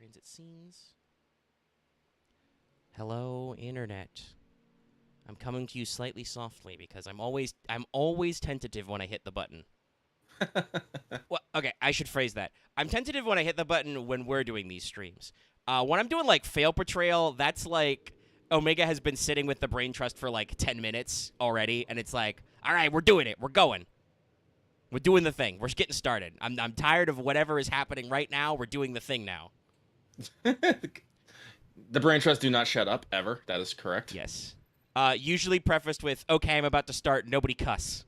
transit scenes. Hello, internet. I'm coming to you slightly softly because I'm always tentative when I hit the button. Well, okay, I should phrase that. I'm tentative when I hit the button when we're doing these streams. When I'm doing like fail portrayal, that's like Omega has been sitting with the brain trust for like 10 minutes already, and it's like, all right, we're doing it. We're going. We're doing the thing. We're just getting started. I'm tired of whatever is happening right now. We're doing the thing now. The brain trust do not shut up ever. That is correct. Yes. Usually prefaced with, okay, I'm about to start. Nobody cuss.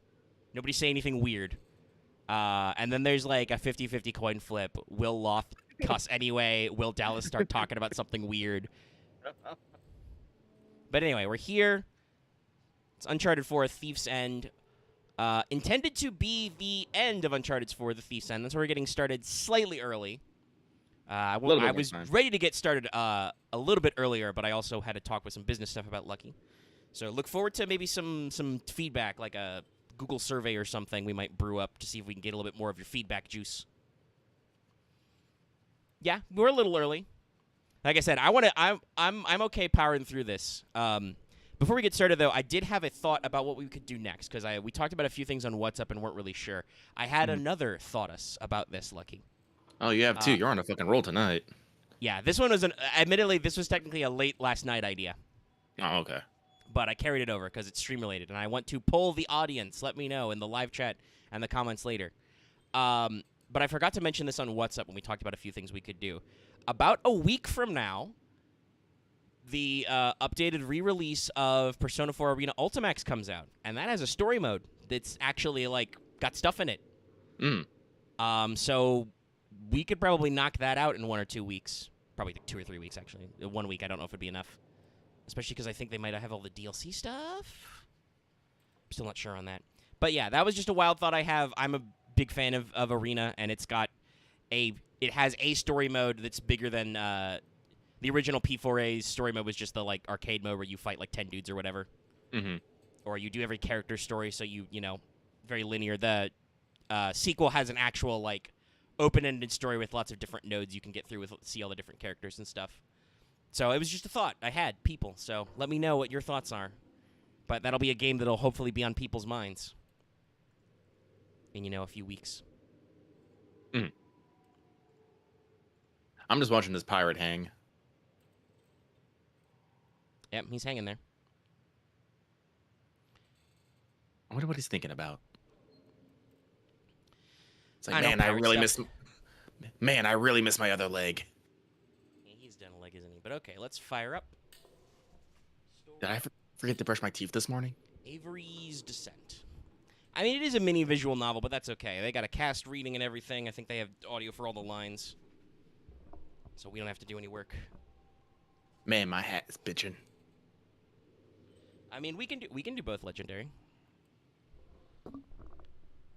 Nobody say anything weird. And then there's like a 50-50 coin flip. Will Loth cuss anyway? Will Dallas start talking about something weird? But anyway, we're here. It's Uncharted 4, Thieves' End. Intended to be the end of Uncharted 4, the Thieves' End. That's why we're getting started slightly early. I was ready to get started a little bit earlier, but I also had to talk with some business stuff about Lucky. So look forward to maybe some feedback, like a Google survey or something we might brew up to see if we can get a little bit more of your feedback juice. Yeah, we're a little early. Like I said, I'm okay powering through this. Before we get started, though, I did have a thought about what we could do next, because we talked about a few things on WhatsApp and weren't really sure. I had another thought about this, Lucky. Oh, you have two. You're on a fucking roll tonight. Yeah, this one was admittedly, this was technically a late last night idea. Oh, okay. But I carried it over because it's stream related, and I want to poll the audience. Let me know in the live chat and the comments later. But I forgot to mention this on WhatsApp when we talked about a few things we could do. About a week from now, the updated re-release of Persona 4 Arena Ultimax comes out, and that has a story mode that's actually like got stuff in it. So we could probably knock that out in 1 or 2 weeks. Probably 2 or 3 weeks, actually. 1 week, I don't know if it'd be enough. Especially because I think they might have all the DLC stuff. I'm still not sure on that. But yeah, that was just a wild thought I have. I'm a big fan of Arena, and it has a story mode that's bigger than the original P4A's story mode was just the like arcade mode where you fight like 10 dudes or whatever. Or you do every character story, so you know, very linear. The sequel has an actual like open-ended story with lots of different nodes you can get through with see all the different characters and stuff. So it was just a thought I had, people. So let me know what your thoughts are. But that'll be a game that'll hopefully be on people's minds in, a few weeks. I'm just watching this pirate hang. Yep, he's hanging there. I wonder what he's thinking about. It's like, man, I really miss my other leg. Yeah, he's done a leg, isn't he? But okay, let's fire up. Did I forget to brush my teeth this morning? Avery's Descent. I mean, it is a mini visual novel, but that's okay. They got a cast reading and everything. I think they have audio for all the lines. So we don't have to do any work. Man, my hat is bitching. I mean, we can do both legendary.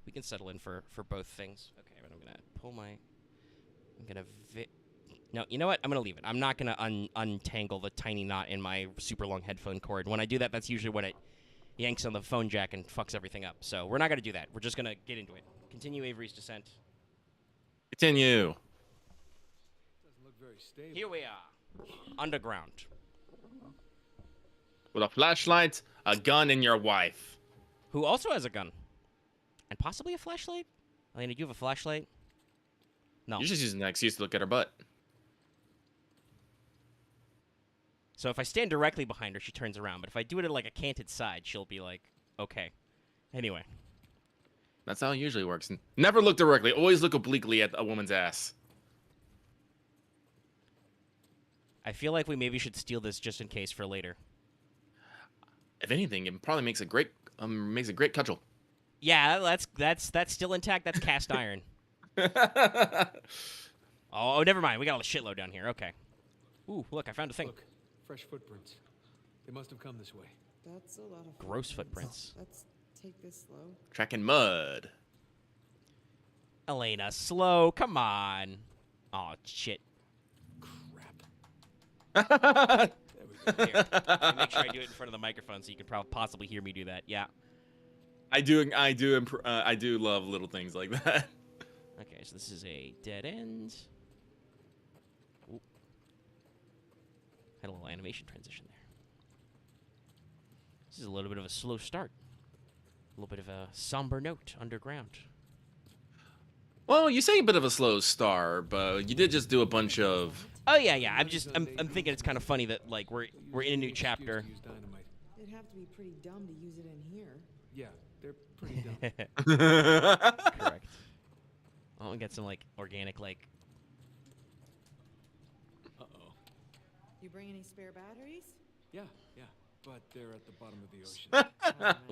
We can settle in for both things. Okay, but I'm gonna pull my. No, you know what? I'm gonna leave it. I'm not gonna untangle the tiny knot in my super long headphone cord. When I do that, that's usually when it yanks on the phone jack and fucks everything up. So we're not gonna do that. We're just gonna get into it. Continue Avery's Descent. Continue. Doesn't look very stable. Here we are, underground. With a flashlight, a gun, and your wife. Who also has a gun. And possibly a flashlight? Elena, do you have a flashlight? No. You're just using that excuse to look at her butt. So if I stand directly behind her, she turns around. But if I do it at like a canted side, she'll be like, okay. Anyway. That's how it usually works. Never look directly. Always look obliquely at a woman's ass. I feel like we maybe should steal this just in case for later. If anything, it probably makes a great cudgel. Yeah, that's still intact. That's cast iron. Oh, never mind. We got a shitload down here. Okay. Ooh, look, I found a thing. Look, fresh footprints. They must have come this way. That's a lot of Gross footprints. Let's take this slow. Tracking mud. Elena, slow. Come on. Oh, shit. Crap. There we go. Here. Let me make sure I do it in front of the microphone so you can possibly hear me do that. Yeah. I do love little things like that. Okay, so this is a dead end. Ooh, Had a little animation transition there. This is a little bit of a slow start. A little bit of a somber note underground. Well, you say a bit of a slow start, but you did just do a bunch of. Oh yeah, yeah. I'm thinking it's kind of funny that like we're in a new Excuse chapter. to use dynamite. They'd have to be pretty dumb to use it in here. Yeah, they're pretty dumb. Correct. Oh, we got some like organic like. Uh-oh. You bring any spare batteries? Yeah, but they're at the bottom of the ocean.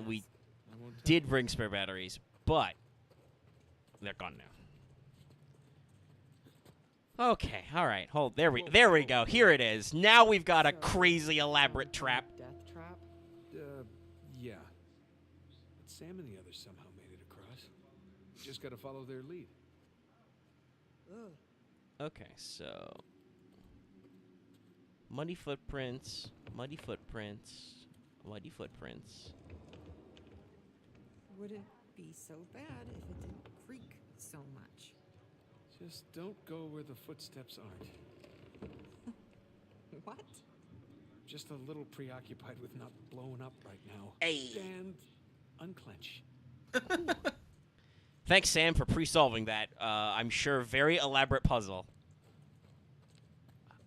We I won't tell did bring spare batteries, but they're gone now. Okay, all right. Hold. There we go. Here it is. Now we've got a crazy elaborate trap. Death trap? Yeah. But Sam and the others somehow made it across. Just gotta follow their lead. Ugh. Okay, so muddy footprints, muddy footprints, muddy footprints. Wouldn't be so bad if it didn't creak so much. Just don't go where the footsteps aren't. What? Just a little preoccupied with not blowing up right now. Hey. And unclench. Thanks, Sam, for pre-solving that. I'm sure very elaborate puzzle.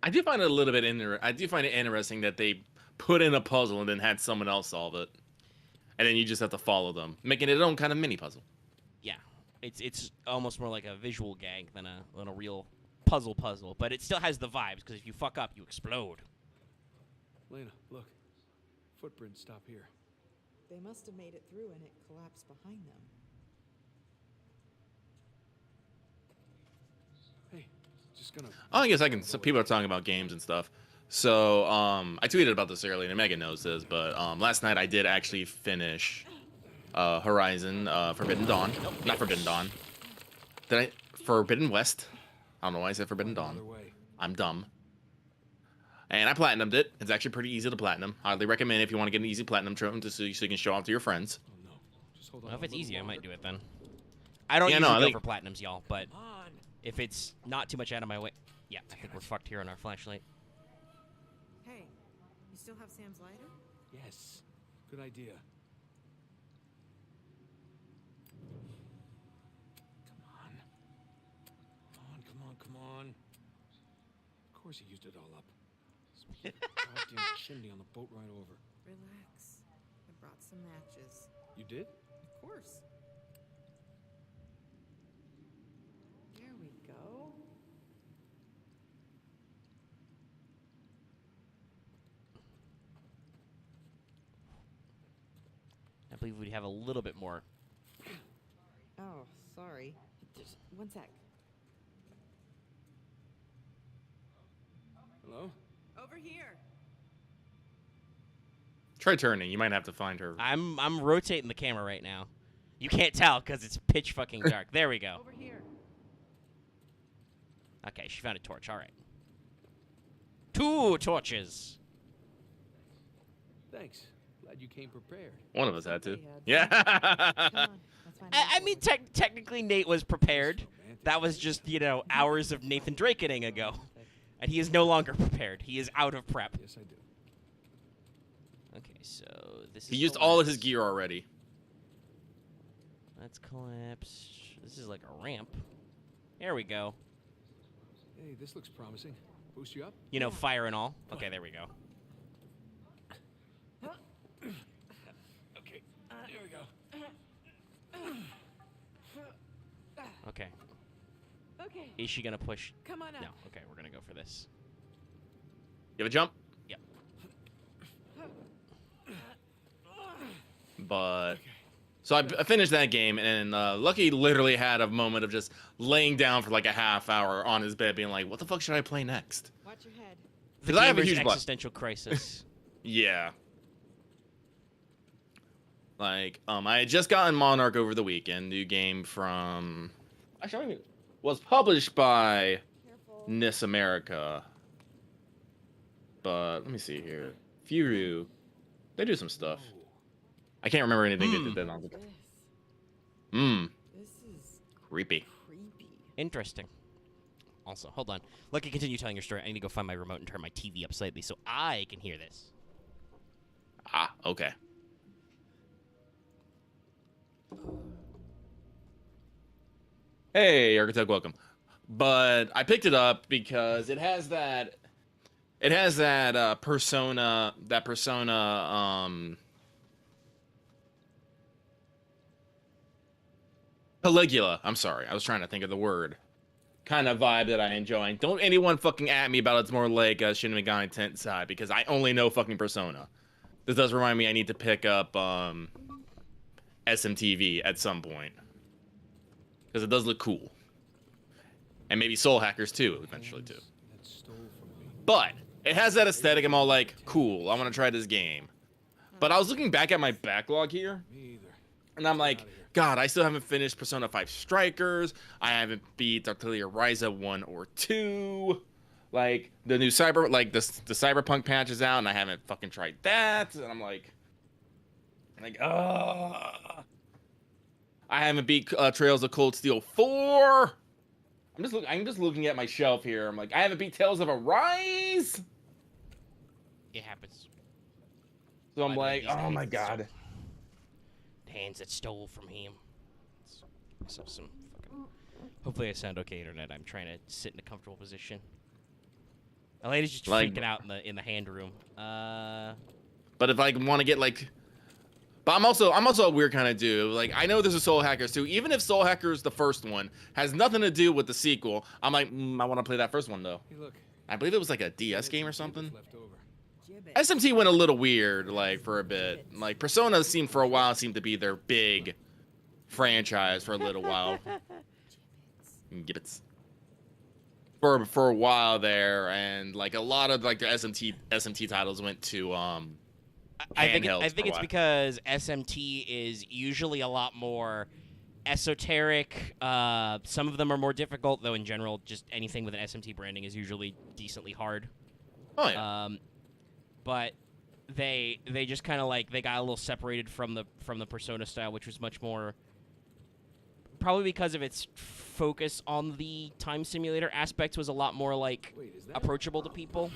I do find it a little bit I do find it interesting that they put in a puzzle and then had someone else solve it, and then you just have to follow them, making it its own kind of mini puzzle. Yeah, it's almost more like a visual gag than a real puzzle, but it still has the vibes because if you fuck up, you explode. Lena, look. Footprints stop here. They must have made it through and it collapsed behind them. Hey, just gonna. Oh, I guess I can. So people are talking about games and stuff. So I tweeted about this earlier, and Megan knows this, but last night I did actually finish Horizon Forbidden Dawn. Not Forbidden Dawn. Did I? Forbidden West. I don't know why I said Forbidden Dawn. Another way. I'm dumb. And I platinumed it. It's actually pretty easy to platinum. Highly recommend if you want to get an easy platinum trophy so you can show off to your friends. Oh no. Just hold on. Well, if a it's little easy, I might longer. do it then. I don't Yeah, usually no, I go like- for platinums, y'all, but Come on. if it's not too much out of my way, yeah, I think we're fucked here on our flashlight. Hey, you still have Sam's lighter? Yes. Good idea. Come on. Of course he used it all up. This goddamn chimney on the boat right over. Relax. I brought some matches. You did? Of course. There we go. I believe we'd have a little bit more. Oh, sorry. Just one sec. Hello? Over here. Try turning. You might have to find her. I'm rotating the camera right now. You can't tell because it's pitch fucking dark. There we go. Over here. Okay, she found a torch. All right. 2 torches. Thanks. Glad you came prepared. One of us had to. Somebody had Yeah. Come on, let's find I out mean, for technically Nate was prepared. Romantic. That was just, hours of Nathan Drakening ago. And he is no longer prepared. He is out of prep. Yes, I do. Okay, so this is He used all of his collapsed. gear already. Let's collapse. This is like a ramp. There we go. Hey, this looks promising. Boost you up? Fire and all. Okay, there we go. Okay. There we go. Okay. Okay, Is she gonna push? come on up. No. Okay, we're gonna go for this. You have a jump? Yep. But so I finished that game, and Lucky literally had a moment of just laying down for like a half hour on his bed, being like, "What the fuck should I play next?" Watch your head. The 'Cause I have a gamer's huge butt. existential crisis. Yeah. Like, I had just gotten Monarch over the weekend, new game from. Actually, I don't even- was published by Careful. NIS America. But let me see here. Furu. They do some stuff. Oh, I can't remember anything they did that on. This. Mmm. This is Creepy. creepy. Interesting. Also, hold on. Lucky, continue telling your story. I need to go find my remote and turn my TV up slightly so I can hear this. Ah, okay. Hey, Architect, welcome. But I picked it up because it has that persona, Caligula. I'm sorry, I was trying to think of the word. Kind of vibe that I enjoy. Don't anyone fucking at me about it's more like Shin Megami Tensei because I only know fucking Persona. This does remind me I need to pick up SMTV at some point because it does look cool, and maybe Soul Hackers too eventually too. But it has that aesthetic. I'm all like, cool. I want to try this game. But I was looking back at my backlog here, and I'm like, God, I still haven't finished Persona 5 Strikers. I haven't beat Artilleria Ryza 1 or 2. Like, the new the Cyberpunk patch is out, and I haven't fucking tried that. And I'm like, I haven't beat Trails of Cold Steel 4. I'm just looking at my shelf here. I'm like, I haven't beat Tales of Arise. It happens. So I'm like, oh my God. The hands that stole from him. So some fucking... Hopefully I sound okay, internet. I'm trying to sit in a comfortable position. The lady's just freaking out in the hand room. But if I want to get like, but I'm also a weird kind of dude. Like, I know this is Soul Hackers too. Even if Soul Hackers, the first one, has nothing to do with the sequel, I'm like, I want to play that first one though. Hey, look. I believe it was like a DS game or something. Left over. SMT went a little weird, like, for a bit. Like, Persona seemed to be their big franchise for a little while. Gibbets. For a while there, and like a lot of like the SMT titles went to I think it's because SMT is usually a lot more esoteric. Some of them are more difficult, though in general, just anything with an SMT branding is usually decently hard. Oh yeah. But they just kind of like they got a little separated from the Persona style, which was much more probably because of its focus on the time simulator aspects was a lot more like approachable to people.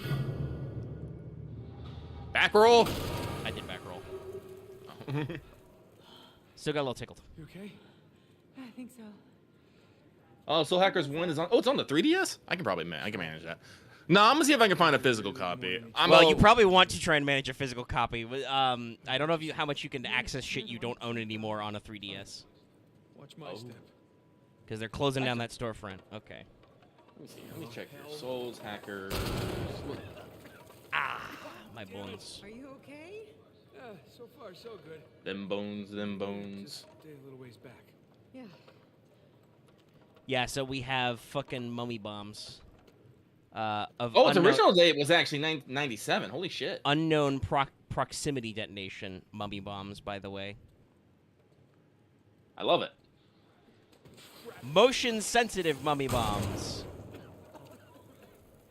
Back roll. I did back roll. Still got a little tickled. You okay? I think so. Oh, Soul Hackers 1 is on. Oh, it's on the 3DS. I can manage that. No, I'm gonna see if I can find a physical copy. You probably want to try and manage a physical copy. I don't know how much you can access shit you don't own anymore on a 3DS. Watch my step. Because they're closing down that storefront. Okay. Let me check here. Souls Hackers. My bones. Are you okay? So far so good. Them bones. Just stay a little ways back. Yeah. Yeah, so we have fucking mummy bombs. Its original date was actually 97. Holy shit. Unknown proximity detonation mummy bombs, by the way. I love it. Motion sensitive mummy bombs.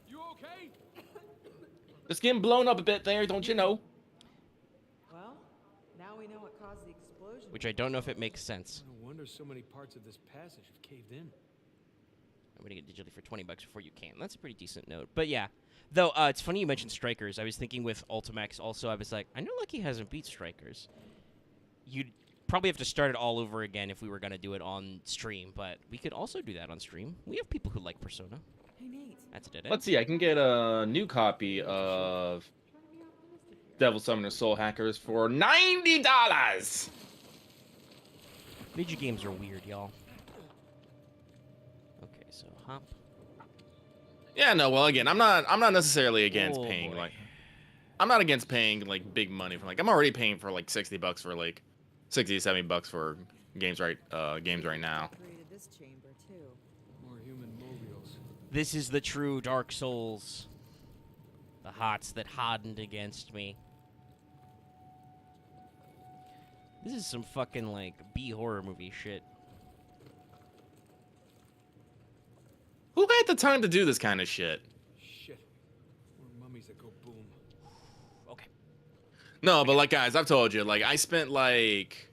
You okay? Just getting blown up a bit there, don't you know? Well, now we know what caused the explosion. Which I don't know if it makes sense. No wonder so many parts of this passage have caved in. I'm gonna get digitally for $20 before you can. That's a pretty decent note. But yeah, though it's funny you mentioned Strikers. I was thinking with Ultimax also. I was like, I know Lucky hasn't beat Strikers. You'd probably have to start it all over again if we were gonna do it on stream. But we could also do that on stream. We have people who like Persona. Hey, Nate. That's it. Let's see. I can get a new copy of Devil Summoner Soul Hackers for $90. Video games are weird, y'all. Okay, so hop. Yeah, no. Well, again, I'm not necessarily against paying boy. like. I'm not against paying like big money for like. I'm already paying for like $60 for like, $60 to $70 for games right now. Created this chamber too. More human mobiles. This is the true Dark Souls. The hearts that hardened against me. This is some fucking, like, B-horror movie shit. Who had the time to do this kind of shit? Shit. More mummies that go boom. Okay. No, but like, guys, I've told you, like, I spent like,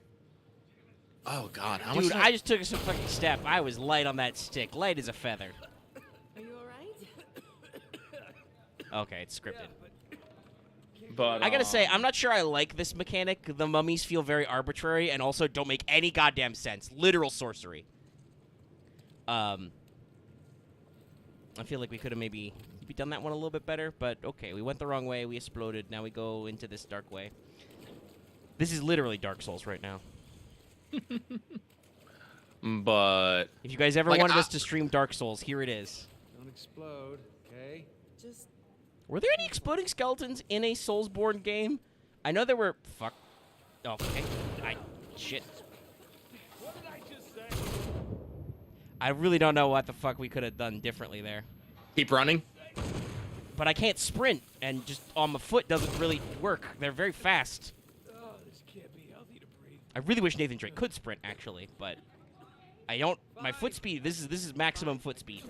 how Dude, much? I just took some fucking step. I was light on that stick. Light as a feather. Are you all Okay, it's scripted. But I gotta say, I'm not sure I like this mechanic. The mummies feel very arbitrary and also don't make any goddamn sense. Literal sorcery. I feel like we could have maybe done that one a little bit better, but okay, we went the wrong way, we exploded, now we go into this dark way. This is literally Dark Souls right now. But If you guys ever Like, wanted us to stream Dark Souls, here it is. Don't explode, okay? Just Were there any exploding skeletons in a Soulsborne game? I know there were... Fuck. Oh, okay. Shit. What did I just say? I really don't know what the fuck we could have done differently there. keep running. But I can't sprint, and just on my foot doesn't really work. They're very fast. Oh, this can't be healthy to breathe. I really wish Nathan Drake could sprint, actually, but I don't. My foot speed. This is maximum foot speed.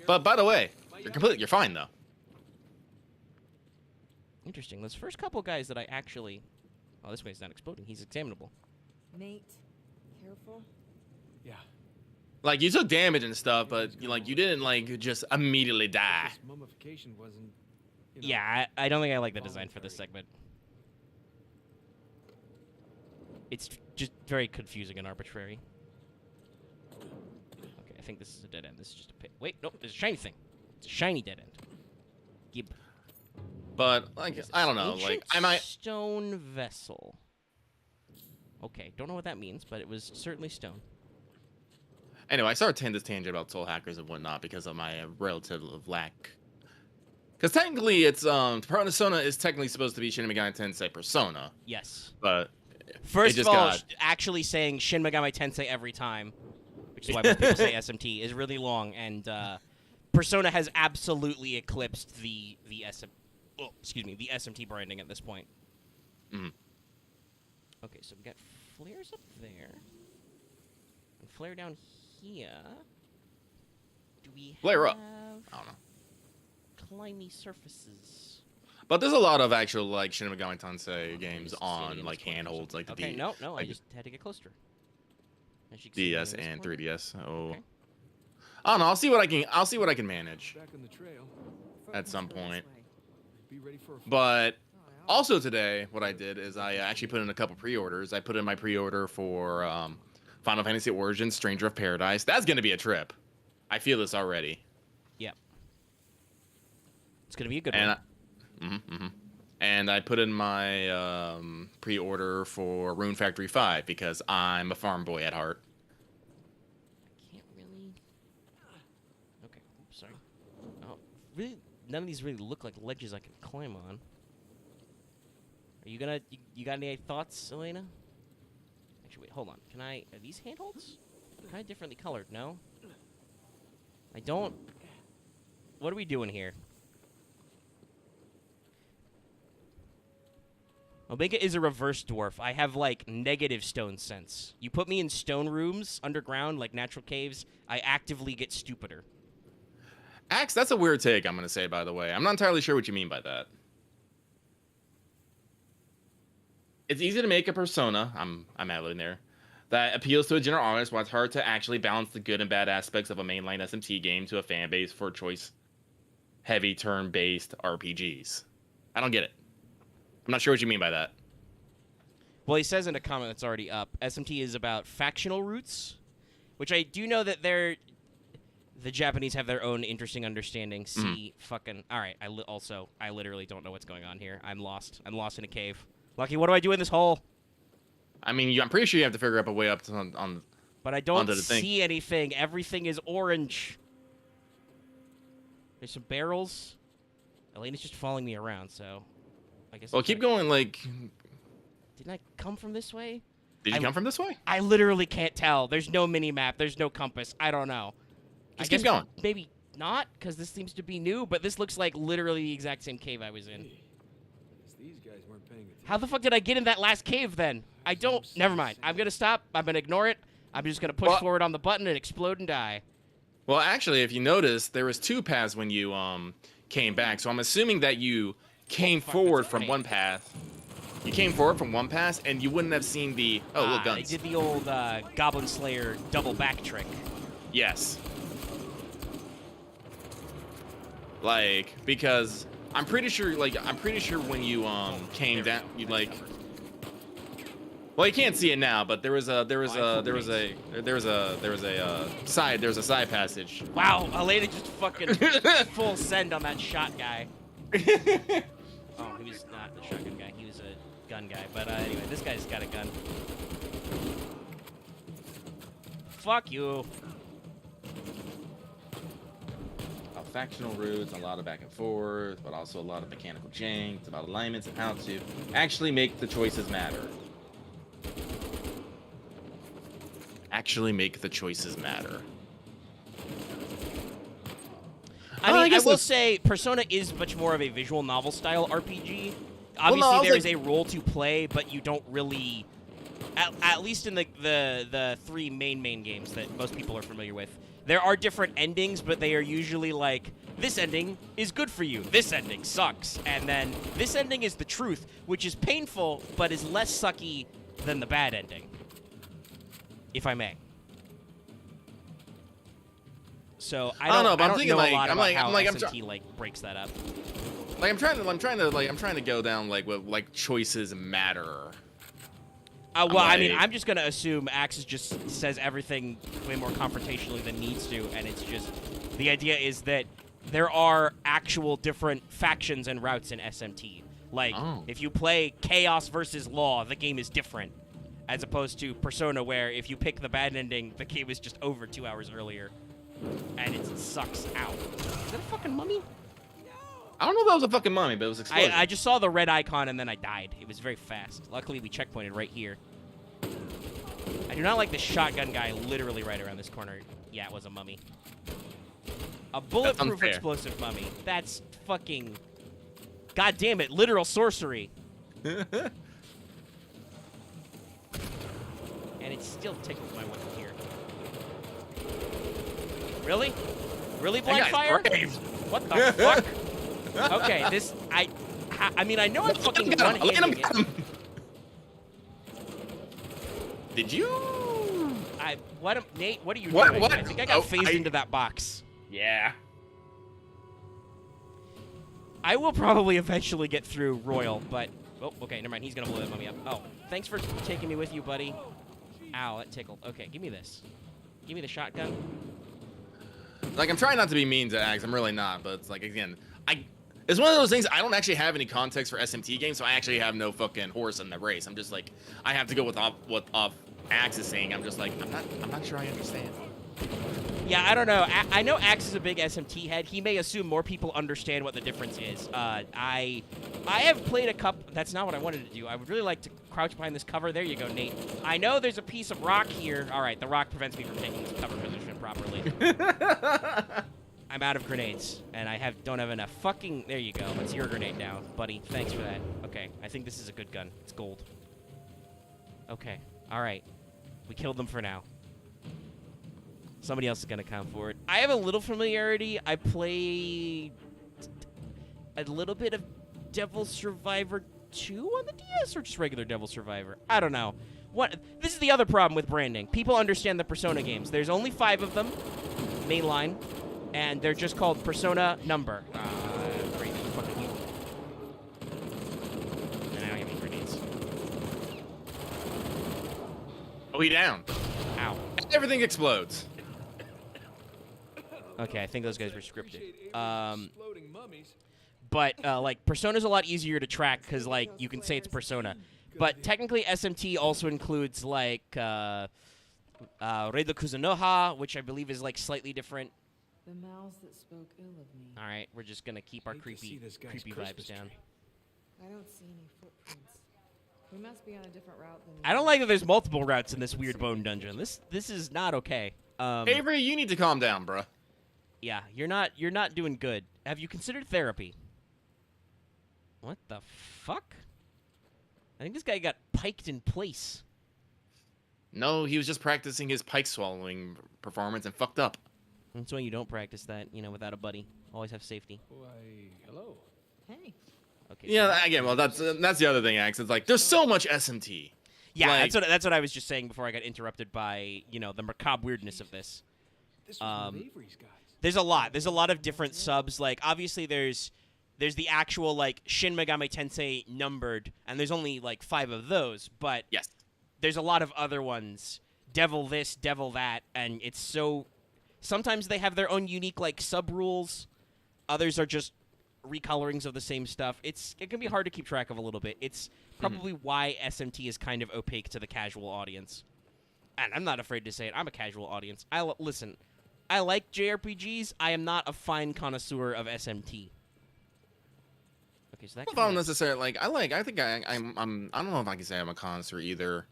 But by the way, you're fine though. Interesting. Those first couple guys that I actually. Oh, this guy's not exploding. He's examinable. Nate, careful. Yeah. Like you took damage and stuff, but you didn't like just immediately die. This mummification wasn't. You know, Yeah, I don't think I like the design for this segment. It's just very confusing and arbitrary. Okay, I think this is a dead end. This is just a pit. Wait, no, there's a shiny thing. It's a shiny dead end. Gib. But like I don't know, like I might. Stone vessel. Okay, don't know what that means, but it was certainly stone. Anyway, I started this tangent about soul hackers and whatnot because of my relative lack. Because technically, it's Persona is technically supposed to be Shin Megami Tensei Persona, Yes. but First it of just all, got- actually saying Shin Megami Tensei every time, which is why most people say SMT, is really long, and Persona has absolutely eclipsed the SMT branding at this point. Mhm. Okay, so we got flares up there, and flare down here. Do we Flare up. have I don't know. climby surfaces? But there's a lot of actual like Shin Megami Tensei games Just standing on in like this corner or handholds, like the something. Okay, no, I like just had to get closer. As you can see, DS in this and corner. 3DS. Oh, Okay. I don't know. I'll see what I can manage Back on the trail. at some Focus, go this point. way. Be ready for a But Oh, also today, what I did is I actually put in a couple pre-orders. I put in my pre-order for Final Fantasy Origins: Stranger of Paradise. That's gonna be a trip. I feel this already. Yep. It's gonna be a good And one. and I put in my pre-order for Rune Factory 5 because I'm a farm boy at heart. Can't really. Okay, oops, sorry. Oh, really? None of these really look like ledges I can climb on. Are you gonna? You got any thoughts, Elena? Actually, wait, hold on. Can I? Are these handholds? Kind of differently colored, no? I don't. What are we doing here? Omega is a reverse dwarf. I have, like, negative stone sense. You put me in stone rooms, underground, like natural caves, I actively get stupider. Axe, that's a weird take, I'm gonna say, by the way. I'm not entirely sure what you mean by that. It's easy to make a persona, I'm ad-libbing there, that appeals to a general audience while it's hard to actually balance the good and bad aspects of a mainline SMT game to a fan base for choice-heavy turn-based RPGs. I don't get it. I'm not sure what you mean by that. Well, he says in a comment that's already up, SMT is about factional roots, which I do know that the Japanese have their own interesting understanding. Fucking... All right, I literally don't know what's going on here. I'm lost. I'm lost in a cave. Lucky, what do I do in this hole? I mean, I'm pretty sure you have to figure out a way up to, on But I don't onto the thing. see anything. Everything is orange. There's some barrels. Elena's just following me around, so... I guess... Well, it's keep like- going, like... Didn't I come from this way? Did you come from this way? I literally can't tell. There's no mini-map. There's no compass. I don't know. Just I keep guess going. Maybe not, because this seems to be new, but this looks like literally the exact same cave I was in. Guess these guys weren't paying attention. How the fuck did I get in that last cave, then? I don't... Never mind. I'm gonna stop. I'm gonna ignore it. I'm just gonna push Well- forward on the button and explode and die. Well, actually, if you notice, there was two paths when you came back. So I'm assuming that you came fuck, forward that's from right. one path. You came forward from one path, and you wouldn't have seen the... Oh, look, I guns. did the old Goblin Slayer double back trick. Yes. Like, because I'm pretty sure when you came down, you like. Well, you can't see it now, but there was a side passage. Wow, Elena just fucking full send on that shot guy. Oh, he was not the shotgun guy. He was a gun guy. But anyway, this guy's got a gun. Fuck you. Factional routes, a lot of back and forth, but also a lot of mechanical jank. It's about alignments and how to actually make the choices matter. Actually make the choices matter. I mean, I will say Persona is much more of a visual novel style RPG. Obviously, there is a role to play, but you don't really, at least in the three main games that most people are familiar with, there are different endings, but they are usually like, this ending is good for you, this ending sucks, and then this ending is the truth, which is painful, but is less sucky than the bad ending, if I may. So I don't know, but I'm thinking know a lot about how SMT breaks that up. Like I'm trying to go down like what like choices matter. Well, I mean, I'm just gonna assume Axis just says everything way more confrontationally than needs to, and it's just the idea is that there are actual different factions and routes in SMT. Like, if you play Chaos versus Law, the game is different, as opposed to Persona, where if you pick the bad ending, the game is just over 2 hours earlier, and it sucks out. Is that a fucking mummy? I don't know if that was a fucking mummy, but it was explosive. I just saw the red icon and then I died. It was very fast. Luckily, we checkpointed right here. I do not like the shotgun guy literally right around this corner. Yeah, it was a mummy. A bulletproof explosive mummy. That's fucking... God damn it, literal sorcery. And it still tickles my weapon here. Really? Really, Blackfire? What the fuck? Okay, this I mean I know I'm fucking one-handing it. Did you? Nate, what are you doing? What? I think I got phased into that box. Yeah. I will probably eventually get through Royal, but oh, okay, never mind. He's gonna blow that mummy up. Oh, thanks for taking me with you, buddy. Ow, that tickled. Okay, give me this. Give me the shotgun. Like I'm trying not to be mean to Axe. I'm really not, but it's like again, it's one of those things. I don't actually have any context for SMT games, so I actually have no fucking horse in the race. I'm just like, I have to go with what Axe is saying. I'm just like, I'm not sure I understand. Yeah, I don't know. I know Axe is a big SMT head. He may assume more people understand what the difference is. I have played a couple. That's not what I wanted to do. I would really like to crouch behind this cover. There you go, Nate. I know there's a piece of rock here. All right, the rock prevents me from taking this cover position properly. I'm out of grenades, and I don't have enough. Fucking, there you go. That's your grenade now, buddy. Thanks for that. Okay, I think this is a good gun. It's gold. Okay, all right. We killed them for now. Somebody else is going to come for it. I have a little familiarity. I played a little bit of Devil Survivor 2 on the DS, or just regular Devil Survivor? I don't know. This is the other problem with branding. People understand the Persona games. There's only 5 of them, mainline, and they're just called Persona number. Great. Fucking you. And I don't have any grenades. Oh, he down. Ow. Everything explodes. Okay, I think those guys were scripted. But, like, Persona's a lot easier to track because, like, you can say it's Persona. But technically, SMT also includes, like, Redo Kuzunoha, which I believe is, like, slightly different. The mouths that spoke ill of me. All right, we're just going to keep our creepy vibes down. I don't see any footprints. We must be on a different route than... I don't like that there's multiple routes in this weird bone dungeon. This is not okay. Avery, you need to calm down, bruh. Yeah, you're not doing good. Have you considered therapy? What the fuck? I think this guy got piked in place. No, he was just practicing his pike swallowing performance and fucked up. That's why you don't practice that, without a buddy. Always have safety. Why, hello. Hey. Okay. Yeah, again, well, that's the other thing, Axe. It's like, there's so much SMT. Yeah, like, that's what I was just saying before I got interrupted by, the macabre weirdness of this. This was one of Avery's guys. There's a lot. There's a lot of different subs. Like, obviously, there's the actual, like, Shin Megami Tensei numbered, and there's only, like, 5 of those, but Yes. there's a lot of other ones. Devil this, devil that, and it's so... Sometimes they have their own unique, like, sub-rules. Others are just recolorings of the same stuff. It can be hard to keep track of a little bit. It's probably why SMT is kind of opaque to the casual audience. And I'm not afraid to say it. I'm a casual audience. Listen, I like JRPGs. I am not a fine connoisseur of SMT. Okay, so that. I don't necessarily like. I think I'm. I don't know if I can say I'm a connoisseur either.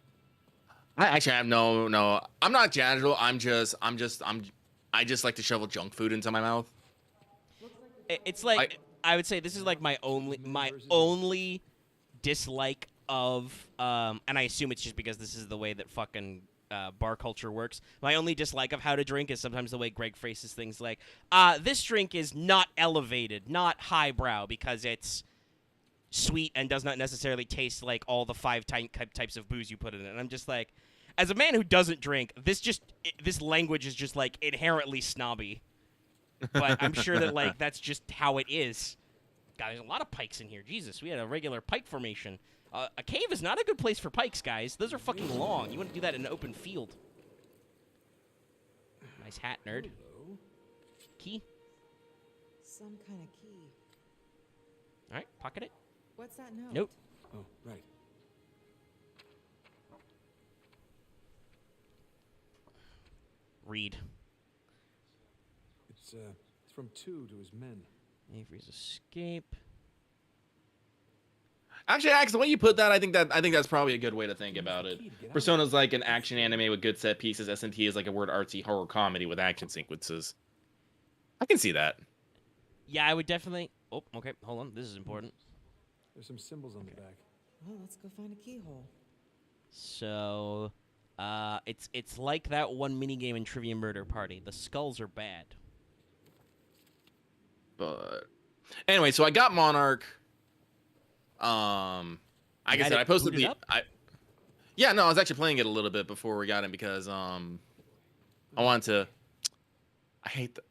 I actually have no. I'm not casual. I just like to shovel junk food into my mouth. It's like I would say this is like my only dislike of and I assume it's just because this is the way that fucking bar culture works. My only dislike of how to drink is sometimes the way Greg phrases things like, this drink is not elevated, not highbrow, because it's sweet and does not necessarily taste like all the 5 types of booze you put in it. And I'm just like, as a man who doesn't drink, this language is just like inherently snobby. But I'm sure that like that's just how it is. God, there's a lot of pikes in here. Jesus, we had a regular pike formation. A cave is not a good place for pikes, guys. Those are fucking long. You want to do that in an open field. Nice hat, nerd. Key. Some kind of key. All right, pocket it. What's that note? Nope. Oh, right. Read. It's from 2 to his men. Avery's escape. Actually, Axe, the way you put that, I think that's probably a good way to think about it. Persona's like an action anime with good set pieces. SNT is like a word artsy horror comedy with action sequences. I can see that. Yeah, I would definitely. Oh, okay. Hold on. This is important. There's some symbols on the back. Well, let's go find a keyhole. So, it's like that one minigame in Trivia Murder Party. The skulls are bad. But anyway, so I got Monarch. Like I said, I posted the. Yeah, no, I was actually playing it a little bit before we got in because I wanted to. I hate the.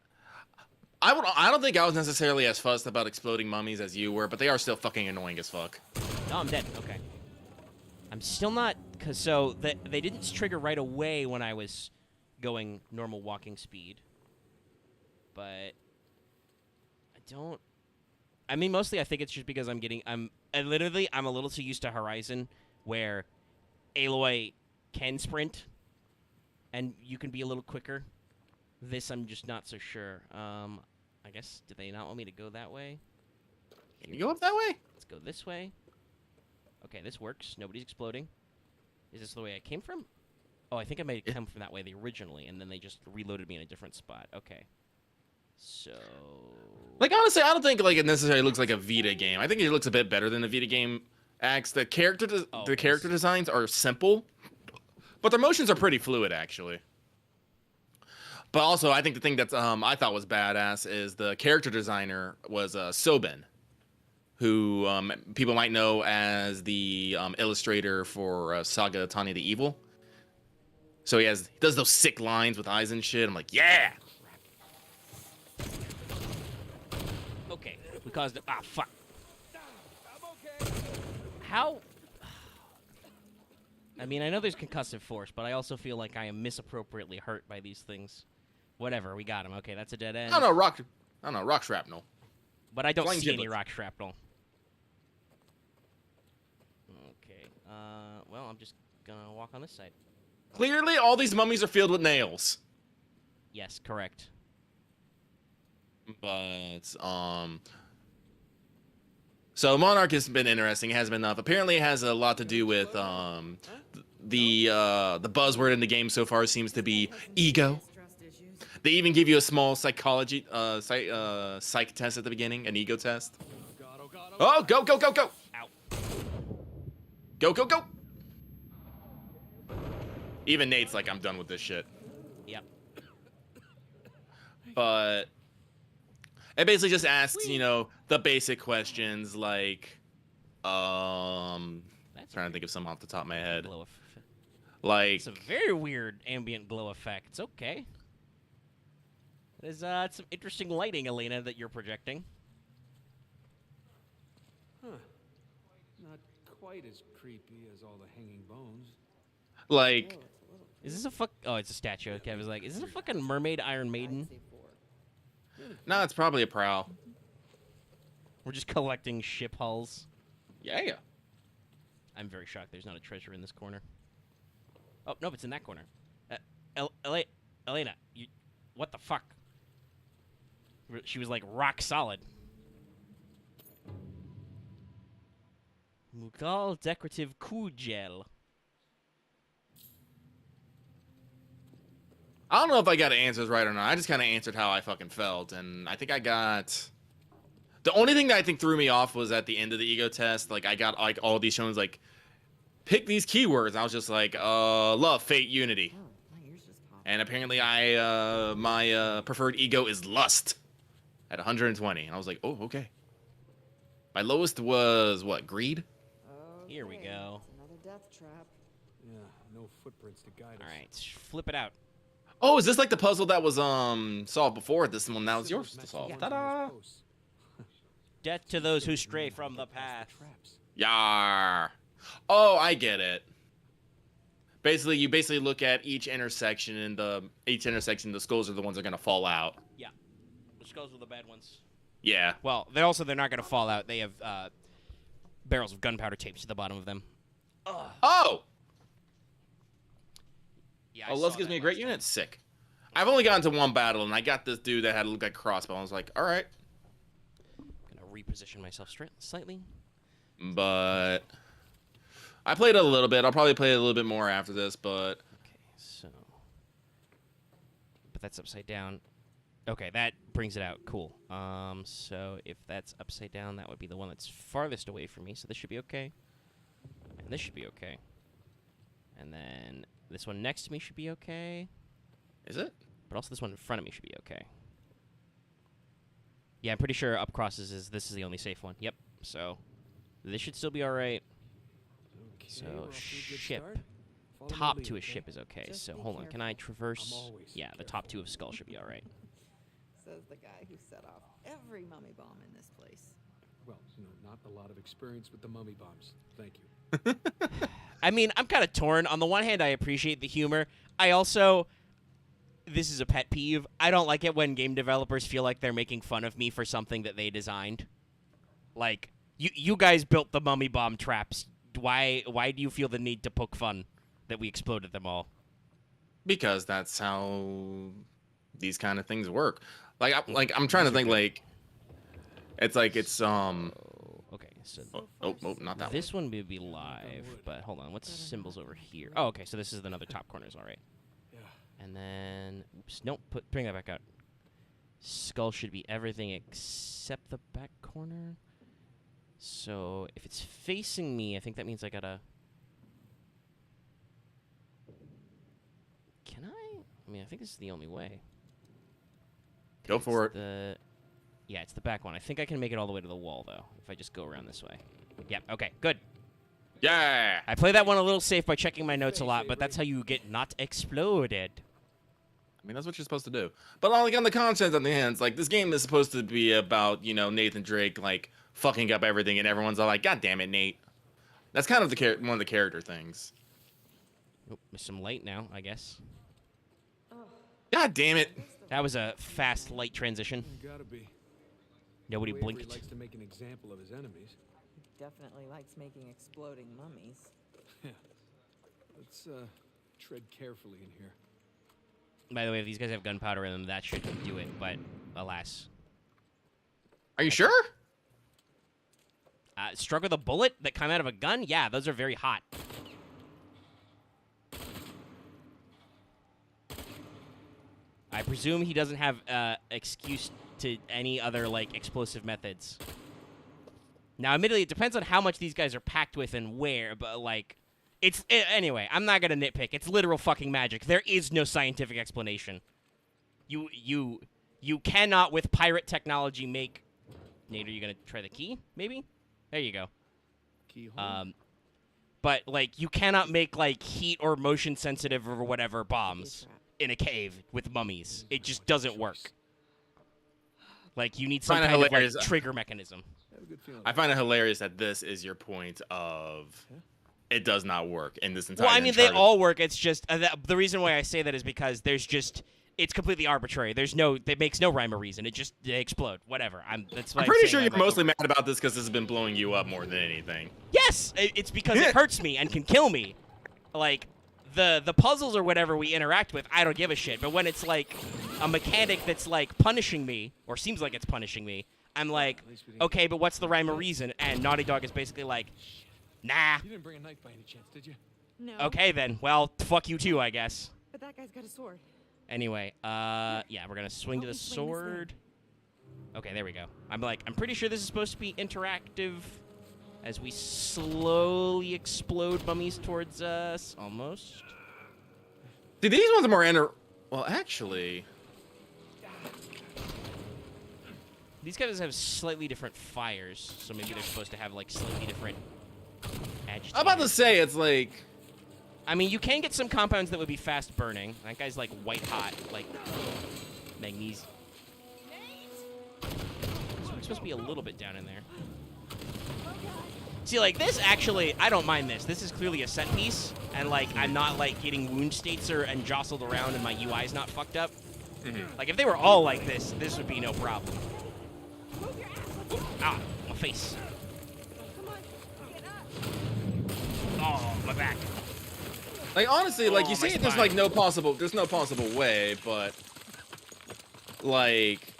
I don't think I was necessarily as fussed about exploding mummies as you were, but they are still fucking annoying as fuck. No, I'm dead. Okay. I'm still not, cause so they didn't trigger right away when I was going normal walking speed. But I don't. I mean, mostly I think it's just because I'm a little too used to Horizon, where Aloy can sprint, and you can be a little quicker. This I'm just not so sure. I guess, do they not want me to go that way? Can you go up that way? Let's go this way. Okay, this works. Nobody's exploding. Is this the way I came from? Oh, I think I might have come from that way originally, and then they just reloaded me in a different spot. Okay. So... Like, honestly, I don't think like it necessarily looks like a Vita game. I think it looks a bit better than a Vita game. Axe, the character designs are simple, but their motions are pretty fluid, actually. But also, I think the thing that's I thought was badass is the character designer was Soben, who people might know as the illustrator for Saga Tanya the Evil. So he does those sick lines with eyes and shit. I'm like, yeah. Okay, we caused it. Ah, fuck. How? I mean, I know there's concussive force, but I also feel like I am misappropriately hurt by these things. Whatever, we got him. Okay, that's a dead end. I don't know, rock shrapnel. But I don't Flying see any giblets. rock shrapnel. Okay, well, I'm just gonna walk on this side. Clearly, all these mummies are filled with nails. Yes, correct. But so Monarch has been interesting. It has been enough. Apparently, it has a lot to do with the buzzword in the game so far seems to be ego. Trust issues. They even give you a small psychology psych test at the beginning, an ego test. Oh, go, go, go, go! Ow. Go, go, go! Even Nate's like, I'm done with this shit. Yep. But it basically just asks, you know, the basic questions like, trying to think of some off the top of my head. Glow Like, it's a very weird ambient glow effect. It's okay. There's some interesting lighting, Elena, that you're projecting. Huh. Not quite as creepy as all the hanging bones. Like, Oh, it's a little Is this a fuck? Oh, it's a statue. Okay, I was like, is this a fucking mermaid Iron Maiden? I'd say 4. no, it's probably a prow. We're just collecting ship hulls. Yeah. I'm very shocked there's not a treasure in this corner. Oh, no, it's in that corner. Elena, you... What the fuck? She was like rock solid. Mughal decorative kujel. I don't know if I got answers right or not. I just kind of answered how I fucking felt, and I think I got... The only thing that I think threw me off was at the end of the ego test. Like, I got, like, all these shows, like, pick these keywords. I was just like, love, fate, unity. Oh, my ears just popped. And apparently my preferred ego is lust at 120. And I was like, oh, okay. My lowest was, what, greed? Here we Okay, go. it's another death trap. Yeah, no footprints to guide us. All right, flip it out. Oh, is this like the puzzle that was solved before? This one now is yours to solve. Yeah. Ta-da! Death to those who stray from the path. Traps. Yar. Oh, I get it. Basically, you look at each intersection, and the skulls are the ones that are gonna fall out. Yeah, the skulls are the bad ones. Yeah. Well, they're not going to fall out. They have barrels of gunpowder taped to the bottom of them. Ugh. Oh. Yeah. Oh, Lust gives me a great unit. Sick. I've only gotten to one battle, and I got this dude that had a look like crossbow. I was like, all right. Gonna reposition myself slightly. But I played it a little bit. I'll probably play it a little bit more after this, but Okay, so. But that's upside down. Okay, that brings it out. Cool. So if that's upside down, that would be the one that's farthest away from me. So this should be okay. And this should be okay. And then this one next to me should be okay. is it? But also this one in front of me should be okay. Yeah, I'm pretty sure up crosses this is the only safe one. Yep. So this should still be all right. Okay, So we're off to a good ship. start. Follow my Top lead, 2 of okay? ship is okay. Just So be hold on. Can I careful. traverse? I'm always Yeah, the top 2 of skull should be all right. Says the guy who set off every mummy bomb in this place. Well, not a lot of experience with the mummy bombs. Thank you. I mean, I'm kind of torn. On the one hand, I appreciate the humor. I also, this is a pet peeve. I don't like it when game developers feel like they're making fun of me for something that they designed. Like, you guys built the mummy bomb traps. Why do you feel the need to poke fun that we exploded them all? Because that's how these kind of things work. I'm trying to think like it's Okay, so not that one. this one would be live, but hold on. What's symbols over here? Oh, okay, so this is another top corners, all right. Yeah. And then, oops, nope, bring that back out. Skull should be everything except the back corner. So if it's facing me, I think that means I gotta. Can I? I mean, I think this is the only way. Go for it. Yeah, it's the back one. I think I can make it all the way to the wall, though, if I just go around this way. Yep, okay, good. Yeah. I play that one a little safe by checking my notes a lot, but that's how you get not exploded. I mean, that's what you're supposed to do. But like on the content on the hands, like this game is supposed to be about, Nathan Drake like fucking up everything, and everyone's all like, "God damn it, Nate." That's kind of one of the character things. Oh, there's some light now, I guess. God damn it. That was a fast light transition. Gotta be. Nobody The way Avery blinked. likes to make an example of his enemies. He definitely likes making exploding mummies. Yeah. Let's tread carefully in here. By the way, if these guys have gunpowder in them, that should do it, but alas. Are you sure? Struck with a bullet that come out of a gun? Yeah, those are very hot. I presume he doesn't have excuse to any other, like, explosive methods. Now, admittedly, it depends on how much these guys are packed with and where, but, like, anyway, I'm not going to nitpick. It's literal fucking magic. There is no scientific explanation. You cannot, with pirate technology, make... Nate, are you going to try the key, maybe? There you go. Keyhole. But, like, you cannot make, like, heat or motion sensitive or whatever bombs Trap. in a cave with mummies. It just doesn't work. Like you need some Kinda kind of like hilarious. trigger mechanism. I have a good feeling. I find it hilarious that this is your point of it does not work in this entire. Well, I mean, they Uncharted. all work. It's just the reason why I say that is because it's completely arbitrary. It makes no rhyme or reason. They explode. Whatever. I'm pretty sure you're mostly mad about this because this has been blowing you up more than anything. Yes, it's because it hurts me and can kill me. Like the puzzles or whatever we interact with, I don't give a shit. But when it's like a mechanic that's like punishing me or seems like it's punishing me, I'm like, okay, but what's the rhyme or reason? And Naughty Dog is basically like, nah. You didn't bring a knife by any chance, did you? No. Okay then. Well, fuck you too, I guess. But that guy's got a sword. Anyway, yeah, we're gonna swing to the Help me swing this sword. Okay, there we go. I'm pretty sure this is supposed to be interactive as we slowly explode mummies towards us. Almost. See, these ones are more well, actually. These guys have slightly different fires, so maybe they're supposed to have like slightly different agitators. I'm about to say it's like. I mean, you can get some compounds that would be fast burning. That guy's like white hot, like magnesium. So it's supposed to be a little bit down in there. See, like this actually, I don't mind this. This is clearly a set piece, and like I'm not like getting wound states and jostled around, and my UI's not fucked up. Like if they were all like this would be no problem. Ah, my face. Oh, my back. Like honestly, like you my say, there's spine. like no possible way, but like,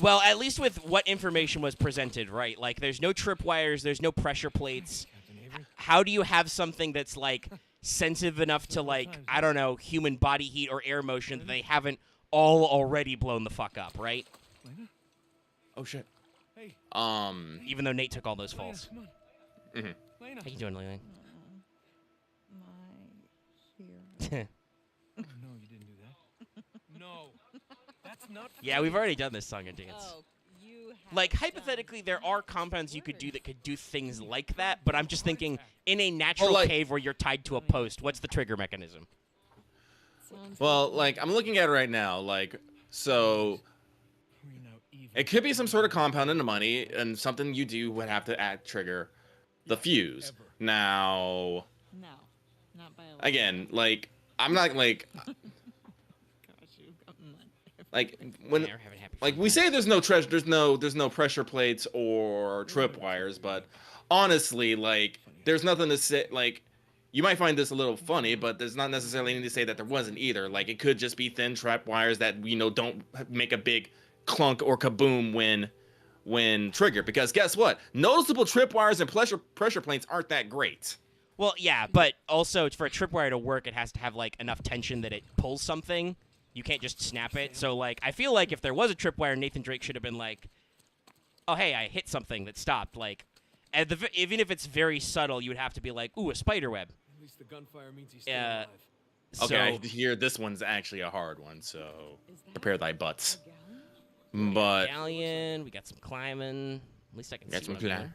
Well, at least with what information was presented, right? Like, there's no tripwires, there's no pressure plates. How do you have something that's like sensitive enough to like, I don't know, human body heat or air motion that they haven't all already blown the fuck up, right? oh shit. Hey, Even though Nate took all those Lena, falls. come on. Lena. How you doing, Lily? My here. Oh, no, you didn't do that. No, that's not. Yeah, we've already done this song and dance. Oh, you have Like, hypothetically, there are compounds you could do that could do things like that, but I'm just thinking, in a natural like- cave where you're tied to a post, what's the trigger mechanism? Sounds Well, like I'm looking at it right now, like so. We're now even. It could be some sort of compound in the money, and something you do would have to trigger the fuse. Now, No, not by a lot. again, like I'm not like Gosh, you got money. like when Yeah, we're having happy like fun we times. say there's no treasure, there's no pressure plates or tripwires, but honestly, like there's nothing to say. Like you might find this a little funny, but there's not necessarily anything to say that there wasn't either. Like it could just be thin tripwires that don't make a big clunk or kaboom when triggered. Because guess what? Noticeable tripwires and pressure plates aren't that great. Well, yeah, but also for a tripwire to work, it has to have like enough tension that it pulls something. You can't just snap it. So like, I feel like if there was a tripwire, Nathan Drake should have been like, "Oh, hey, I hit something that stopped." Like, even if it's very subtle, you would have to be like, "Ooh, a spider web." At least the gunfire means he's still Yeah. alive. Okay, So, I hear this one's actually a hard one, so Is that prepare thy butts. a gallon? But galleon. We got some climbing. At least I can Got see some what I'm climb. doing.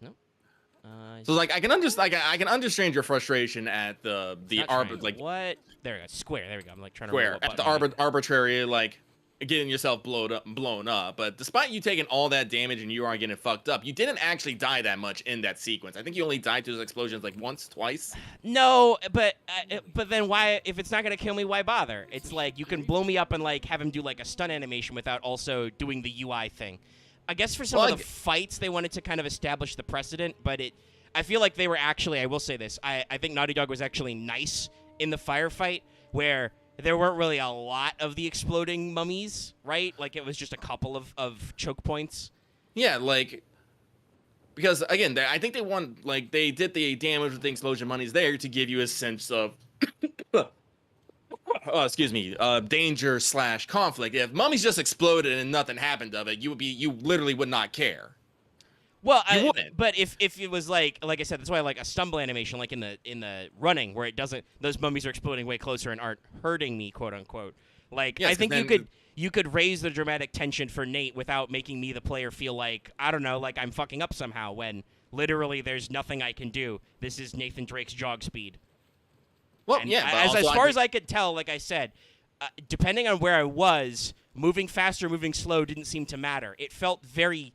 No. so like I can understand your frustration at the not arbor triangle. like What? There we go. Square. There we go. I'm like trying to square roll a at the button. arbitrary like getting yourself blown up. But despite you taking all that damage and you are getting fucked up, you didn't actually die that much in that sequence. I think you only died to those explosions like once, twice. No, but then why? If it's not gonna kill me, why bother? It's like you can blow me up and like have him do like a stun animation without also doing the UI thing. I guess for some Well, of the fights they wanted to kind of establish the precedent, but I feel like they were actually. I will say this. I think Naughty Dog was actually nice in the firefight where there weren't really a lot of the exploding mummies, right? Like it was just a couple of choke points. Yeah, like because again, I think they did the damage with the explosion monies there to give you a sense of danger / conflict. If mummies just exploded and nothing happened of it, you literally would not care. Well, You wouldn't. but if it was like I said, that's why I like a stumble animation, like in the running, where it doesn't, those mummies are exploding way closer and aren't hurting me, quote unquote. Like Yes, I think 'cause you could raise the dramatic tension for Nate without making me the player feel like I don't know, like I'm fucking up somehow when literally there's nothing I can do. This is Nathan Drake's jog speed. Well, And yeah, but as also far think- as I could tell, like I said, depending on where I was, moving fast or moving slow didn't seem to matter. It felt very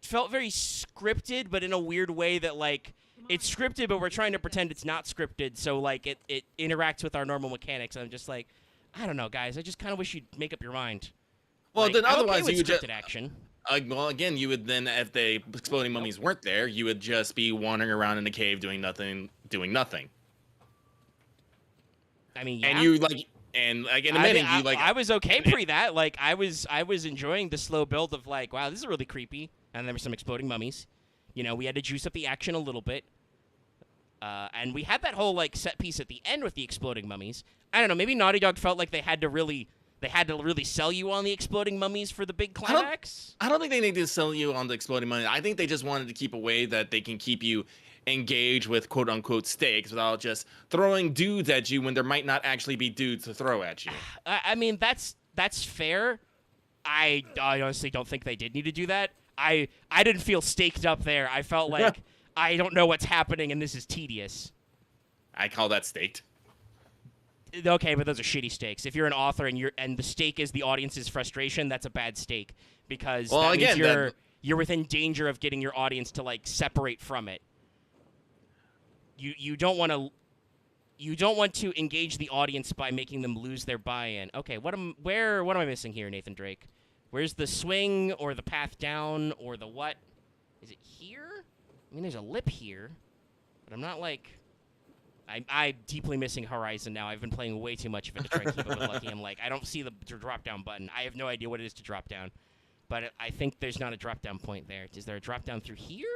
scripted, but in a weird way that like it's scripted, but we're trying to pretend it's not scripted. So like it interacts with our normal mechanics. I'm just like, I don't know, guys. I just kind of wish you'd make up your mind. Well, Like, then I'm otherwise okay you with would scripted just. action. Well, again, you would then, if the exploding mummies weren't there, you would just be wandering around in the cave doing nothing. I mean, yeah. And you like, and like in a minute, you like. I was okay pre that. Like I was enjoying the slow build of like, wow, this is really creepy. And there were some exploding mummies. You know, we had to juice up the action a little bit. And we had that whole like set piece at the end with the exploding mummies. I don't know. Maybe Naughty Dog felt like they had to really sell you on the exploding mummies for the big climax. I don't think they need to sell you on the exploding money. I think they just wanted to keep a way that they can keep you engaged with quote unquote stakes without just throwing dudes at you when there might not actually be dudes to throw at you. I mean, that's fair. I honestly don't think they did need to do that. I didn't feel staked up there. I felt like I don't know what's happening and this is tedious. I call that staked. Okay, but those are shitty stakes. If you're an author and the stake is the audience's frustration, that's a bad stake because that means you're within danger of getting your audience to like separate from it. You don't want to engage the audience by making them lose their buy-in. Okay, what am I missing here, Nathan Drake? Where's the swing or the path down or the what? Is it here? I mean, there's a lip here, but I'm not like. I'm deeply missing Horizon now. I've been playing way too much of it to try and keep up with Lucky. I'm like, I don't see the drop-down button. I have no idea what it is to drop down. But I think there's not a drop-down point there. Is there a drop-down through here?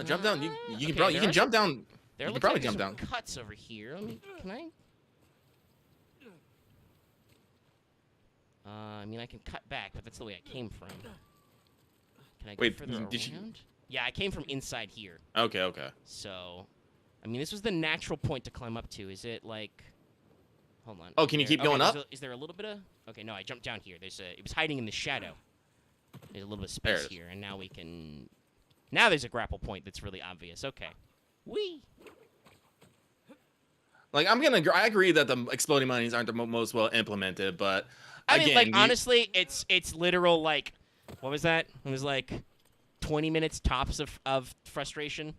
Jump down. You Okay, can jump down. There You can looks probably like jump some down. cuts over here. Can I? I mean, I can cut back, but that's the way I came from. Can I go Wait, further did you- around? Yeah, I came from inside here. Okay. So, I mean, this was the natural point to climb up to. Is it like? Hold on. Oh, can you keep going up? Is there a little bit of? Okay, no, I jumped down here. It was hiding in the shadow. There's a little bit of There it space is. here, and now we can. Now there's a grapple point that's really obvious. Okay. Whee! Like I agree that the exploding monies aren't the most well implemented, but I again, mean, like honestly, it's literal like, what was that? It was like 20 minutes tops of frustration,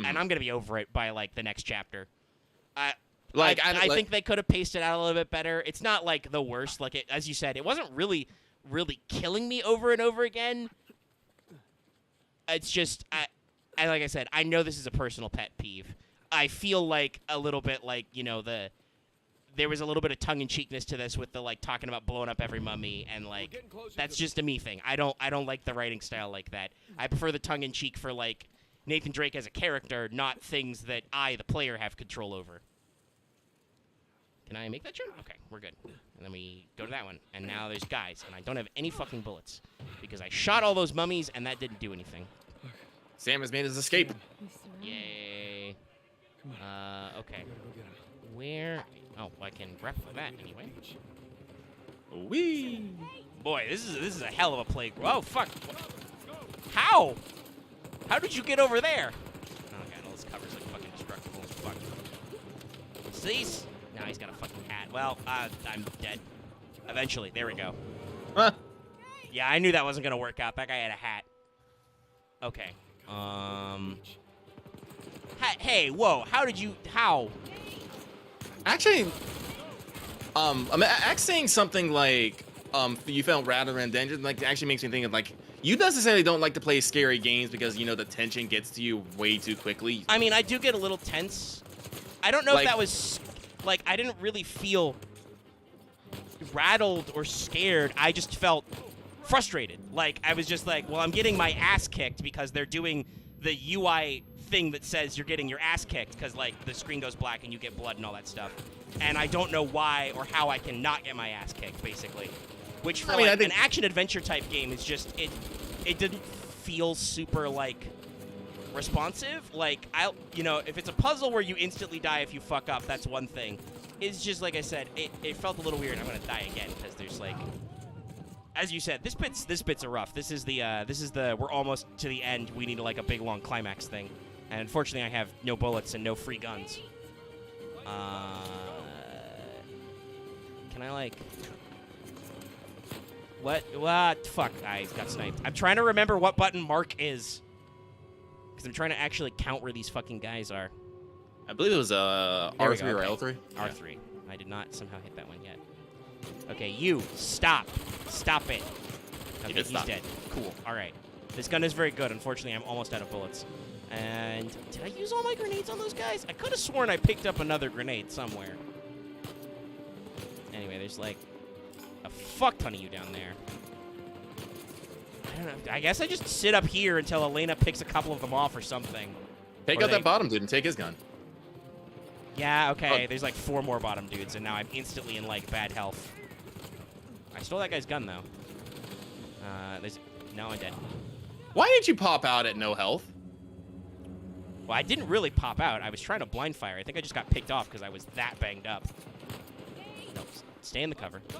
and I'm gonna be over it by like the next chapter. I think they could have paced it out a little bit better. It's not like the worst. Like as you said, it wasn't really killing me over and over again. It's just like I said, I know this is a personal pet peeve. I feel like a little bit like, you know, there was a little bit of tongue-in-cheekness to this with the like talking about blowing up every mummy and like that's just a me thing. I don't like the writing style like that. I prefer the tongue-in-cheek for like Nathan Drake as a character, not things that I, the player, have control over. Can I make that jump? Okay, we're good. And then we go to that one, and now there's guys, and I don't have any fucking bullets because I shot all those mummies and that didn't do anything. Sam has made his escape. Yay. Okay. Where? Oh, I can grapple that anyway. Wee. Boy, this is a hell of a play. Oh fuck! How? How did you get over there? Oh god, all this cover's like fucking destructible as fuck. Cease. Now he's got a fucking hat. Well, I'm dead. Eventually, there we go. Huh. Yeah, I knew that wasn't gonna work out. That guy had a hat. Okay. Hey, whoa! How did you? How? Actually, X saying something like, you felt rather endangered, like, actually makes me think of, like, you necessarily don't like to play scary games because, you know, the tension gets to you way too quickly. I mean, I do get a little tense. I don't know if that was, like, I didn't really feel rattled or scared. I just felt frustrated. Like, I was just like, well, I'm getting my ass kicked because they're doing the UI thing that says you're getting your ass kicked because, like, the screen goes black and you get blood and all that stuff. And I don't know why or how I can not get my ass kicked, basically. Which, for, I think an action-adventure type game is just, it didn't feel super, like, responsive. Like, you know, if it's a puzzle where you instantly die if you fuck up, that's one thing. It's just, like I said, it felt a little weird. I'm gonna die again because there's, like, as you said, this bit's a rough. This is the we're almost to the end. We need like a big long climax thing, and unfortunately, I have no bullets and no free guns. Can I like? What? Fuck, I got sniped. I'm trying to remember what button mark is. Because I'm trying to actually count where these fucking guys are. I believe it was There we R3 go, or okay. L3. R3. I did not somehow hit that one yet. Okay, you, stop. Stop it. Okay, did he's stop. dead. Cool, alright. This gun is very good. Unfortunately, I'm almost out of bullets. And did I use all my grenades on those guys? I could have sworn I picked up another grenade somewhere. Anyway, there's like a fuck ton of you down there. I don't know. I guess I just sit up here until Elena picks a couple of them off or something. Take Or out they- that bottom dude and take his gun. Yeah, okay. Oh. There's like 4 more bottom dudes, and now I'm instantly in like bad health. I stole that guy's gun though. No, I'm dead. Why didn't you pop out at no health? Well, I didn't really pop out. I was trying to blind fire. I think I just got picked off because I was that banged up. No, stay in the cover. Okay,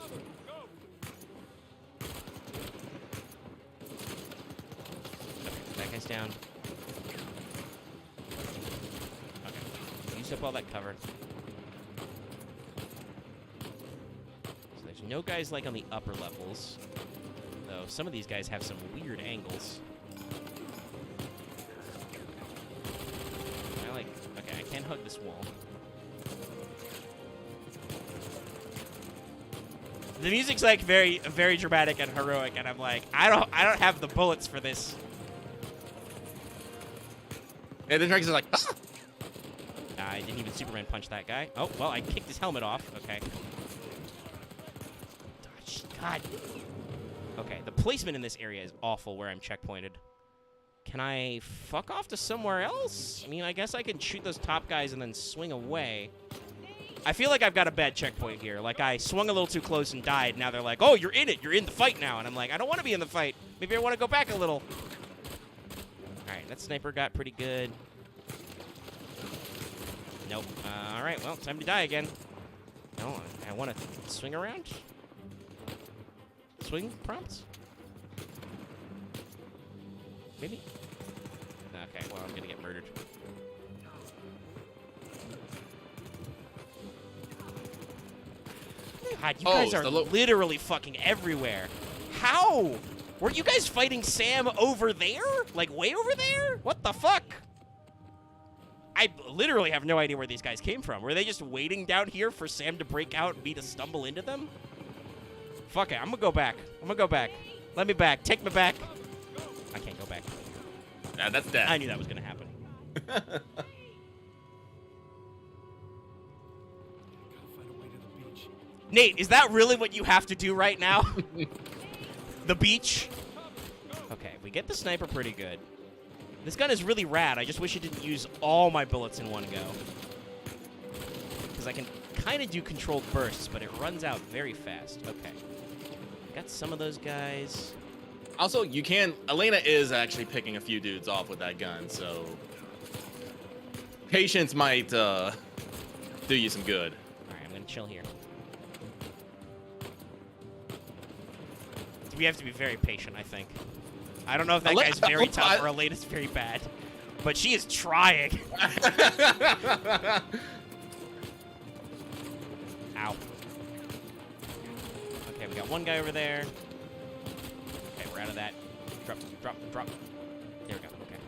that guy's down. Okay, used up all that cover. So there's no guys like on the upper levels. Though some of these guys have some weird angles. Okay, I can't hug this wall. The music's like very dramatic and heroic, and I'm like, I don't have the bullets for this. And then Dragon's like, ah! I didn't even Superman punch that guy. Oh, well, I kicked his helmet off. Okay. God. Okay, the placement in this area is awful where I'm checkpointed. Can I fuck off to somewhere else? I mean, I guess I can shoot those top guys and then swing away. I feel like I've got a bad checkpoint here. Like, I swung a little too close and died. Now they're like, oh, you're in it. You're in the fight now. And I'm like, I don't want to be in the fight. Maybe I want to go back a little. All right, that sniper got pretty good. Nope. All right, well, time to die again. No, I want to swing around. Swing prompts? Maybe? Okay, well, I'm going to get murdered. God, you guys are literally fucking everywhere. How? Were you guys fighting Sam over there? Like, way over there? What the fuck? I literally have no idea where these guys came from. Were they just waiting down here for Sam to break out and me to stumble into them? Fuck it, I'm gonna go back. I'm gonna go back. Let me back. Take me back. I can't go back. Nah, that's death. I knew that was gonna happen. Gotta find a way to the beach. Nate, is that really what you have to do right now? The beach? Okay, we get the sniper pretty good. This gun is really rad. I just wish it didn't use all my bullets in one go. Because I can kind of do controlled bursts, but it runs out very fast. Okay. Got some of those guys. Also, you can... Elena is actually picking a few dudes off with that gun, so... Patience might do you some good. Alright, I'm going to chill here. We have to be very patient, I think. I don't know if that guy's very tough or Elena's very bad. But she is trying. Ow. Okay, we got one guy over there. Okay, we're out of that. Drop, drop, drop. There we go, okay.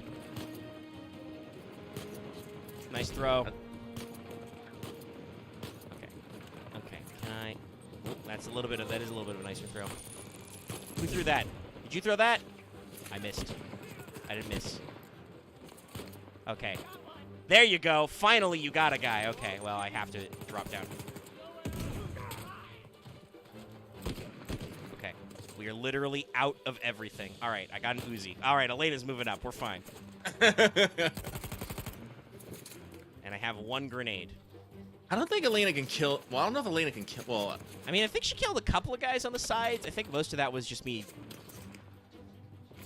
Nice throw. Okay. Okay, can I... Ooh, that is a little bit of a nicer throw. Who threw that? Did you throw that? I missed. I didn't miss. Okay. There you go. Finally, you got a guy. Okay, well, I have to drop down. Okay. We are literally out of everything. All right, I got an Uzi. All right, Elena's moving up. We're fine. And I have one grenade. I don't think Elena can kill... Well, I don't know if Elena can kill... Well... I mean, I think she killed a couple of guys on the sides. I think most of that was just me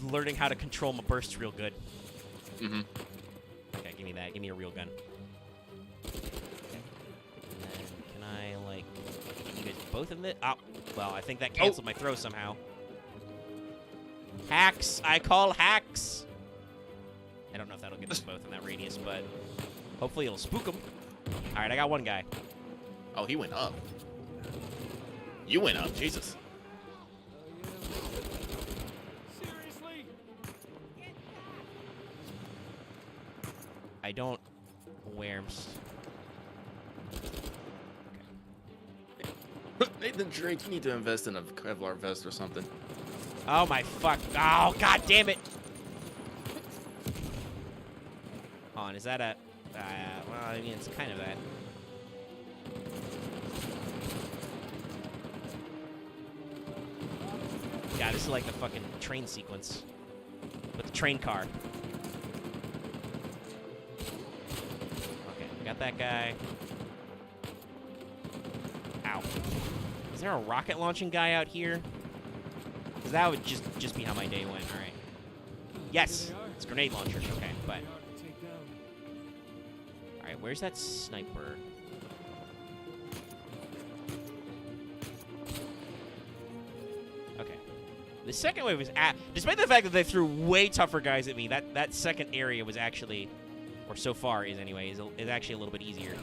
learning how to control my bursts real good. Mm-hmm. Okay, give me that. Give me a real gun. Okay. And then can I, like, get you guys both in this? Oh, well, I think that canceled my throw somehow. Hacks! I call hacks! I don't know if that'll get them both in that radius, but hopefully it'll spook them. All right, I got one guy. Oh, he went up. You went up, Jesus. I don't wear... Nathan Drake, you need to invest in a Kevlar vest or something. Oh, my fuck. Oh, god damn it. Hold on, is that a... well, I mean, it's kind of that. Yeah, this is like the fucking train sequence. With the train car. Okay, we got that guy. Ow. Is there a rocket launching guy out here? Because that would just be how my day went. All right. Yes, it's grenade launchers. Okay, but... All right, where's that sniper? Okay. The second wave was... despite the fact that they threw way tougher guys at me, that second area was actually... Or so far is anyway, is actually a little bit easier.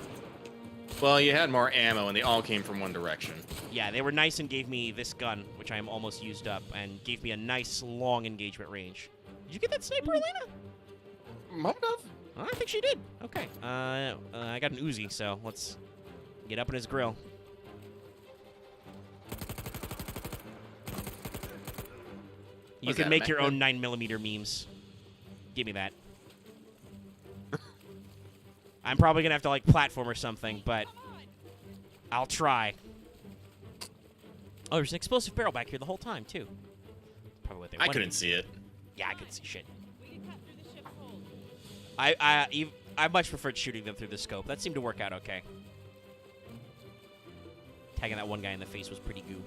Well, you had more ammo, and they all came from one direction. Yeah, they were nice and gave me this gun, which I am almost used up, and gave me a nice long engagement range. Did you get that sniper, Elena? Might have. Oh, I think she did. Okay. I got an Uzi, so let's get up in his grill. You can make your own 9mm memes. Give me that. I'm probably gonna have to like platform or something, but I'll try. Oh, there's an explosive barrel back here the whole time too. Probably what they wanted. I couldn't see it. Yeah, I couldn't see shit. I much preferred shooting them through the scope. That seemed to work out okay. Tagging that one guy in the face was pretty goo.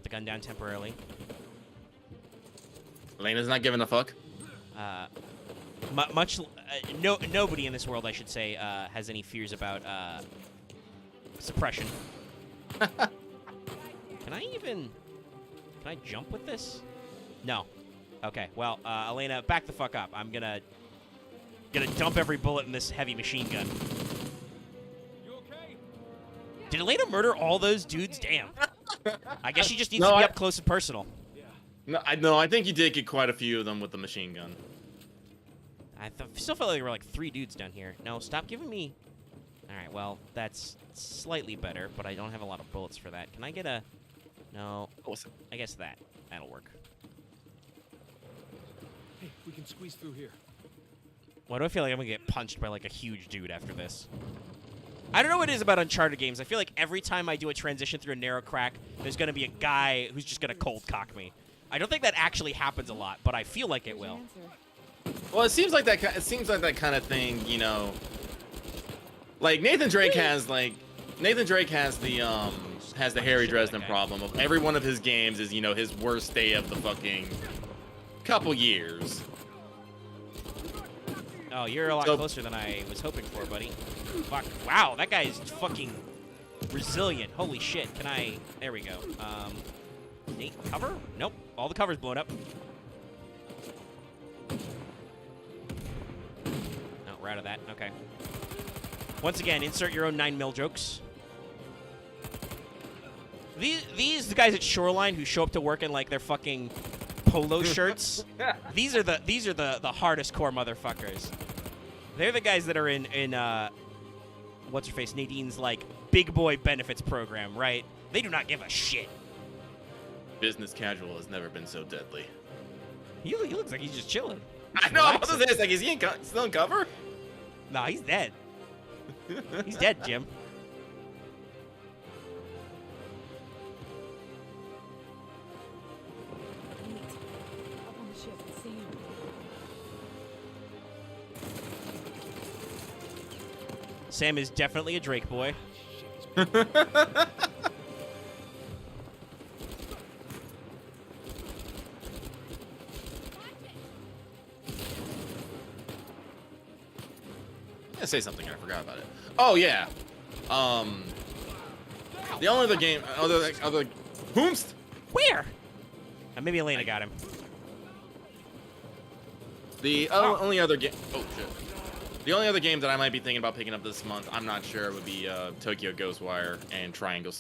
Gun down temporarily. Elena's not giving a fuck. Nobody in this world, I should say, has any fears about suppression. Can I jump with this? No. Okay. Well, Elena, back the fuck up. I'm gonna dump every bullet in this heavy machine gun. You okay? Did Elena murder all those dudes? Damn. I guess she just needs to be up close and personal. Yeah. No, I think you did get quite a few of them with the machine gun. I still felt like there were like 3 dudes down here. No, stop giving me... Alright, well, that's slightly better, but I don't have a lot of bullets for that. Can I get a... No. I guess that'll work. Hey, we can squeeze through here. Why do I feel like I'm gonna get punched by like a huge dude after this? I don't know what it is about Uncharted games. I feel like every time I do a transition through a narrow crack, there's going to be a guy who's just going to cold cock me. I don't think that actually happens a lot, but I feel like it will. Well, it seems like that. It seems like that kind of thing, you know. Like Nathan Drake has the Harry Dresden problem of every one of his games is, you know, his worst day of the fucking couple years. Oh, you're a lot closer than I was hoping for, buddy. Fuck. Wow, that guy is fucking resilient. Holy shit. Can I... There we go. Nate, cover? Nope. All the cover's blown up. No, we're out of that. Okay. Once again, insert your own 9mm jokes. These the guys at Shoreline who show up to work in like their fucking polo shirts. These are the hardest core motherfuckers. They're the guys that are in what's her face, Nadine's like big boy benefits program, right? They do not give a shit. Business casual has never been so deadly. He looks like he's just chilling. I know. I'm about to say, it's like, is he still in cover? Nah, he's dead. He's dead, Jim. Wait. Up on the ship, Sam. Sam is definitely a Drake boy. I'm gonna say something, I forgot about it. Oh yeah. The only other game, other Whomst? Where? Maybe Elena got him. The only other game. Oh shit. The only other game that I might be thinking about picking up this month, I'm not sure, would be Tokyo Ghostwire and Triangle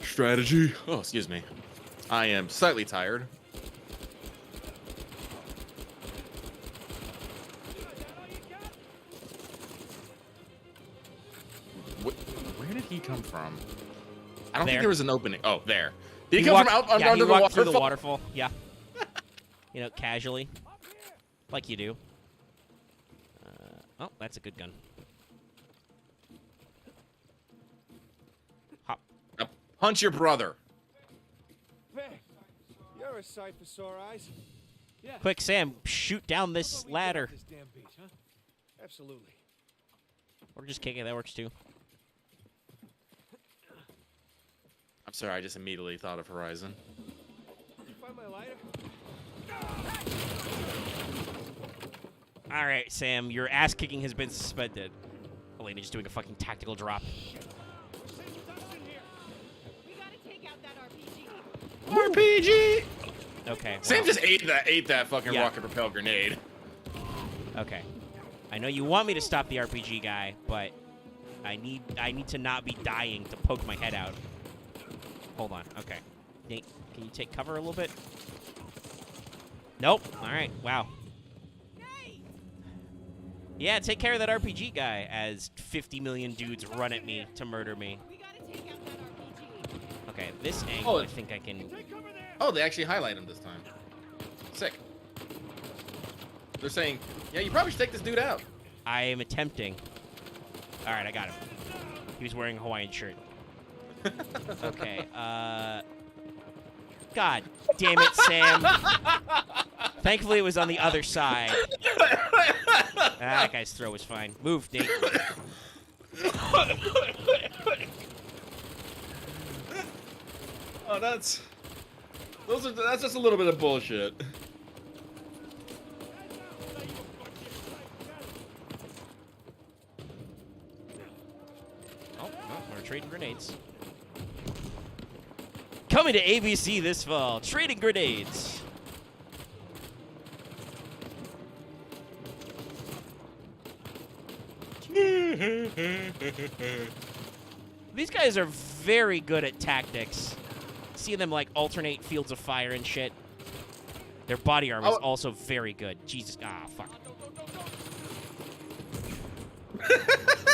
Strategy. Oh, excuse me. I am slightly tired. Where did he come from? I don't think there was an opening. Oh, there. Did he come walked, from out yeah, under he walked the through waterfall? the waterfall. Yeah. You know, casually. Like you do. Oh, that's a good gun. Hop. Now, punch your brother. Hey, you're a sight for sore eyes. Yeah. Quick, Sam, shoot down this ladder. This damn beach, huh? Absolutely. Or just kick it, that works too. I'm sorry, I just immediately thought of Horizon. Did you find my lighter? Alright, Sam, your ass kicking has been suspended. Elena just doing a fucking tactical drop. We gotta take out that RPG. RPG! Okay. Sam wow. just ate that fucking Yeah. rocket propelled grenade. Okay. I know you want me to stop the RPG guy, but I need to not be dying to poke my head out. Hold on. Okay. Nate, can you take cover a little bit? Nope. All right. Wow. Yeah, take care of that RPG guy as 50 million dudes run at me to murder me. We gotta take out that RPG. Okay, this angle Oh. I think I can... Oh, they actually highlight him this time. Sick. They're saying, yeah, you probably should take this dude out. I am attempting. All right, I got him. He was wearing a Hawaiian shirt. Okay, God damn it, Sam. Thankfully, it was on the other side. That guy's throw was fine. Move, Nate. Oh, that's just a little bit of bullshit. Oh, we're trading grenades. Coming to ABC this fall, trading grenades. These guys are very good at tactics. Seeing them like alternate fields of fire and shit. Their body armor is also very good. Jesus, fuck.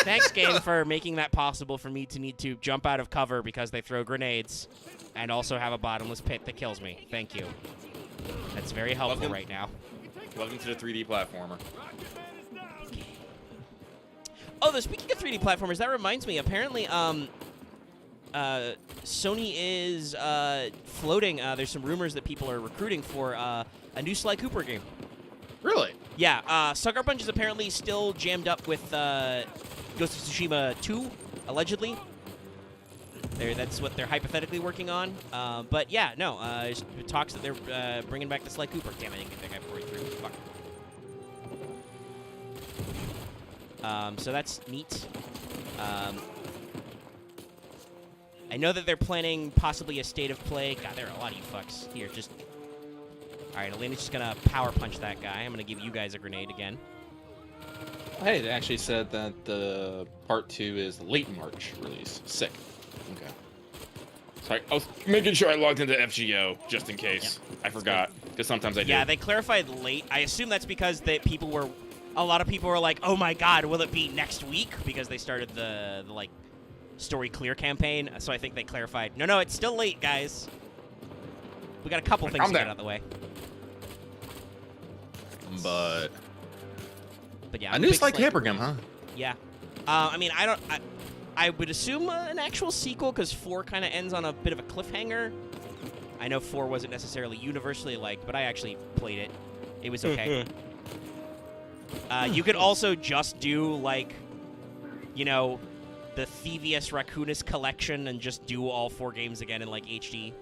Thanks, game, for making that possible for me to need to jump out of cover because they throw grenades and also have a bottomless pit that kills me. Thank you. That's very helpful right now. Welcome to the 3D platformer. Oh, speaking of 3D platformers, that reminds me. Apparently, Sony is floating. There's some rumors that people are recruiting for a new Sly Cooper game. Really? Yeah, Sucker Punch is apparently still jammed up with Ghost of Tsushima 2, allegedly. That's what they're hypothetically working on. But yeah, no, there's talks that they're bringing back the Sly Cooper. Damn, I didn't get that guy before he threw. Fuck. So that's neat. I know that they're planning possibly a State of Play. God, there are a lot of you fucks. Here, just... Alright, Elena's just gonna power punch that guy. I'm gonna give you guys a grenade again. Hey, they actually said that the part 2 is late March release. Sick. Okay. Sorry, I was making sure I logged into FGO just in case. Yeah, I forgot, because sometimes I do. Yeah, they clarified late. I assume that's because a lot of people were like, oh my god, will it be next week? Because they started the like, story clear campaign. So I think they clarified, no, it's still late, guys. We got a couple things to get out of the way. But yeah, a new Sly Camper game, huh? Yeah. I mean, I would assume an actual sequel, because 4 kind of ends on a bit of a cliffhanger. I know 4 wasn't necessarily universally liked, but I actually played it. It was okay. You could also just do, like, you know, the Thievius Raccoonus collection and just do all 4 games again in, like, HD.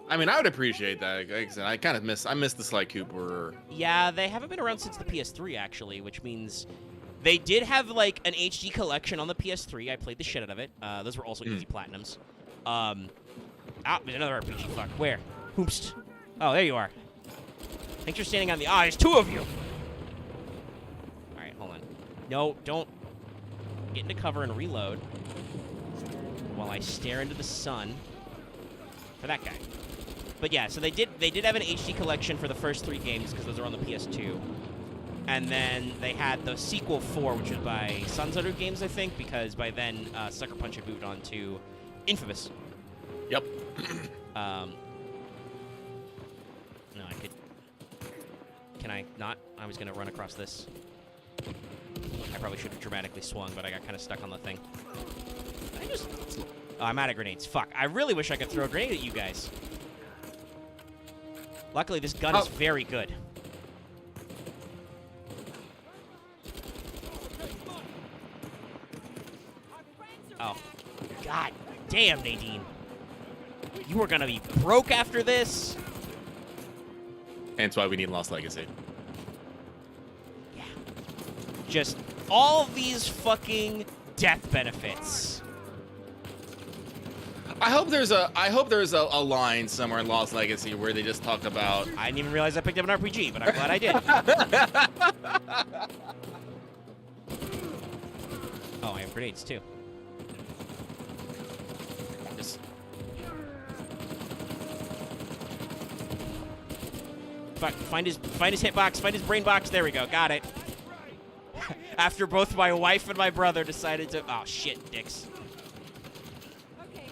I mean, I would appreciate that. Like I said, I miss the Sly Cooper. Yeah, they haven't been around since the PS3, actually, which means they did have, like, an HD collection on the PS3. I played the shit out of it. Those were also easy platinums. There's another RPG. Fuck. Where? Hoopst. Oh, there you are. Thanks for standing on the... Ah, there's 2 of you! Alright, hold on. No, don't get into cover and reload while I stare into the sun for that guy. But yeah, so they did have an HD collection for the first 3 games because those are on the PS2. And then they had the sequel 4, which was by Sunsetter Games, I think, because by then Sucker Punch had moved on to Infamous. Yep. No, I could... Can I not? I was going to run across this. I probably should have dramatically swung, but I got kind of stuck on the thing. I just... Oh, I'm out of grenades. Fuck. I really wish I could throw a grenade at you guys. Luckily, this gun is very good. Oh. God damn, Nadine. You are going to be broke after this? Hence why we need Lost Legacy. Yeah. Just all of these fucking death benefits. I hope there's a line somewhere in Lost Legacy where they just talk about. I didn't even realize I picked up an RPG, but I'm glad I did. Oh, I have grenades too. Just... Fuck, find his hitbox, find his brain box. There we go, got it. After both my wife and my brother decided to... Oh, shit, dicks. Okay,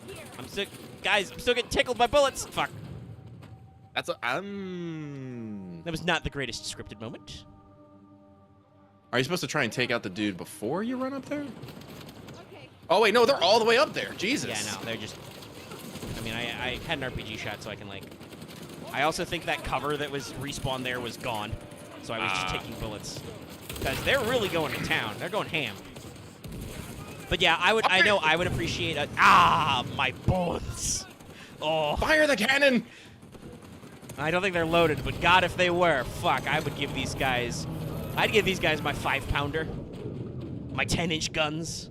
here. I'm still... Guys, I'm still getting tickled by bullets. Fuck. That's a. That was not the greatest scripted moment. Are you supposed to try and take out the dude before you run up there? Okay. Oh wait, no, they're all the way up there. Jesus. Yeah, no, they're just... I mean, I had an RPG shot, so I can, like... I also think that cover that was respawned there was gone. So I was just taking bullets. Because they're really going to town. They're going ham. But yeah, I would appreciate a... Ah, my bullets. Oh. Fire the cannon! I don't think they're loaded, but God, if they were, fuck, I would give these guys... I'd give these guys my 5-pounder. My 10-inch guns.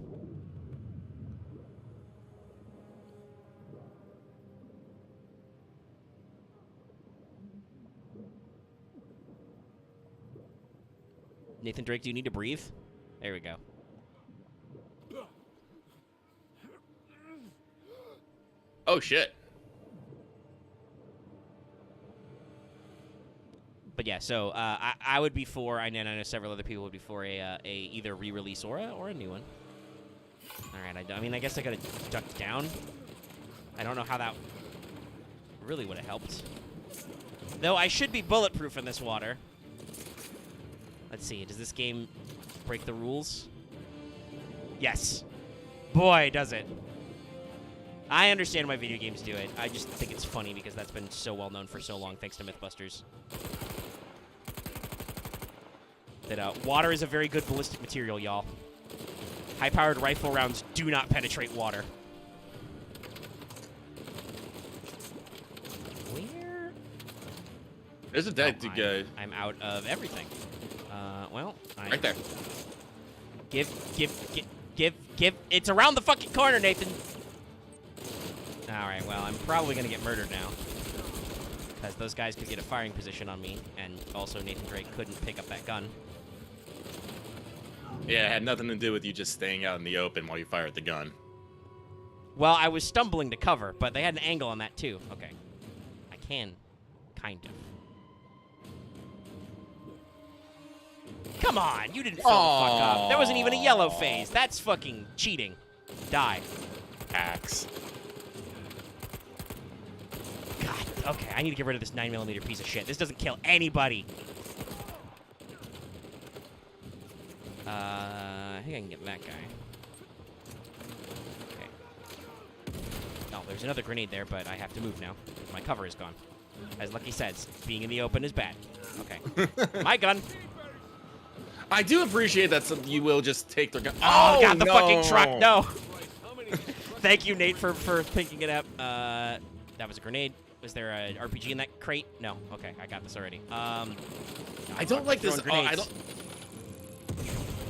Nathan Drake, do you need to breathe? There we go. Oh shit. But yeah, so I would be for, I know several other people would be for a either re-release or a new one. All right, I mean, I guess I could have ducked down. I don't know how that really would have helped. Though I should be bulletproof in this water. Let's see, does this game break the rules? Yes. Boy, does it. I understand why video games do it. I just think it's funny because that's been so well known for so long, thanks to Mythbusters. That water is a very good ballistic material, y'all. High-powered rifle rounds do not penetrate water. Where? There's a dead guy. I'm out of everything. Well, Right there. Give. It's around the fucking corner, Nathan. All right, well, I'm probably going to get murdered now. Because those guys could get a firing position on me, and also Nathan Drake couldn't pick up that gun. Yeah, it had nothing to do with you just staying out in the open while you fired the gun. Well, I was stumbling to cover, but they had an angle on that, too. Okay. I can, kind of. Come on, you didn't fill the fuck up. There wasn't even a yellow phase. That's fucking cheating. Die. Axe. God, okay, I need to get rid of this 9mm piece of shit. This doesn't kill anybody. I think I can get that guy. Okay. Oh, there's another grenade there, but I have to move now. My cover is gone. As Lucky says, being in the open is bad. Okay. My gun. I do appreciate that you will just take their gun. Oh, got the no. fucking truck. No. Thank you, Nate, for picking it up. That was a grenade. Was there an RPG in that crate? No. Okay, I got this already. I don't like this.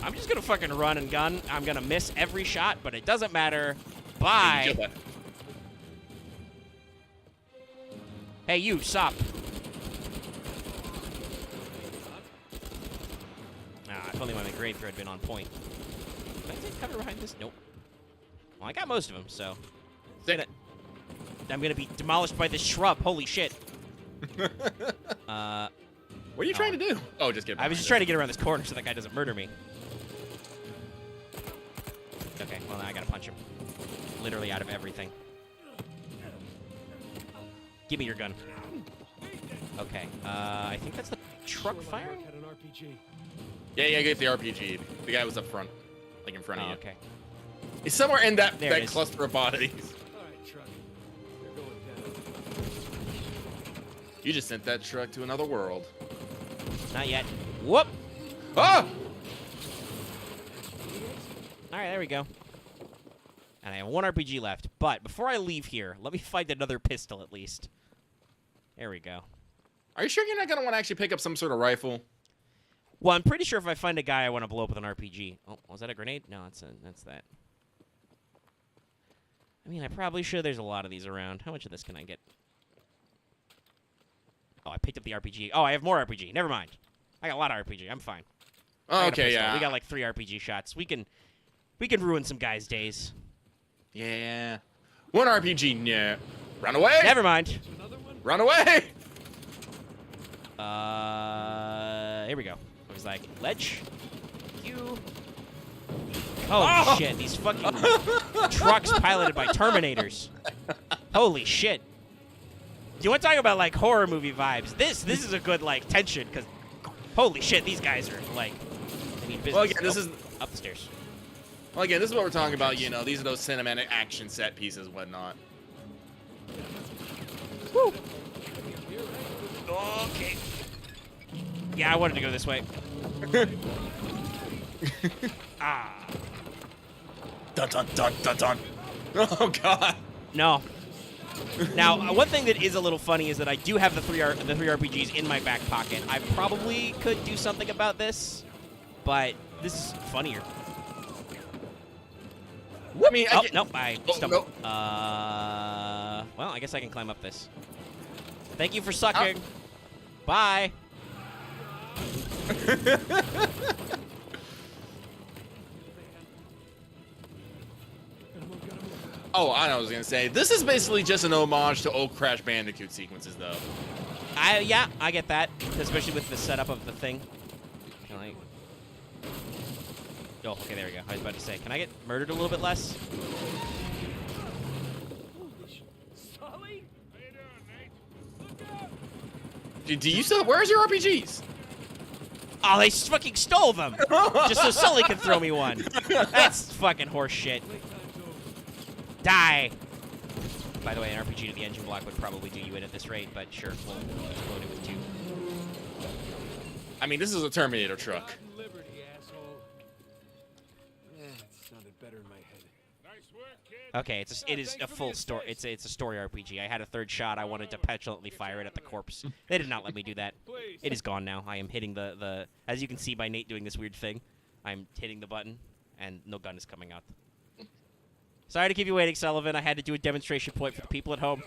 I'm just gonna fucking run and gun. I'm gonna miss every shot, but it doesn't matter. Bye. Hey, you, sup? If only my grade throw had been on point. Did I take cover behind this? Nope. Well, I got most of them, so. I'm gonna be demolished by this shrub. Holy shit. What are you trying to do? Oh, just get. I was just trying to get around this corner so that guy doesn't murder me. Okay, well now I gotta punch him. Literally out of everything. Give me your gun. Okay, I think that's the truck firing? Had an RPG. Yeah, get the RPG. The guy was up front, like in front of Oh, you. okay. He's somewhere in that There it is. cluster of bodies. All right, truck. They're going down. You just sent that truck to another world. Not yet. Whoop! Ah! Alright, there we go. And I have one RPG left. But before I leave here, let me find another pistol at least. There we go. Are you sure you're not gonna want to actually pick up some sort of rifle? Well, I'm pretty sure if I find a guy I want to blow up with an RPG. Oh, was that a grenade? No, that's that. I mean, I probably should. There's a lot of these around. How much of this can I get? Oh, I picked up the RPG. Oh, I have more RPG. Never mind. I got a lot of RPG. I'm fine. Oh, I got a okay, pistol. yeah. We got like 3 RPG shots. We can ruin some guys' days. Yeah. One RPG, yeah. Run away! Never mind. Another one? Run away! Here we go. I was like, ledge. You. Oh, shit. These fucking trucks piloted by Terminators. Holy shit. You want to talk about, like, horror movie vibes? This is a good, like, tension, because holy shit, these guys are, like, I mean, business. Well, again, this is... Up the stairs. Well, again, this is what we're talking about, you know. These are those cinematic action set pieces and whatnot. Woo. Okay. Yeah, I wanted to go this way. Ah. Dun dun dun dun dun. Oh god. No. Now, one thing that is a little funny is that I do have the three RPGs in my back pocket. I probably could do something about this, but this is funnier. I mean, Oh, nope, I Oh, stumbled. nope. Well, I guess I can climb up this. Thank you for sucking. Bye. Oh, I know what I was gonna say. This is basically just an homage to old Crash Bandicoot sequences, though. Yeah, I get that, especially with the setup of the thing. Can I... Oh, okay, there we go. I was about to say, can I get murdered a little bit less? Sully? Do you still? Where's your RPGs? Oh, they fucking stole them! Just so Sully can throw me one. That's fucking horse shit. Die! By the way, an RPG to the engine block would probably do you in at this rate, but sure, we'll explode it with 2. I mean, this is a Terminator truck. Liberty, asshole. Yeah, it sounded better in my head. Nice work, kid. Okay, it is a full story. It's a story RPG. I had a third shot. I wanted to petulantly fire it at the corpse. They did not let me do that. It is gone now. I am hitting the as you can see by Nate doing this weird thing. I'm hitting the button, and no gun is coming out. Sorry to keep you waiting, Sullivan. I had to do a demonstration point for the people at home.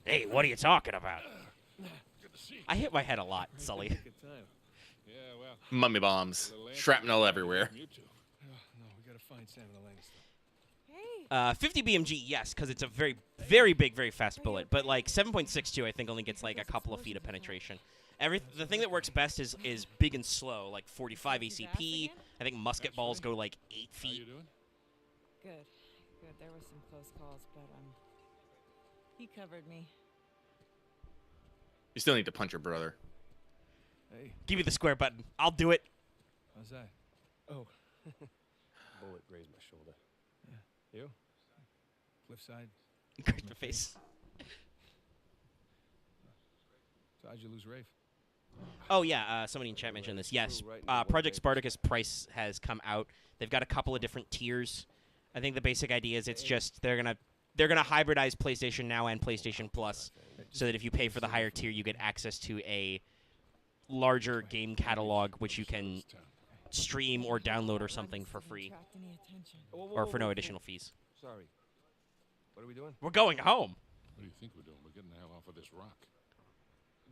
Hey, what are you talking about? I hit my head a lot, Sully. Good time. Yeah, well, Mummy bombs, shrapnel everywhere. you two. No, we gotta find Sam and Lannister. Hey, 50 BMG, yes, because it's a very, very big, very fast bullet. But like 7.62, I think only gets like a couple of feet of penetration. The thing that works best is big and slow, like 45 ACP. I think musket balls go like 8 How you feet. doing? good. Good. There was some close calls, but he covered me. You still need to punch your brother. Hey, Give me the square button. I'll do it. how's that? Oh. Bullet grazed my shoulder. Yeah. You? Cliffside? Great the face. So how'd you lose Rafe? Oh yeah, somebody in chat mentioned this. Yes, Project Spartacus price has come out. They've got a couple of different tiers. I think the basic idea is it's just they're gonna hybridize PlayStation Now and PlayStation Plus, so that if you pay for the higher tier, you get access to a larger game catalog, which you can stream or download or something for free, Attract any attention. or for no additional fees. Sorry. What are we doing? We're going home. What do you think we're doing? We're getting the hell off of this rock.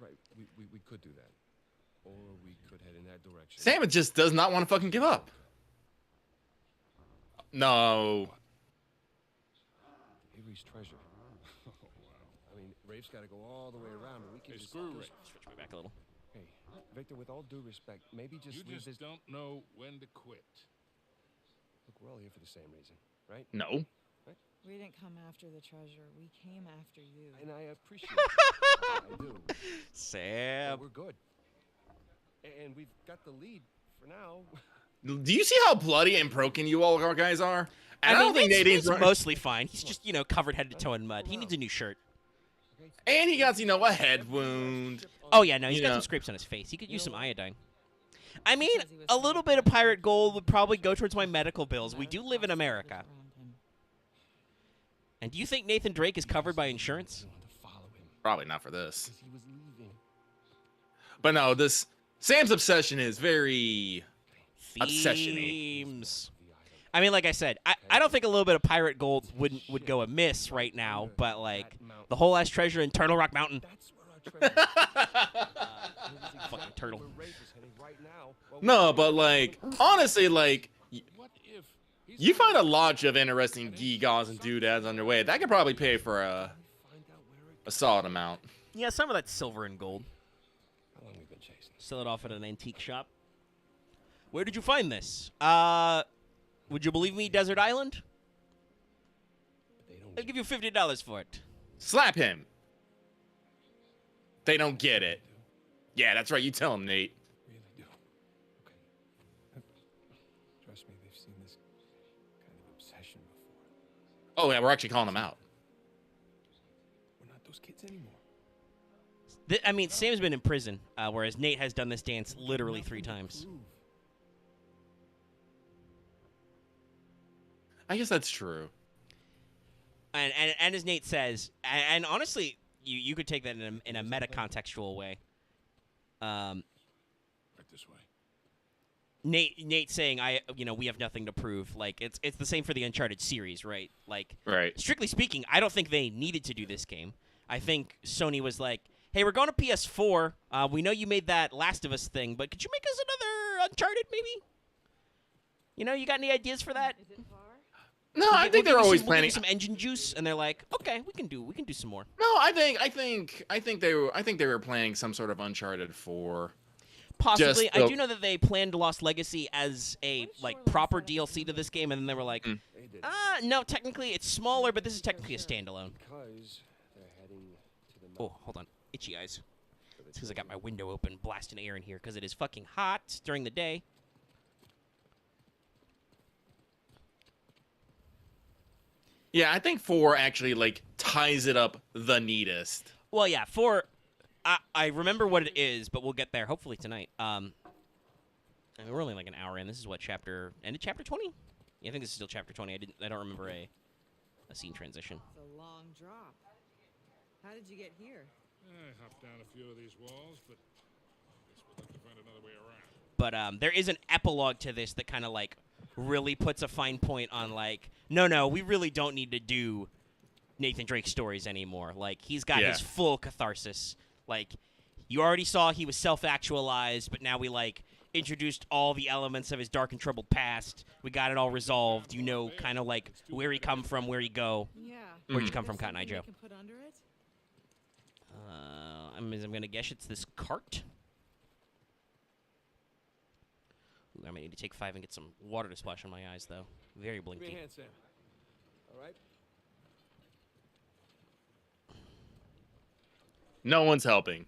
Right, we could do that. Or we could head in that direction. Sam just does not want to fucking give up. No. Avery's treasure. Oh, wow. I mean, Rafe's got to go all the way around, but we can just... screw Rafe. Switch me back a little. Hey, Victor, with all due respect, maybe just You leave just this... don't know when to quit. Look, we're all here for the same reason, right? No. We didn't come after the treasure. We came after you. And I appreciate it. I do. Sam. But we're good. And we've got the lead for now. Do you see how bloody and broken you all guys are? And I don't think Nadine's Nadine's mostly fine. He's just, covered head to toe in mud. He needs a new shirt. And he got, a head wound. Oh, yeah, no, he's got Yeah. some scrapes on his face. He could use some iodine. I mean, a little bit of pirate gold would probably go towards my medical bills. We do live in America. And do you think Nathan Drake is covered by insurance? Probably not for this. He was leaving. But no, Sam's obsession is very obsession-y. Themes. I mean, like I said, I don't think a little bit of pirate gold would go amiss right now, but, like, the whole ass treasure in Turtle Rock Mountain. That's where our treasure Fucking turtle. where Rafe is heading right now. Well, No, but, like, honestly, like, What if he's you find a lot of interesting gewgaws and doodads on your way. That could probably pay for a solid amount. Yeah, some of that's silver and gold. How long we've been chasing? Sell it off at an antique shop. Where did you find this? Would you believe me, Desert Island? They don't I'll give you $50 for it. Slap him. They don't get it. Yeah, that's right. You tell him, Nate. really do. Okay. Trust me, they've seen this kind of obsession before. Oh, yeah, we're actually calling him out. We're not those kids anymore. I mean, Sam's been in prison, whereas Nate has done this dance literally 3 times. Prove. I guess that's true. And as Nate says, and honestly, you could take that in a meta-contextual way. right this way? Nate saying, we have nothing to prove. Like, it's the same for the Uncharted series, right? Like, Right. strictly speaking, I don't think they needed to do this game. I think Sony was like, hey, we're going to PS4. We know you made that Last of Us thing, but could you make us another Uncharted, maybe? You got any ideas for that? Is it far? No, I think they're always We'll planning. give you some engine juice, and they're like, okay, we can do some more. No, I think they were planning some sort of Uncharted 4. Possibly. Just I the- do know that they planned Lost Legacy as a proper DLC to this game, and then they were like, They did. no, technically it's smaller, but this is technically a standalone. Because they're heading to the Oh, hold on. Itchy eyes. It's because I got my window open, blasting air in here, because it is fucking hot during the day. Yeah, I think 4 actually like ties it up the neatest. Well, yeah, I remember what it is, but we'll get there hopefully tonight. I mean, we're only like an hour in. This is what ended chapter 20? Yeah, I think this is still chapter 20. I don't remember a scene transition. It's a long drop. How did you get here? I hopped down a few of these walls, but I guess we'll have to find another way around. But there is an epilogue to this that kind of like really puts a fine point on like, no, we really don't need to do Nathan Drake stories anymore. Like, he's got his full catharsis. Like, you already saw he was self-actualized, but now we like introduced all the elements of his dark and troubled past. We got it all resolved. Kind of like where he come from, where he go. Yeah. Where'd you come from, Cotton Eye Joe? Can put under it? I'm gonna guess it's this cart. Ooh, I might need to take 5 and get some water to splash on my eyes, though. Very Give me a blinky. hand, Sam. All right? No one's helping.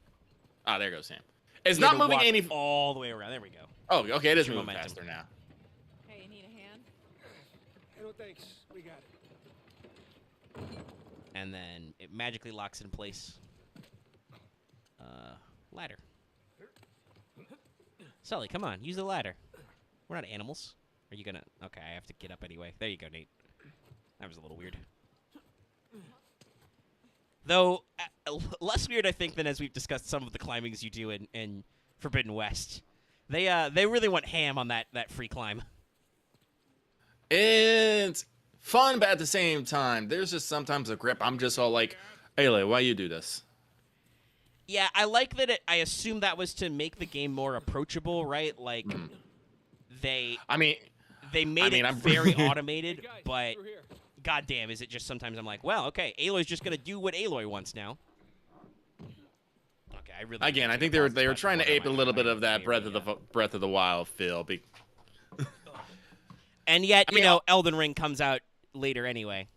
Ah, there goes Sam. It's You had not to moving walk any. all the way around. There we go. Oh, okay, it is Your moving momentum. faster now. Hey, you need a hand? Hey, no thanks. We got it. And then it magically locks in place. Ladder. Sully, come on, use the ladder. We're not animals. Are you gonna? Okay, I have to get up anyway. There you go, Nate. That was a little weird. Though less weird, I think, than as we've discussed some of the climbings you do in Forbidden West. They really went ham on that free climb. It's fun, but at the same time, there's just sometimes a grip. I'm just all like, "Hey, why you do this?" Yeah, I like that. I assume that was to make the game more approachable, right? Like they I mean, made it I'm very automated, Hey guys, but through here. goddamn, is it just sometimes I'm like, well, okay, Aloy's just gonna do what Aloy wants now. Okay, I really again, gotta I take think a pause they and were splash trying to water on ape a my little bit eye. of that Breath of the Wild feel. And yet, I mean, Elden Ring comes out later anyway.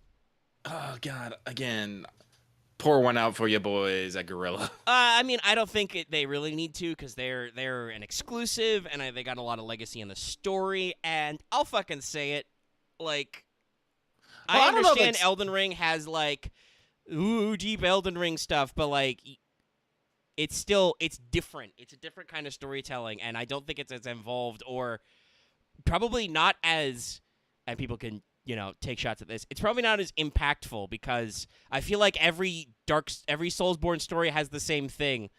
oh god, again, pour one out for you boys at Gorilla. I mean, I don't think they really need to because they're an exclusive and they got a lot of legacy in the story. And I'll fucking say it, like, Well, I I don't know, understand like, Elden Ring has like, ooh, deep Elden Ring stuff, but like, it's different. It's a different kind of storytelling, and I don't think it's as involved or probably not as, and people can take shots at this. It's probably not as impactful because I feel like every Soulsborne story has the same thing.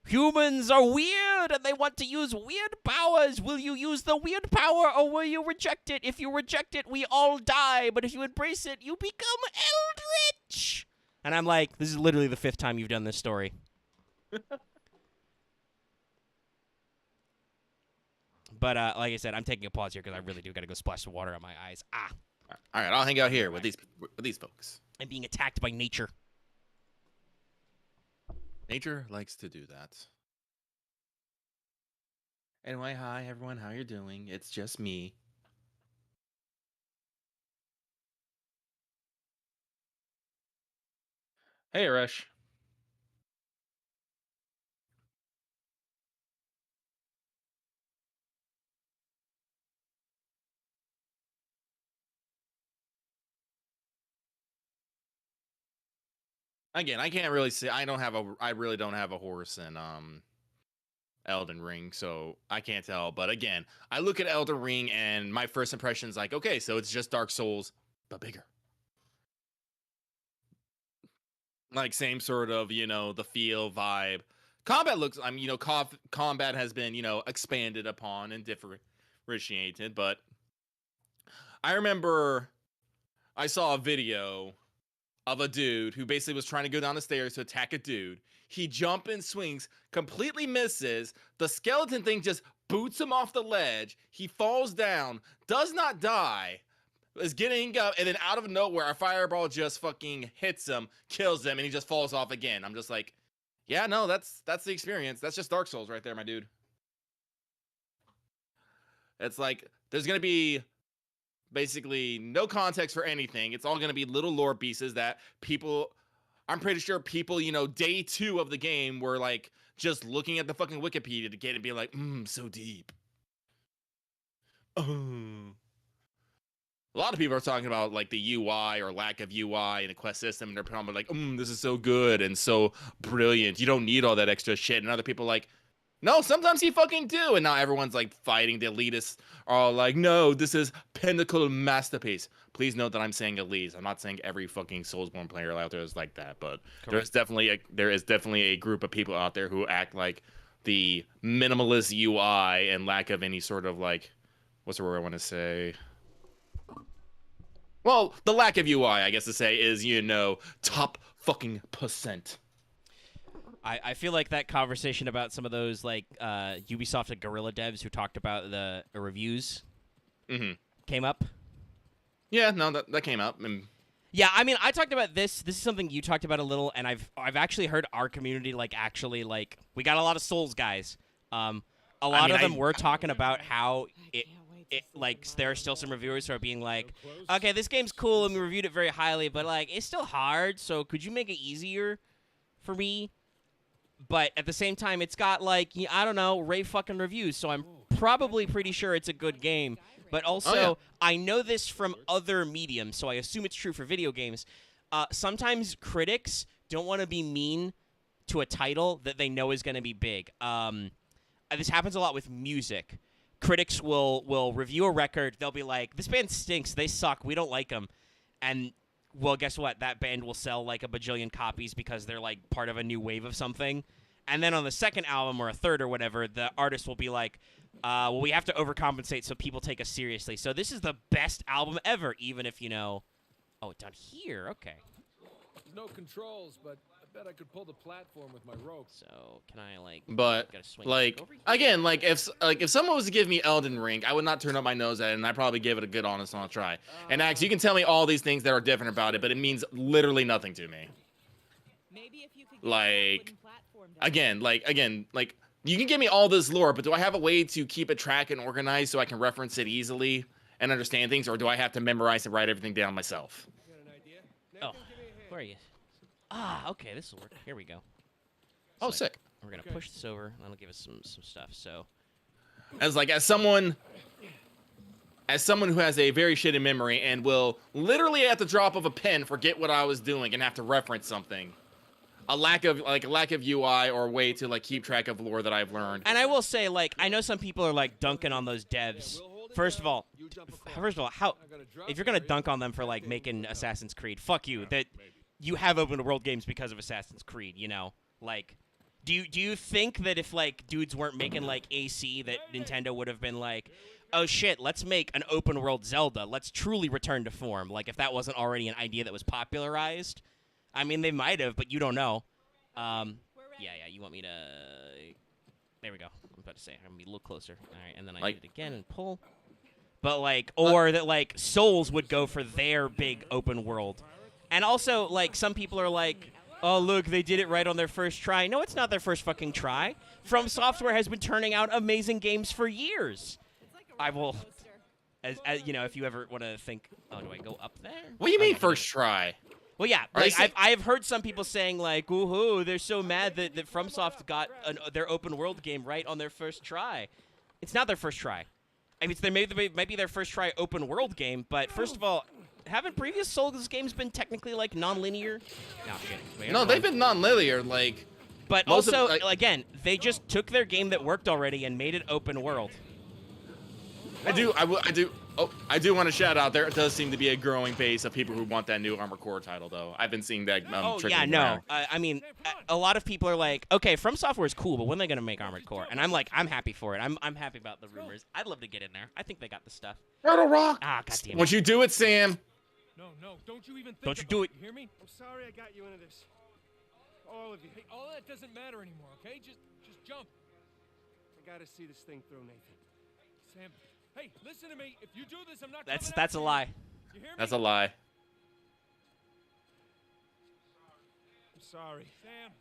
Humans are weird and they want to use weird powers. Will you use the weird power or will you reject it? If you reject it, we all die. But if you embrace it, you become eldritch. And I'm like, this is literally the 5th time you've done this story. But like I said, I'm taking a pause here because I really do got to go splash some water on my eyes. All right, I'll hang out here with these folks. I'm being attacked by nature. Nature likes to do that. Anyway, hi everyone, how you doing? It's just me. Hey, Rush. Again, I can't really say I really don't have a horse in Elden Ring, so I can't tell. But again, I look at Elden Ring and my first impression is like, okay, so it's just Dark Souls, but bigger. Like same sort of, the feel vibe. Combat looks, combat has been, expanded upon and differentiated, but I remember I saw a video of a dude who basically was trying to go down the stairs to attack a dude. He jumps and swings, completely misses. The skeleton thing just boots him off the ledge. He falls down, does not die, is getting up, and then out of nowhere, a fireball just fucking hits him, kills him, and he just falls off again. I'm just like, yeah, no, that's the experience. That's just Dark Souls right there, my dude. It's like, there's going to be basically no context for anything. It's all going to be little lore pieces that people, I'm pretty sure people, day 2 of the game were like just looking at the fucking Wikipedia to get it and be like, so deep. A lot of people are talking about like the UI or lack of UI in the quest system, and they're probably like, this is so good and so brilliant. You don't need all that extra shit. And other people are like, no, sometimes you fucking do. And now everyone's like fighting the elitists are like, no, this is pinnacle masterpiece. Please note that I'm saying elite. I'm not saying every fucking Soulsborne player out there is like that, but there is definitely a group of people out there who act like the minimalist UI and lack of any sort of like, what's the word I want to say? Well, the lack of UI, I guess to say, is, top fucking percent. I feel like that conversation about some of those like Ubisoft and Guerrilla devs who talked about the reviews came up. Yeah, no, that came up. Yeah, I mean, I talked about this. This is something you talked about a little, and I've actually heard our community actually we got a lot of Souls guys. A lot of them were talking about how it there are still some reviewers who are being like, okay, this game's cool and we reviewed it very highly, but it's still hard. So could you make it easier for me? But at the same time, it's got I don't know, rave fucking reviews. So I'm probably pretty sure it's a good game. But also, I know this from other mediums, so I assume it's true for video games. Sometimes critics don't want to be mean to a title that they know is going to be big. This happens a lot with music. Critics will review a record. They'll be like, this band stinks. They suck. We don't like them. And, well, guess what? That band will sell a bajillion copies because they're part of a new wave of something. And then on the second album or a third or whatever, the artist will be like, well, we have to overcompensate so people take us seriously. So this is the best album ever, even if, oh, it's down here. Okay. No controls, but Bet I could pull the platform with my rope. So can I like? But gotta swing like over here? again, like if someone was to give me Elden Ring, I would not turn up my nose at it, and I'd probably give it a good honest try. And Axe, you can tell me all these things that are different about it, but it means literally nothing to me. Maybe if you could get that Like wooden platform down. again, like you can give me all this lore, but do I have a way to keep it tracked and organized so I can reference it easily and understand things, or do I have to memorize and write everything down myself? Got an idea? Oh, Nathan, give me a hand. where are you? Ah, okay, this will work. Here we go. Oh, So sick. We're gonna push this over. That'll give us some stuff. So As someone who has a very shitty memory and will literally at the drop of a pen forget what I was doing and have to reference something. A lack of UI or a way to like keep track of lore that I've learned. And I will say, like, I know some people are like dunking on those devs. First of all, how if you're gonna dunk on them for like making Assassin's Creed, fuck you. That you have open world games because of Assassin's Creed, you know? Like, do you think that if like dudes weren't making like AC, that Nintendo would have been like, oh shit, let's make an open world Zelda. Let's truly return to form. Like if that wasn't already an idea that was popularized. I mean, they might have, but you don't know. Yeah, you want me to... There we go. I'm about to say, I'm going to be a little closer. All right, and then I Like- do it again and pull. But, like, or that, like, Souls would go for their big open world. And also, like, some people are like, oh, look, they did it right on their first try. No, it's not their first fucking try. From Software has been turning out amazing games for years. It's like a I will... roller coaster. As you know, if you ever want to think, oh, do I go up there? What do you Oh, mean yeah, first try? Well, yeah, Are like, they I've heard some people saying, like, ooh, they're so mad that FromSoft got their open world game right on their first try. It's not their first try. I mean, it might be their first try open world game, but first of all, haven't previous Souls games been technically, like, non-linear? No, shit. Wait, No, they've been non-linear, like... But most of, also, like- again, they just took their game that worked already and made it open world. I do want to shout out, there does seem to be a growing base of people who want that new Armored Core title, though. I've been seeing that Oh, yeah, trickling no. around. I mean, a lot of people are like, okay, From Software is cool, but when are they going to make Armored Core? And I'm like, I'm happy for it. I'm happy about the rumors. I'd love to get in there. I think they got the stuff. Turtle Rock! Ah, goddamn it. Once you do it, Sam... No, don't you even think Don't you about do it. You hear me? I'm sorry I got you into this. All of you. Hey, all that doesn't matter anymore, okay? Just jump. I gotta see this thing through, Nathan. Sam, hey, listen to me. If you do this, I'm not coming That's after a you. lie. You hear me? That's a lie. I'm sorry. Sam.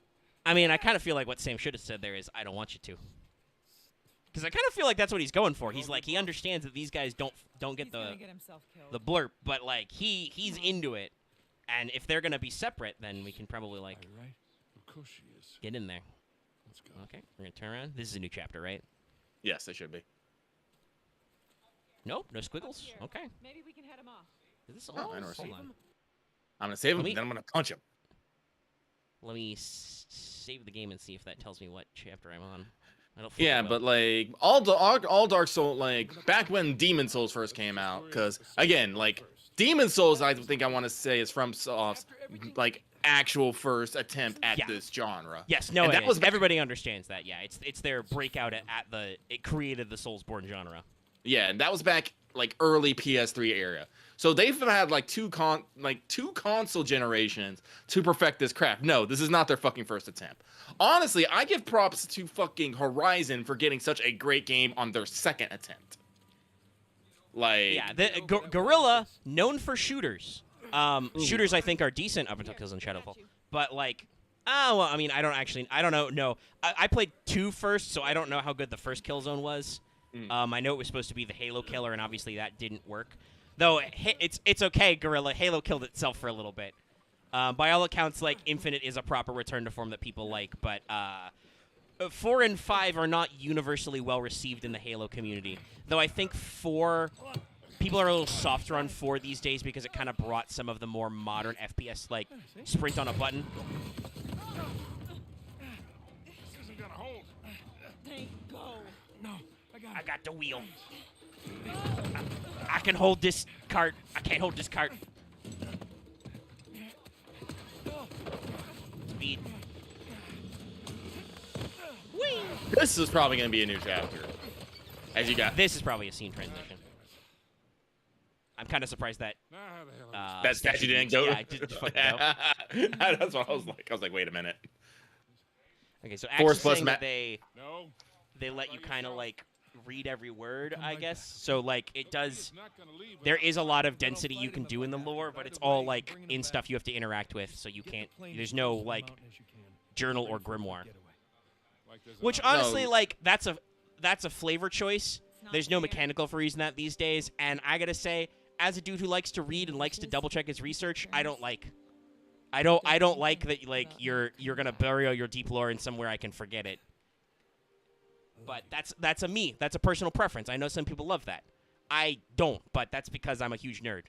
I mean, I kind of feel like what Sam should have said there is, I don't want you to. Because I kind of feel like that's what he's going for. He's like, he understands that these guys don't get He's the gonna get himself killed. the blurb, but like he's into it. And if they're gonna be separate, then we can probably like All right. Of course she is. get in there. Let's go. Okay, we're gonna turn around. This is a new chapter, right? Yes, they should be. Nope, no squiggles. Here. Okay. Maybe we can head him off. Is this Oh, all? I know. Hold on. I'm going to save him, Let me- then I'm going to punch him. Let me save the game and see if that tells me what chapter I'm on. I don't think Yeah, it will. but like all Dark Souls, like back when Demon Souls first came out, because again, like Demon Souls, I think I want to say is from Soft's like actual first attempt at Yeah. this genre. Yes, no, and it that is. was back- Everybody understands that. Yeah, it's their breakout it created the Soulsborne genre. Yeah, and that was back like early PS3 era. So they've had like two console generations to perfect this craft. No, this is not their fucking first attempt. Honestly, I give props to fucking Horizon for getting such a great game on their second attempt. Like, Yeah, the Gorilla known for shooters. Shooters I think are decent up until Kills and Shadowfall, but like, well, I mean, I don't know. No, I played 2 first, so I don't know how good the first Killzone was. I know it was supposed to be the Halo killer, and obviously that didn't work. Though it's okay, Gorilla. Halo killed itself for a little bit. By all accounts, like Infinite is a proper return to form that people like, but 4 and 5 are not universally well received in the Halo community. Though I think 4, people are a little softer on 4 these days because it kind of brought some of the more modern FPS, like sprint on a button. This isn't gonna hold. Thank go. No, I got I it. got the wheel. I can hold this cart. I can't hold this cart. Speed. Whee! this is probably going to be a new chapter. As you got. This is probably a scene transition. I'm kind of surprised that Now how the hell? That statue didn't go. Yeah, it didn't fucking go. That's what I was like. I was like, wait a minute. Okay, so Force actually plus saying ma- that No. they let you kind of like read every word, Come I right guess. back. So like it Look, does. he's not gonna leave There without is a lot of But I'll density you fight can him do in the about that. lore, Right but it's away, all I'm like bringing in him stuff back. you have to interact with, so you Get can't. the plane There's as no close to the like mountain as you can. journal Ready or for a quick grimoire. getaway. Like there's Which another- honestly, No. like that's a flavor choice. It's not There's no fair. mechanical for reason that these days, and I gotta say, as a dude who likes to read and likes to double check his research, I don't like that like you're gonna bury all your deep lore in somewhere I can forget it. But that's a personal preference. I know some people love that. I don't, but that's because I'm a huge nerd.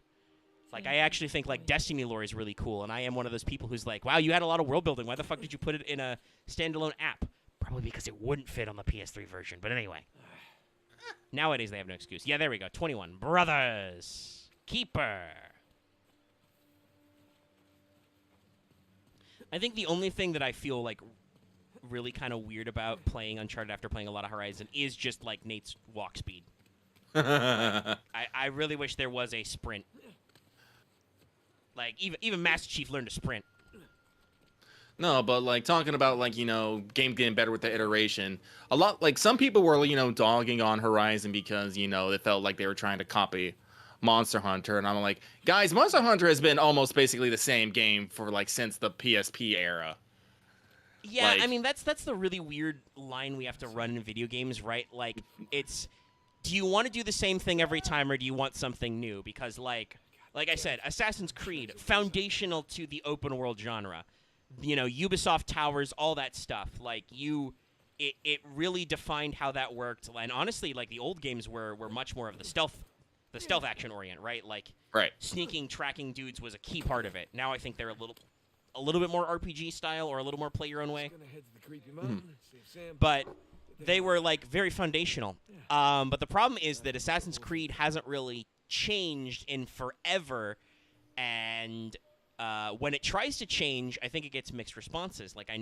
Like I actually think like Destiny lore is really cool, and I am one of those people who's like, wow, you had a lot of world building. Why the fuck did you put it in a standalone app? Probably because it wouldn't fit on the PS3 version. But anyway, nowadays they have no excuse. Yeah, there we go. 21 Brothers Keeper. I think the only thing that I feel like really kind of weird about playing Uncharted after playing a lot of Horizon is just like Nate's walk speed. I really wish there was a sprint. Like even Master Chief learned to sprint. No, but like talking about like, you know, game getting better with the iteration. A lot like some people were, you know, dogging on Horizon because, you know, they felt like they were trying to copy Monster Hunter, and I'm like, guys, Monster Hunter has been almost basically the same game for like since the PSP era. Yeah, Like- I mean that's the really weird line we have to run in video games, right? Like it's do you want to do the same thing every time or do you want something new? Because like I said, Assassin's Creed, foundational to the open world genre. You know, Ubisoft Towers, all that stuff. Like it really defined how that worked. And honestly, like the old games were much more of the stealth action orient, right? Like Right. sneaking, tracking dudes was a key part of it. Now I think they're a little bit more RPG style or a little more play your own way. Gonna head to the creepy mountain, see if Sam- But they were like very foundational. But the problem is that Assassin's Creed hasn't really changed in forever, and when it tries to change, I think it gets mixed responses. Like I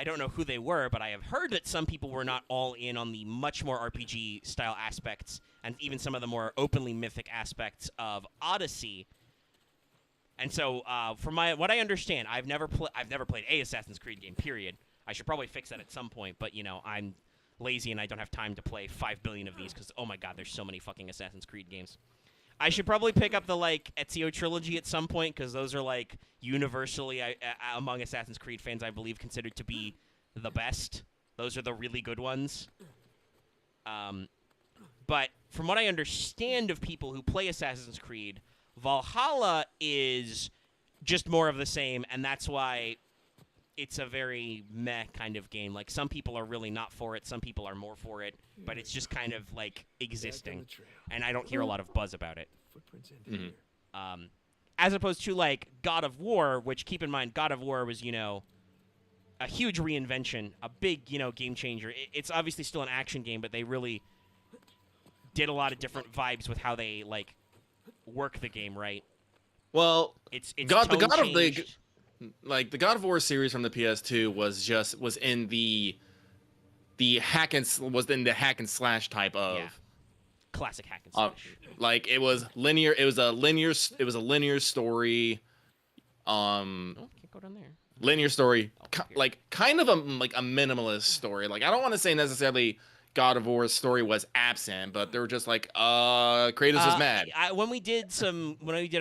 don't know who they were, but I have heard that some people were not all in on the much more RPG style aspects, and even some of the more openly mythic aspects of Odyssey. And so, from what I understand, I've never played a Assassin's Creed game. Period. I should probably fix that at some point, but you know, I'm lazy and I don't have time to play 5 billion of these because oh my god, there's so many fucking Assassin's Creed games. I should probably pick up the like Ezio trilogy at some point because those are like universally among Assassin's Creed fans, I believe, considered to be the best. Those are the really good ones. But from what I understand of people who play Assassin's Creed, Valhalla is just more of the same, and that's why it's a very meh kind of game. Like, some people are really not for it, some people are more for it, but it's just kind of, like, existing. And I don't hear a lot of buzz about it. Footprints end here. As opposed to, like, God of War, which, keep in mind, God of War was, you know, a huge reinvention, a big, you know, game changer. It's obviously still an action game, but they really did a lot of different vibes with how they, like, work the game, right? Well, It's the tone God of the changed. like the God of War series from the PS2 was in the hack and slash type of Yeah. Classic hack and slash. like it was linear. It was a linear story. Oh, can't go down there. Linear story, here. like kind of a minimalist story. Like I don't want to say necessarily God of War's story was absent, but they were just like, Kratos was mad. When we did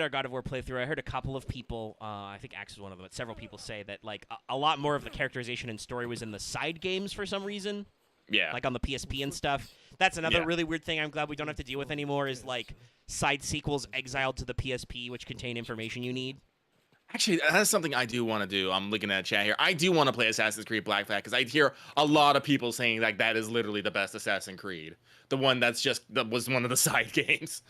our God of War playthrough, I heard a couple of people, I think Axe was one of them, but several people say that like a lot more of the characterization and story was in the side games for some reason. Yeah. Like on the PSP and stuff. That's another Yeah. really weird thing I'm glad we don't have to deal with anymore is like side sequels exiled to the PSP which contain information you need. Actually, that's something I do want to do. I'm looking at chat here. I do want to play Assassin's Creed Black Flag because I hear a lot of people saying like that is literally the best Assassin's Creed. The one that was one of the side games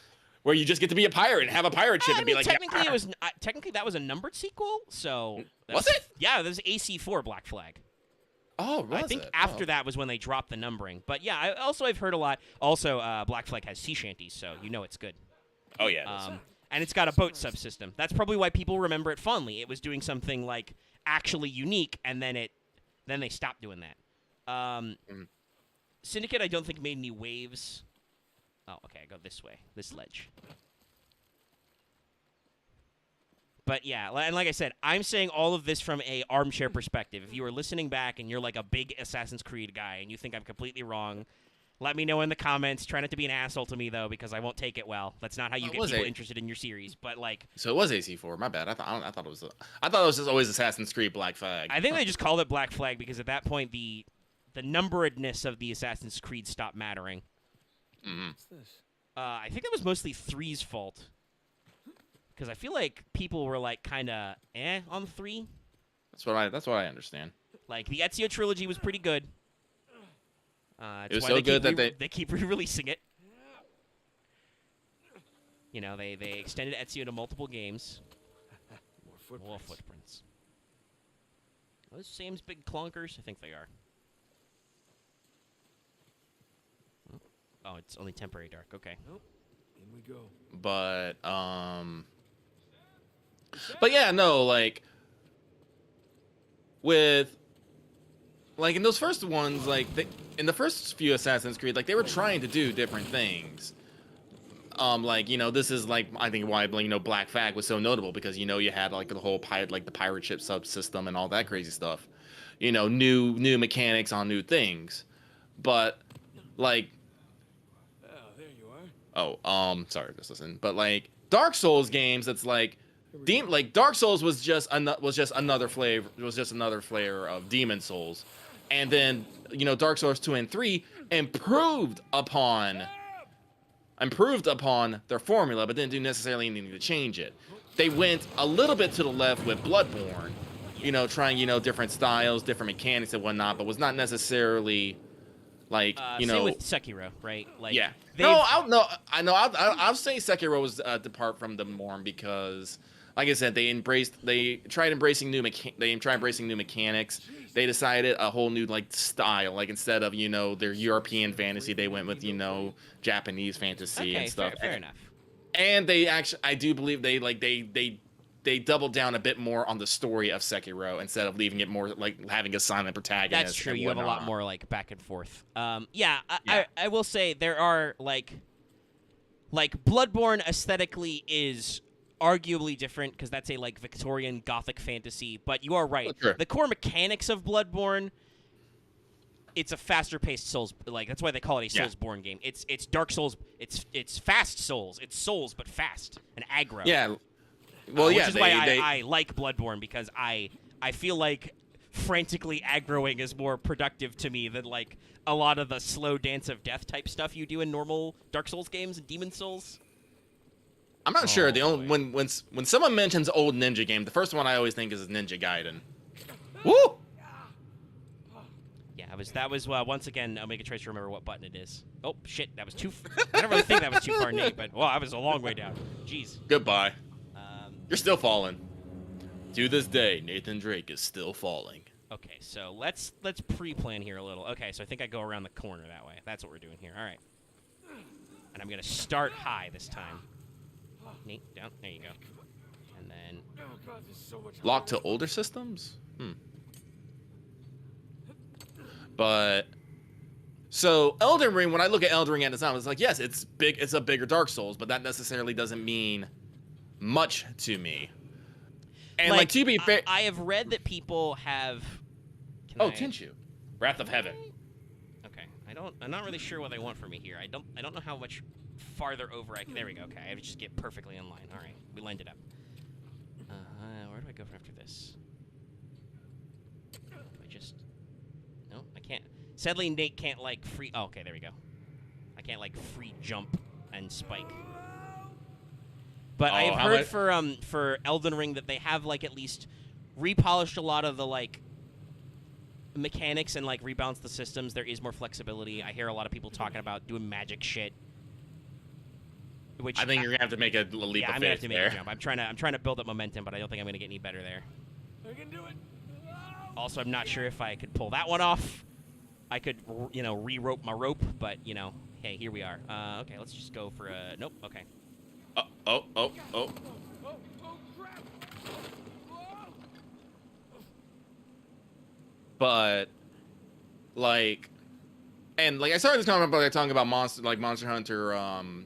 where you just get to be a pirate and have a pirate ship I and mean, be like, technically "Yeah." technically that was a numbered sequel, so Was it? Yeah, this is AC4 Black Flag. Oh, was I think it? after Oh. that was when they dropped the numbering. But yeah, I've heard a lot. Also, Black Flag has sea shanties, so you know it's good. Oh yeah. And it's got a boat subsystem. That's probably why people remember it fondly. It was doing something like actually unique, and then they stopped doing that. Syndicate, I don't think made any waves. Oh, okay, I go this way, this ledge. But yeah, and like I said, I'm saying all of this from a armchair perspective. If you are listening back and you're like a big Assassin's Creed guy and you think I'm completely wrong, let me know in the comments. Try not to be an asshole to me though, because I won't take it well. That's not how you get people interested in your series. But like, so it was AC4. My bad. I thought it was. I thought it was just always Assassin's Creed Black Flag. I think they just called it Black Flag because at that point the numberedness of the Assassin's Creed stopped mattering. What's this? I think that was mostly 3's fault. Because I feel like people were like kind of on 3. That's what I understand. Like the Ezio trilogy was pretty good. It was so good that they keep re-releasing it. You know, they extended Ezio to multiple games. More footprints. Are those Sam's big clunkers? I think they are. Oh, it's only temporary dark. Okay. Nope. In we go. But yeah, no, like with like in those first ones, like in the first few Assassin's Creed, like they were trying to do different things. Like, you know, this is like I think why, you know, Black Flag was so notable because, you know, you had like the whole the pirate ship subsystem and all that crazy stuff. You know, new mechanics on new things. But like There you are. sorry, just listen. But like Dark Souls games, it's like Dark Souls was just another flavor of Demon Souls. And then, you know, Dark Souls 2 and 3 improved upon their formula, but didn't do necessarily anything to change it. They went a little bit to the left with Bloodborne, you know, trying, you know, different styles, different mechanics and whatnot, but was not necessarily like, you know, same with Sekiro, right? Like, yeah. I'll say Sekiro was depart from the norm because, like I said, they tried embracing new mechanics. They decided a whole new like style. Like instead of, you know, their European fantasy, they went with, you know, Japanese fantasy and stuff. Fair enough. And they actually, I do believe they doubled down a bit more on the story of Sekiro instead of leaving it more like having a silent protagonist. That's true. You have a lot more like back and forth. I will say there are like Bloodborne aesthetically is arguably different because that's a like Victorian Gothic fantasy. But you are right. Oh, sure. The core mechanics of Bloodborne, it's a faster paced Souls. Like that's why they call it a Soulsborne game. It's Dark Souls. It's fast Souls. It's Souls but fast and aggro. Yeah. Well, which is why I like Bloodborne because I feel like frantically aggroing is more productive to me than like a lot of the slow dance of death type stuff you do in normal Dark Souls games and Demon Souls. I'm not sure. When someone mentions old ninja game, the first one I always think is Ninja Gaiden. Woo! Yeah, that was once again. I'll make a choice to remember what button it is. Oh shit, that was too. I don't really think that was too far, Nate. But I was a long way down. Jeez. Goodbye. You're still falling. To this day, Nathan Drake is still falling. Okay, so let's pre-plan here a little. Okay, so I think I go around the corner that way. That's what we're doing here. All right. And I'm gonna start high this time. Nate, down. There you go. And then Oh God, there's so much. Locked to older systems? But so Elden Ring, when I look at Elden Ring at the time, it's like, yes, it's big. It's a bigger Dark Souls, but that necessarily doesn't mean much to me. And like to be fair, I have read that people have. Tenchu, Wrath of Heaven. Okay, I'm not really sure what they want from me here. I don't know how much farther over I can. There we go. Okay, I have to just get perfectly in line. All right, we lined it up. Where do I go after this? No, I can't. Sadly, Nate can't like free. Oh, okay, there we go. I can't like free jump and spike. But I've heard for Elden Ring that they have like at least repolished a lot of the like mechanics and like rebalanced the systems. There is more flexibility. I hear a lot of people talking about doing magic shit. Which I think you're gonna have to make a leap of faith. Yeah, I'm gonna have to make a jump. I'm trying to build up momentum, but I don't think I'm gonna get any better there. I can do it. Also, I'm not sure if I could pull that one off. I could, you know, re-rope my rope, but you know, hey, here we are. Okay, let's just go for a nope. Okay. Oh. Oh crap! But like and like I started this comment by talking about Monster Hunter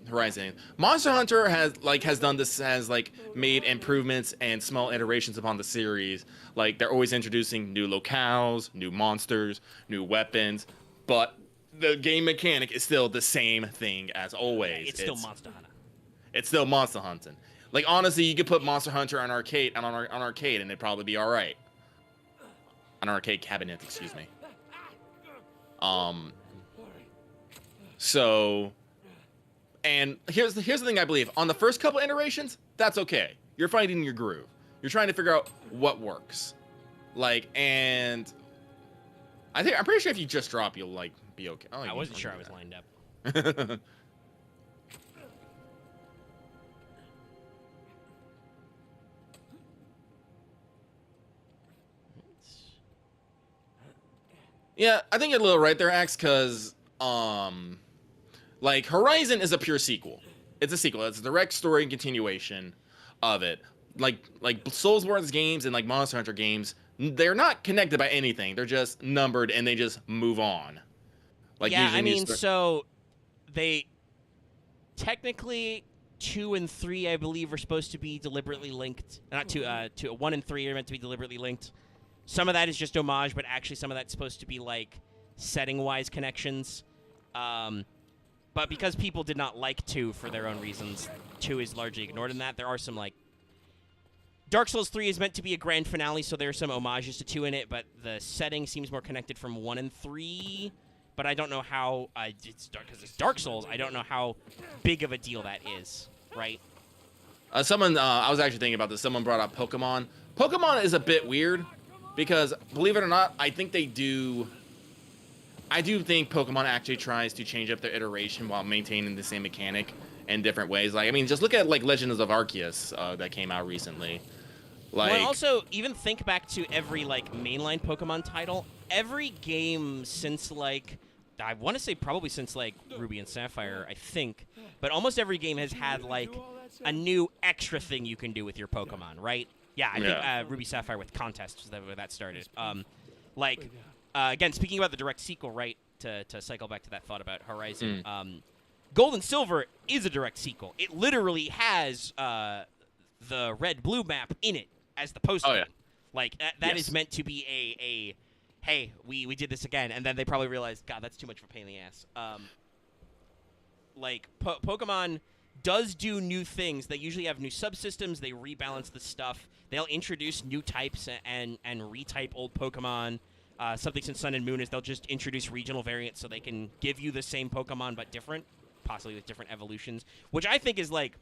Horizon. Monster Hunter has done this, has like made improvements and small iterations upon the series. Like they're always introducing new locales, new monsters, new weapons, but the game mechanic is still the same thing as always. It's still Monster Hunter. It's still Monster Hunting. Like honestly, you could put Monster Hunter on arcade on arcade and it'd probably be all right. On arcade cabinet, excuse me. So, and here's the thing I believe. On the first couple iterations, that's okay. You're finding your groove. You're trying to figure out what works. Like, and I'm pretty sure if you just drop, you'll like be okay. Oh, I wasn't sure I was lined up. Yeah, I think you're a little right there, Axe, because like Horizon is a pure sequel. It's a sequel. It's a direct story and continuation of it. Like Soulsborne's games and like Monster Hunter games, they're not connected by anything. They're just numbered and they just move on. Like yeah, usually I mean, so they technically 2 and 3, I believe, are supposed to be deliberately linked. Not 2, 1 and 3 are meant to be deliberately linked. Some of that is just homage, but actually some of that's supposed to be like setting-wise connections. But because people did not like 2 for their own reasons, 2 is largely ignored in that. There are some like Dark Souls 3 is meant to be a grand finale, so there are some homages to 2 in it, but the setting seems more connected from 1 and 3. But I don't know how because it's Dark Souls. I don't know how big of a deal that is, right? I was actually thinking about this. Someone brought up Pokemon. Pokemon is a bit weird because, believe it or not, I do think Pokemon actually tries to change up their iteration while maintaining the same mechanic in different ways. Like, I mean, just look at like Legends of Arceus that came out recently. Like, well, also even think back to every like mainline Pokemon title. Every game since like I want to say probably since like Ruby and Sapphire, I think, but almost every game has had like a new extra thing you can do with your Pokemon, right? Yeah, I think Ruby Sapphire with contests where that started. Again, speaking about the direct sequel, right? To cycle back to that thought about Horizon, Gold and Silver is a direct sequel. It literally has the red-blue map in it as the poster. Oh yeah, like that is meant to be a hey, we did this again, and then they probably realized, God, that's too much of a pain in the ass. Pokemon does do new things. They usually have new subsystems. They rebalance the stuff. They'll introduce new types and retype old Pokemon. Something since Sun and Moon is they'll just introduce regional variants so they can give you the same Pokemon but different, possibly with different evolutions, which I think is like,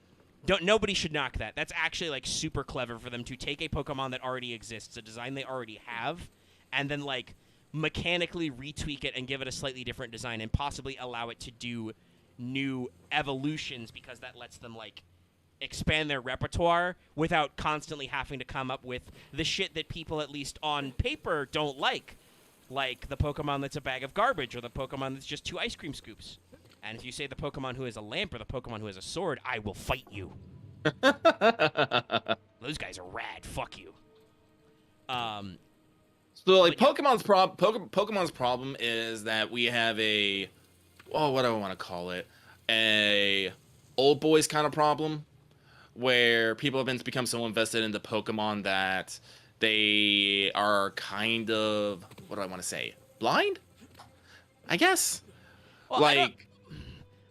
nobody should knock that. That's actually like super clever for them to take a Pokemon that already exists, a design they already have, and then like mechanically retweak it and give it a slightly different design and possibly allow it to do new evolutions because that lets them like expand their repertoire without constantly having to come up with the shit that people at least on paper don't like the Pokemon that's a bag of garbage or the Pokemon that's just 2 ice cream scoops. And if you say the Pokemon who has a lamp or the Pokemon who has a sword, I will fight you. Those guys are rad. Fuck you. So like Pokemon's problem is that we have what do I want to call it? A old boys kind of problem where people have become so invested into Pokemon that they are kind of, what do I want to say? Blind? I guess. Well, like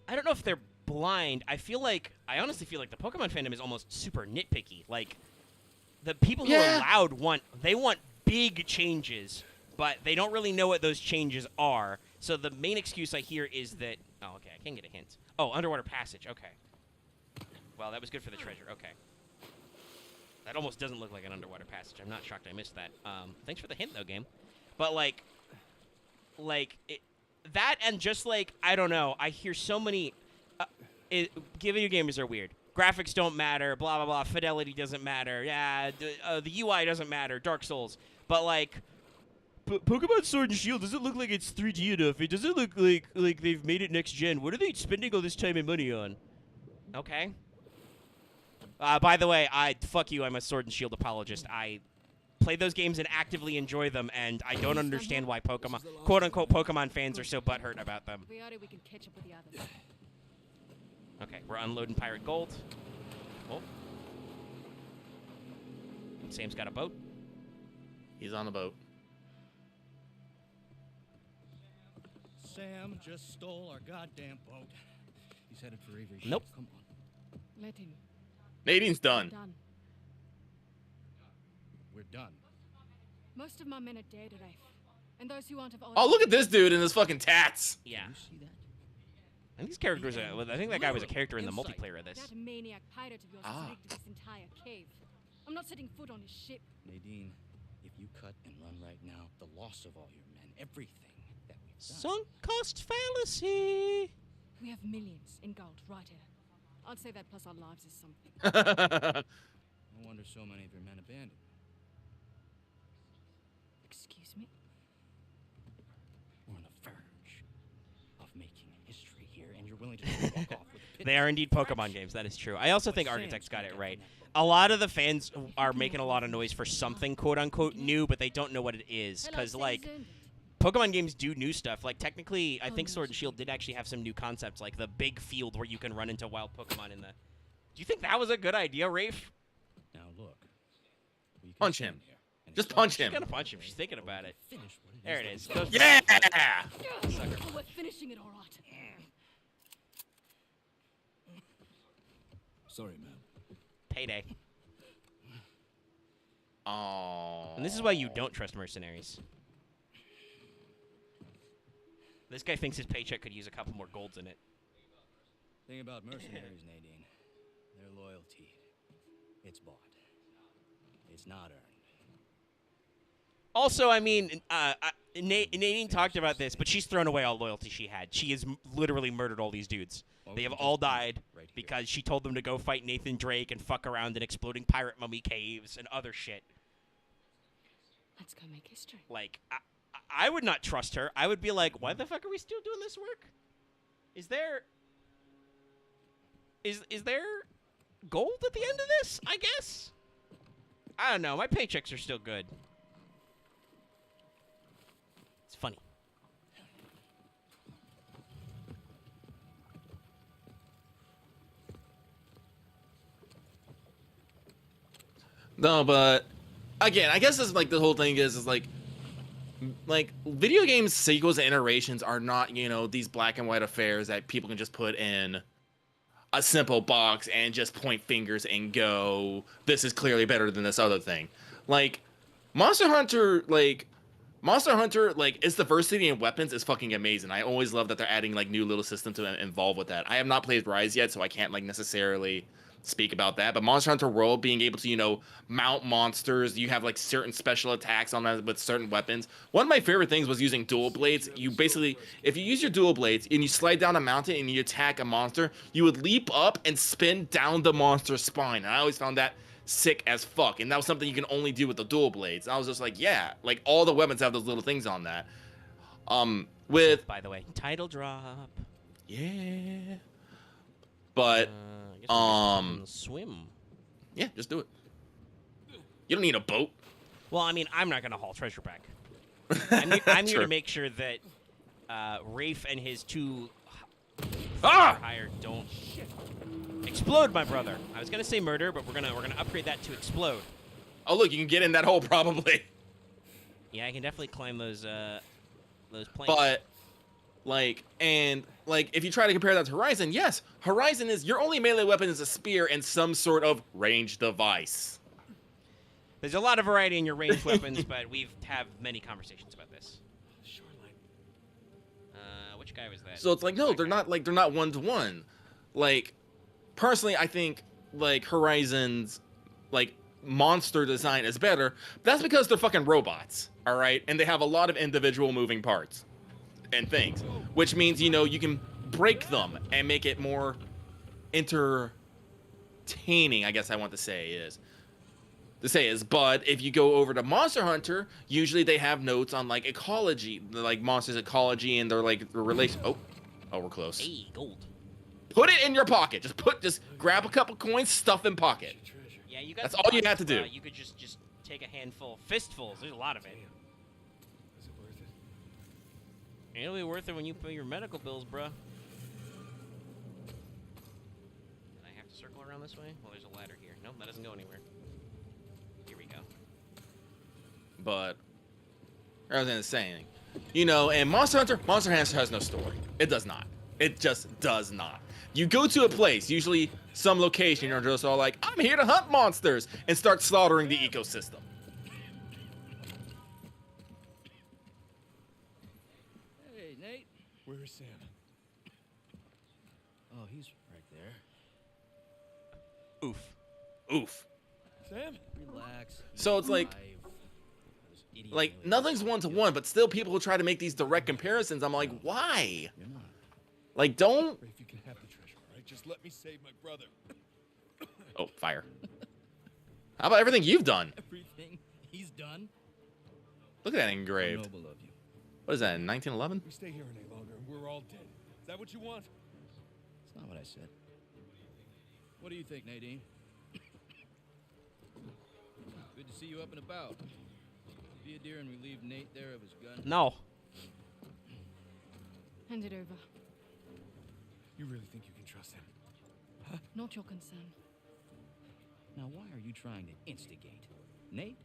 I don't know if they're blind. I honestly feel like the Pokemon fandom is almost super nitpicky. Like the people who are loud want big changes, but they don't really know what those changes are. So the main excuse I hear is that, oh, okay, I can get a hint. Oh, underwater passage, okay. Well, that was good for the treasure, okay. That almost doesn't look like an underwater passage. I'm not shocked I missed that. Thanks for the hint, though, game. But, that and just, like, I don't know, I hear so many, video gamers are weird. Graphics don't matter, blah, blah, blah, fidelity doesn't matter, yeah, the UI doesn't matter, Dark Souls. But, like, Pokemon Sword and Shield doesn't look like it's 3D enough. It doesn't look like they've made it next gen. What are they spending all this time and money on? Okay. By the way, fuck you. I'm a Sword and Shield apologist. I play those games and actively enjoy them, and I don't understand why Pokemon, quote-unquote, Pokemon fans are so butthurt about them. We can catch up with the others. Okay, we're unloading pirate gold. Oh. Sam's got a boat. He's on the boat. Sam just stole our goddamn boat. He's headed for Avery. Nope. Come on. Let him. Nadine's done. Done. We're done. Most of my men are dead, Rafe. And those who aren't have Oh, look at this dude in his fucking tats. Yeah. You see that? And these characters are, I think that guy was a character in the multiplayer of this. That maniac pirate of yours has rigged this entire cave. I'm not setting foot on his ship. Nadine, if you cut and run right now, the loss of all your men, everything that we've done. Sunk cost fallacy. We have millions in gold right here. I'd say that plus our lives is something. No wonder so many of your men abandoned. Excuse me? We're on the verge of making history here, and you're willing to just walk off with a pity. They are indeed Pokemon games. That is true. I also think Architect's got it right. A lot of the fans are making a lot of noise for something quote-unquote new, but they don't know what it is. Because, like, Pokemon games do new stuff. Like, technically, I think Sword and Shield did actually have some new concepts, like the big field where you can run into wild Pokemon in the... Do you think that was a good idea, Rafe? Now look. we can Punch stand him. here and Just stop punch She's him. gonna punch him. She's thinking about it. finish what it There it that is. we Goes- Yeah! Oh, we're finishing it all right. Sorry, man. Payday. Oh. And this is why you don't trust mercenaries. This guy thinks his paycheck could use a couple more golds in it. Thing about mercenaries, Nadine, their loyalty, it's bought. It's not earned. Also, I mean, Nadine talked about this, but she's thrown away all loyalty she had. She has literally murdered all these dudes. Or They we have can all just end it died right here. because she told them to go fight Nathan Drake and fuck around in exploding pirate mummy caves and other shit. Let's go make history. Like, I would not trust her. I would be like, why the fuck are we still doing this work? Is there gold at the end of this? I guess. I don't know. My paychecks are still good. It's funny. No, but again, I guess it's like the whole thing is like video game sequels and iterations are not, you know, these black and white affairs that people can just put in a simple box and just point fingers and go, this is clearly better than this other thing. Like Monster Hunter, its diversity in weapons is fucking amazing. I always love that they're adding like new little systems to involve with that. I have not played Rise yet, so I can't like necessarily speak about that, but Monster Hunter World being able to, you know, mount monsters, you have like certain special attacks on that with certain weapons. One of my favorite things was using dual blades. You basically, if you use your dual blades and you slide down a mountain and you attack a monster, you would leap up and spin down the monster's spine. And I always found that sick as fuck, and that was something you can only do with the dual blades. And I was just like, yeah, like all the weapons have those little things on that. With, By the way, title drop. yeah, but I guess we can swim. yeah, just do it. You don't need a boat. Well, I mean, I'm not gonna haul treasure back. I'm here True. to make sure that Rafe and his two Ah! hired don't explode, my brother. I was gonna say murder, but we're gonna upgrade that to explode. Oh, look, you can get in that hole probably. Yeah, I can definitely climb those planks. But if you try to compare that to Horizon, yes, Horizon is your only melee weapon is a spear and some sort of ranged device. There's a lot of variety in your ranged weapons, but we've have many conversations about this. Which guy was that? So it's like, no, they're not one to one. Like, personally, I think like Horizon's like monster design is better. But that's because they're fucking robots, all right, and they have a lot of individual moving parts and things, which means, you know, you can break them and make it more entertaining, I guess I want to say is. But if you go over to Monster Hunter, usually they have notes on like ecology, like monsters' ecology and their like relation. Oh, we're close. Hey, gold. Put it in your pocket. Just grab a couple coins, stuff in pocket. Yeah, you got. That's some all you pockets. have to do. You could just take a handful. Fistfuls. There's a lot of it. Is it worth it? It'll be worth it when you pay your medical bills, bruh. I have to circle around this way? Well, there's a ladder here. Nope, that doesn't go anywhere. Here we go. But I was saying, you know, and Monster Hunter has no story. It does not. It just does not. You go to a place, usually some location, you're just all like, I'm here to hunt monsters, and start slaughtering the ecosystem. Hey, Nate. Where is Sam? Oh, he's right there. Oof. Oof. Sam? Relax. So it's like, nothing's one-to-one, but still people who try to make these direct comparisons, I'm like, why? You're not. Like, don't... Rafe, you can have the treasure, all right? Just let me save my brother. Oh, fire. How about everything you've done? Everything he's done. Look at that How engraved. noble of you. What is that, 1911? We stay here any longer and we're all dead. Is that what you want? That's not what I said. What do you think, Nadine? Good to see you up and about. Be a dear and relieve Nate there of his gun. No. Hand it over. You really think you can trust him? Not your concern. Now, why are you trying to instigate? Nate?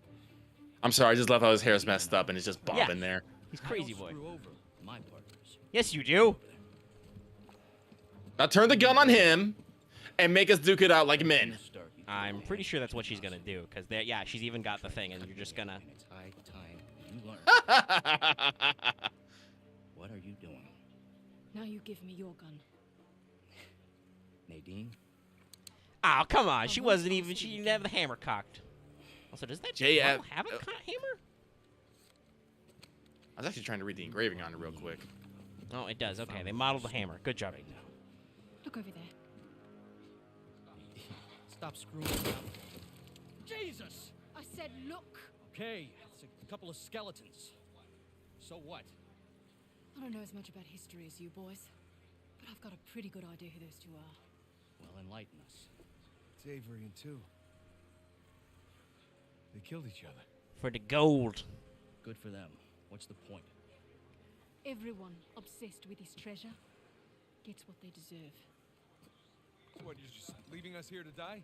I'm sorry, I just love how his hair's messed up and it's just bobbing there. He's crazy I boy. don't screw over my partners. Yes, you do. Now turn the gun on him and make us duke it out like men. Starkey, I'm pretty sure that's what she's gonna do, because yeah, she's even got the thing, and you're just gonna. and it's high time you learn. What are you doing? Now you give me your gun. Nadine? Oh, come on. She wasn't even. She didn't have the hammer cocked. Also, does that JF model have a hammer? I was actually trying to read the engraving on it real quick. Oh, it does. Okay, they modeled the hammer. Good job. Look over there. Stop screwing around. Jesus! I said look. Okay, it's a couple of skeletons. So what? I don't know as much about history as you boys, but I've got a pretty good idea who those two are. Well, enlighten us. It's Avery and two. They killed each other. For the gold. Good for them. What's the point? Everyone obsessed with this treasure gets what they deserve. What, you're just leaving us here to die?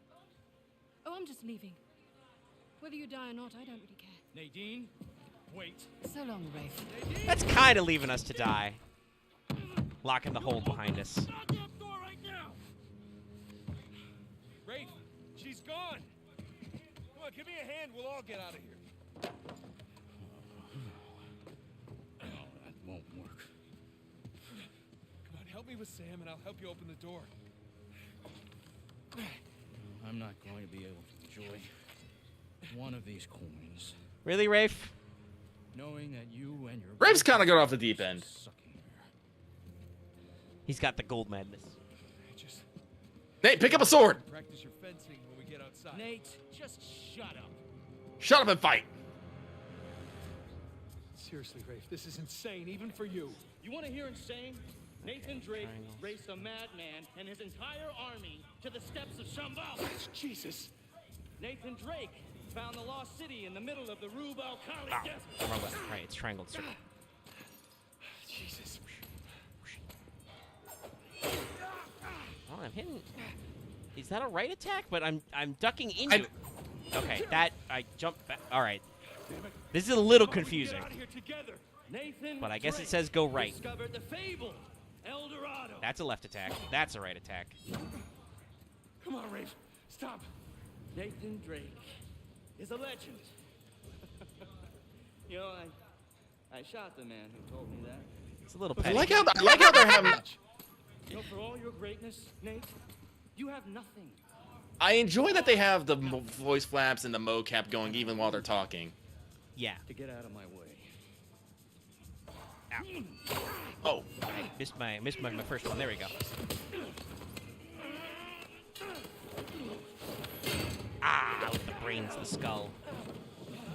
Oh, I'm just leaving. Whether you die or not, I don't really care. Nadine, wait. So long, Rafe. That's kind of leaving us to die. Locking the hole behind us. Knock that door right now! Rafe, she's gone! Come on, give me a hand, we'll all get out of here. Oh, that won't work. Come on, help me with Sam and I'll help you open the door. I'm not going to be able to enjoy one of these coins, Really, Rafe? knowing that you and your Rafe's kind of got off the deep end. sucking here. He's got the gold madness. Just Nate, pick up a sword. practice your fencing when we get outside. Nate, just shut up. Shut up and fight. Seriously, Rafe, this is insane, even for you. You want to hear insane? Nathan Drake raced a madman and his entire army to the steps of Shambhala. Jesus. Nathan Drake found the lost city in the middle of the Rub al-Khali Ow. desert. Wrong button. Right, it's triangle. Circle. Jesus. Oh, I'm hitting. Is that a right attack? But I'm ducking into it. Okay, that I jumped back. All right. This is a little confusing. Get out of here together. Nathan But I guess it Drake says go right. discovered the fabled El Dorado. That's a left attack. That's a right attack. Come on, Rafe. Stop. Nathan Drake is a legend. You know, I shot the man who told me that. It's a little I petty. like how they're having. You know, for all your greatness, Nate, you have nothing. I enjoy that they have the voice flaps and the mocap going even while they're talking. Yeah. To get out of my way. Oh, Missed my first one. There we go. Ah, with the brains, the skull.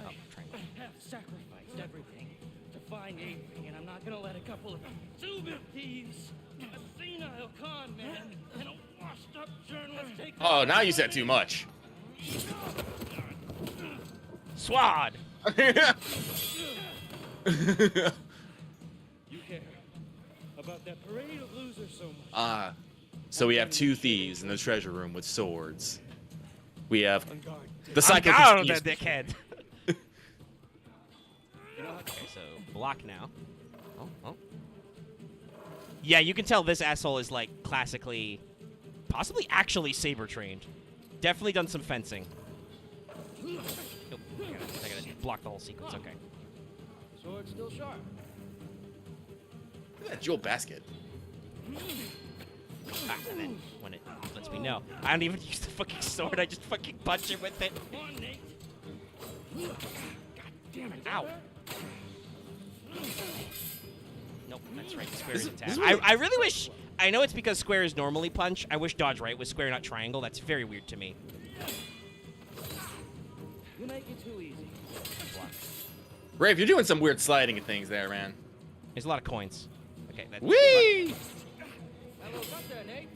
Oh, triangle. I have sacrificed everything to find Avery, and I'm not gonna let a couple of two-bit thieves, a senile con man, and a washed-up journalist take. oh, now you said too much. Swad. You care about that parade of losers so much. So we have 2 thieves in the treasure room with swords. We have On guard. the psycho. Oh, that dickhead. Okay, so block now. Oh. Yeah, you can tell this asshole is like classically, possibly actually saber trained. Definitely done some fencing. Nope. I gotta block the whole sequence. Okay. Sword still sharp. Look at that jewel basket. And then when it lets me know, I don't even use the fucking sword. I just fucking punch it with it. Come on, Nate. God damn it! Ow. Nope, that's right. Square is attack. I really wish. I know it's because square is normally punch. I wish dodge right was square, not triangle. That's very weird to me. You make it too easy. Rafe, you're doing some weird sliding and things there, man. There's a lot of coins. Okay, that's Whee! Hello, up there, Nate.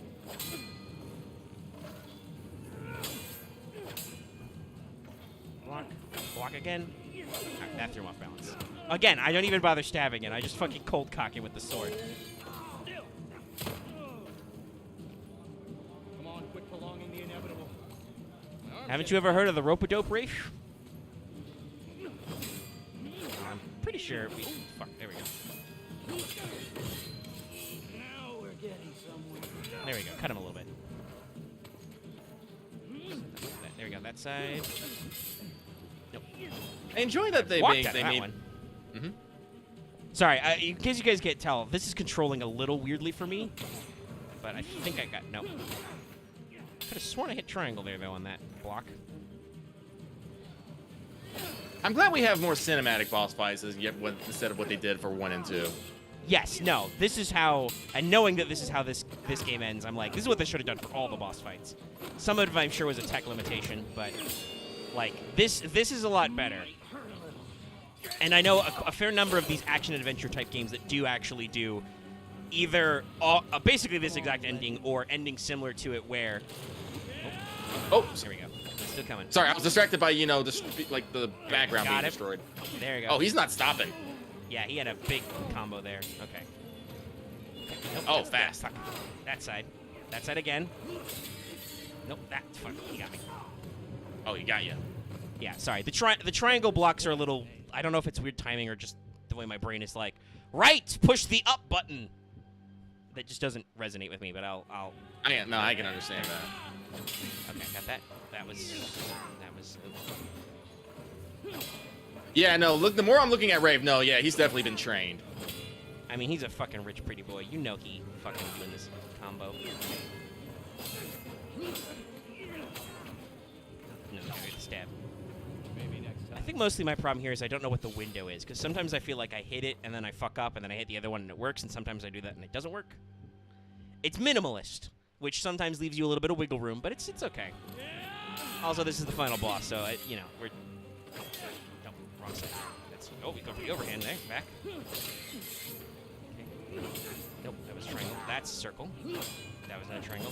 block again. Alright, that threw him off balance. Again, I don't even bother stabbing it. I just fucking cold cock it with the sword. Come on, quit prolonging the inevitable. Haven't you ever heard of the rope-a-dope reef? I'm pretty sure we... Fuck, there we go. Now we're getting somewhere. There we go. Cut him a little bit. There we go. That side. Nope. I enjoy that they Walked made. out They of that made. one. Mhm. Sorry, in case you guys can't tell, this is controlling a little weirdly for me. But I think I got... No. Could have sworn I hit triangle there, though, on that block. I'm glad we have more cinematic boss fights instead of what they did for 1 and 2. Yes, no, this is how... And knowing that this is how this game ends, I'm like, this is what they should have done for all the boss fights. Some of it, I'm sure, was a tech limitation, but... Like, this is a lot better. And I know a fair number of these action-adventure type games that do actually do either basically this exact ending or ending similar to it where... Oh, There we go. It's still coming. sorry, I was distracted by the background being Got it. destroyed. There you go. Oh, he's not stopping. Yeah, he had a big combo there. Okay. Nope, Oh, that's- fast. Fuck. That side. That side again. Nope, that... Fuck, he got me. Oh, he got you. Yeah, sorry. The triangle blocks are a little... I don't know if it's weird timing or just the way my brain is like, right, push the up button. That just doesn't resonate with me, but I'll... I can understand that. Okay, got that. That was... Yeah, no. Look, the more I'm looking at Rave, no, yeah, he's definitely been trained. I mean, he's a fucking rich pretty boy. You know he fucking doing this combo. No, good stab. Maybe next I time. think mostly my problem here is I don't know what the window is, because sometimes I feel like I hit it and then I fuck up and then I hit the other one and it works, and sometimes I do that and it doesn't work. It's minimalist, which sometimes leaves you a little bit of wiggle room, but it's okay. Also, this is the final boss, so we're... No, wrong side. We go for the overhand there. Back. Okay. Nope, that was triangle. That's circle. That was not a triangle.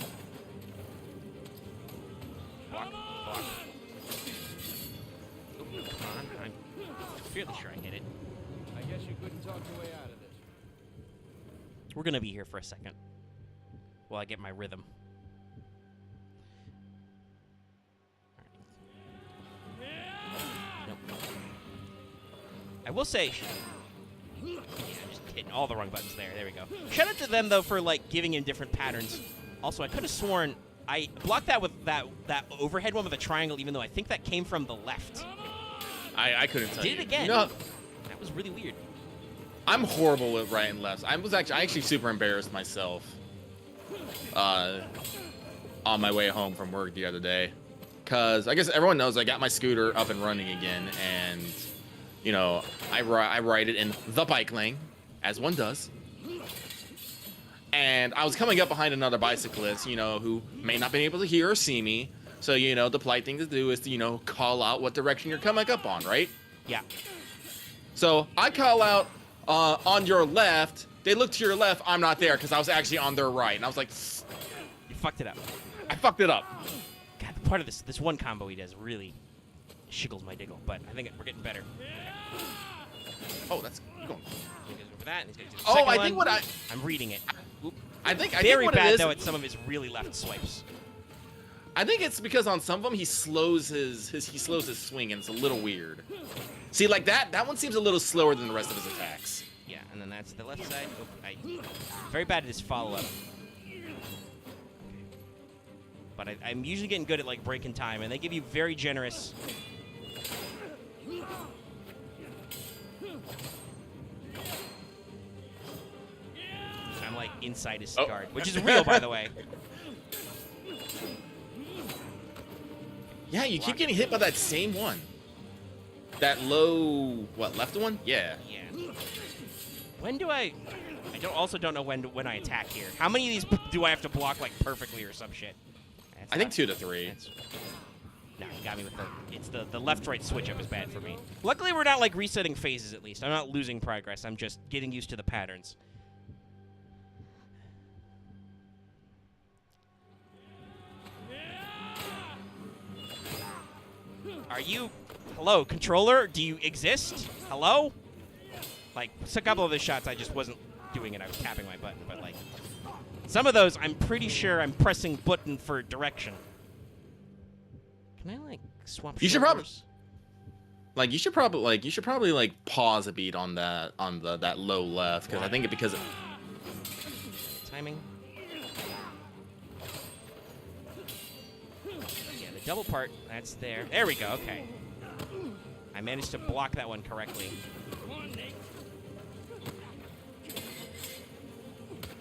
Block. Oh, come on. I'm fairly sure I hit it. I guess you couldn't talk your way out of this. We're going to be here for a second while I get my rhythm. Nope. I will say, yeah, I'm just hitting all the wrong buttons there. There we go. Shout out to them, though, for, giving him different patterns. Also, I could have sworn I blocked that with that overhead one with a triangle, even though I think that came from the left. I couldn't tell you. Did it again. No, That was really weird. I'm horrible with right and left. I actually super embarrassed myself on my way home from work the other day. Because I guess everyone knows I got my scooter up and running again, and I ride it in the bike lane, as one does. And I was coming up behind another bicyclist, who may not be able to hear or see me. So, the polite thing to do is to, call out what direction you're coming up on, right? Yeah. So I call out on your left. They look to your left. I'm not there because I was actually on their right. And I was like, You fucked it up. I fucked it up. God, part of this one combo he does really shiggles my diggle, but I think we're getting better. Oh, that's going. He's gonna go for that, and he's gonna do the Oh, second I one. think what I'm reading it. Oop. I think Very what bad it is, though at some of his really left swipes. I think it's because on some of them he slows his swing and it's a little weird. See, like that one seems a little slower than the rest of his attacks. Yeah, and then that's the left side. Oh, very bad at his follow-up. But I'm usually getting good at like breaking time, and they give you very generous. I'm like inside his guard, which is real, by the way. Yeah, you keep getting hit by that same one. That low, what, left one? Yeah. Yeah. When do I don't know when I attack here. How many of these do I have to block like perfectly or some shit? I think 2 to 3. No, you got me with it's the left-right switch-up is bad for me. Luckily, we're not like resetting phases at least. I'm not losing progress. I'm just getting used to the patterns. Are you... Hello, controller? Do you exist? Hello? Like, a couple of the shots I just wasn't doing it. I was tapping my button, but like... Some of those, I'm pretty sure I'm pressing button for direction. Can I, like, swap You should probably... shoulders? Like, you should probably, like, pause a beat on that, that low left, because I think because... Timing. Yeah, the double part, that's there. There we go, okay. I managed to block that one correctly.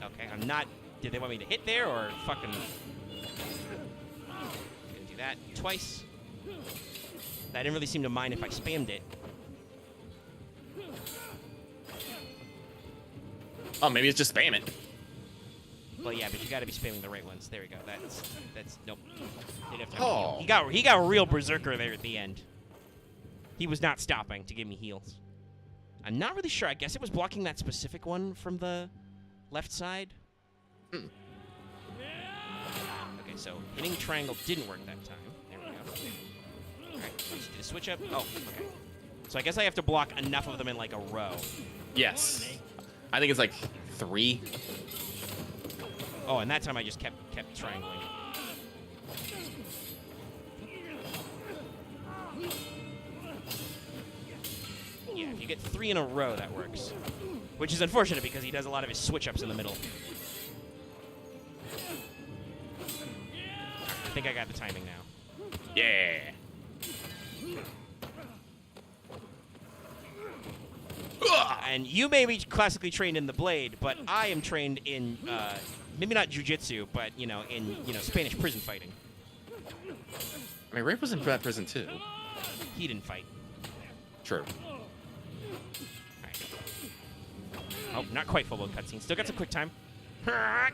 Okay, I'm not... Did they want me to hit there, or fucking... Gonna do that twice. I didn't really seem to mind if I spammed it. Oh, maybe it's just spam it. Well, yeah, but you gotta be spamming the right ones. There we go. That's nope. Didn't have time to Oh. heal. He got a real berserker there at the end. He was not stopping to give me heals. I'm not really sure. I guess it was blocking that specific one from the left side. Hmm. Okay, so hitting triangle didn't work that time. There we go. All right, let's do the switch up. Oh, okay. So I guess I have to block enough of them in like a row. Yes. I think it's like 3. Oh, and that time I just kept triangling. Yeah, if you get 3 in a row, that works. Which is unfortunate because he does a lot of his switch-ups in the middle. I think I got the timing now. Yeah. And you may be classically trained in the blade, but I am trained in, maybe not jujitsu, but, in, Spanish prison fighting. I mean, Rafe was in that prison too. He didn't fight. True. Alright. Oh, not quite full-blown cutscene. Still got some quick time. Now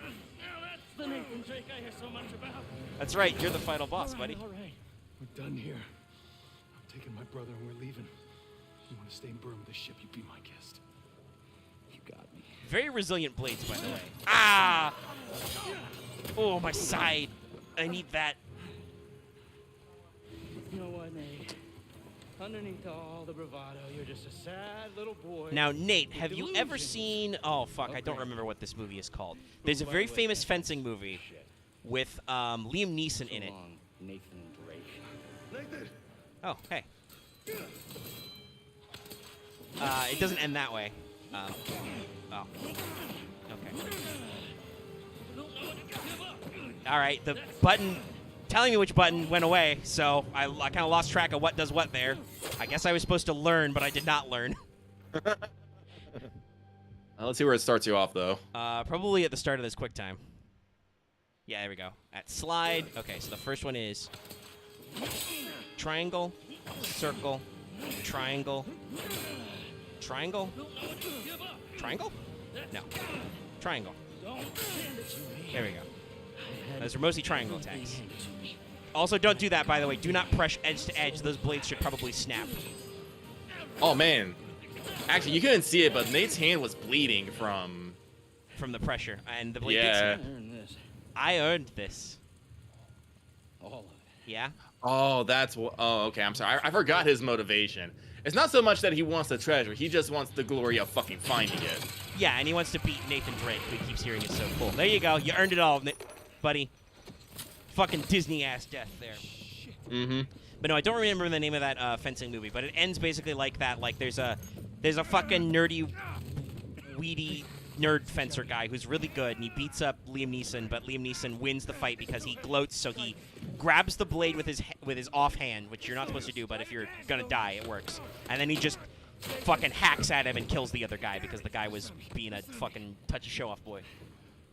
that's the Nathan Drake I hear so much about. That's right, you're the final boss, buddy. All right. We're done here. I'm taking my brother and we're leaving. You want to stay and burn with the ship, you be my guest. You got me. Very resilient blades, by the way. Ah! Oh, my side. I need that. You know what, Nate? Underneath all the bravado, you're just a sad little boy. Now, Nate, have you ever Delusion. seen... Oh, fuck, I don't Okay. remember what this movie is called. There's a very famous fencing movie with Liam Neeson in it. Nathan Drake. Nathan! Oh, hey. It doesn't end that way. Oh. Okay. All right, the button telling me which button went away, so I kind of lost track of what does what there. I guess I was supposed to learn, but I did not learn. Let's see where it starts you off, though. Probably at the start of this quick time. Yeah, there we go. At slide. Okay, so the first one is triangle, circle, triangle, triangle, triangle? No. Triangle. There we go. Those are mostly triangle attacks. Also, don't do that, by the way. Do not press edge to edge. Those blades should probably snap. Oh, man. Actually, you couldn't see it, but Nate's hand was bleeding from the pressure. And the blade did Yeah. snap. Earn this. I earned this. All of it. Yeah? Oh, that's what. Oh, okay. I'm sorry. I forgot his motivation. It's not so much that he wants the treasure. He just wants the glory of fucking finding it. Yeah, and he wants to beat Nathan Drake, who he keeps hearing is so cool. There you go. You earned it all, buddy. Fucking Disney-ass death there. Mm-hmm. But no, I don't remember the name of that fencing movie, but it ends basically like that. Like, there's a fucking nerdy, weedy nerd fencer guy who's really good, and he beats up Liam Neeson, but Liam Neeson wins the fight because he gloats, so he grabs the blade with his offhand, which you're not supposed to do, but if you're gonna die, it works. And then he just fucking hacks at him and kills the other guy because the guy was being a fucking touchy show-off boy.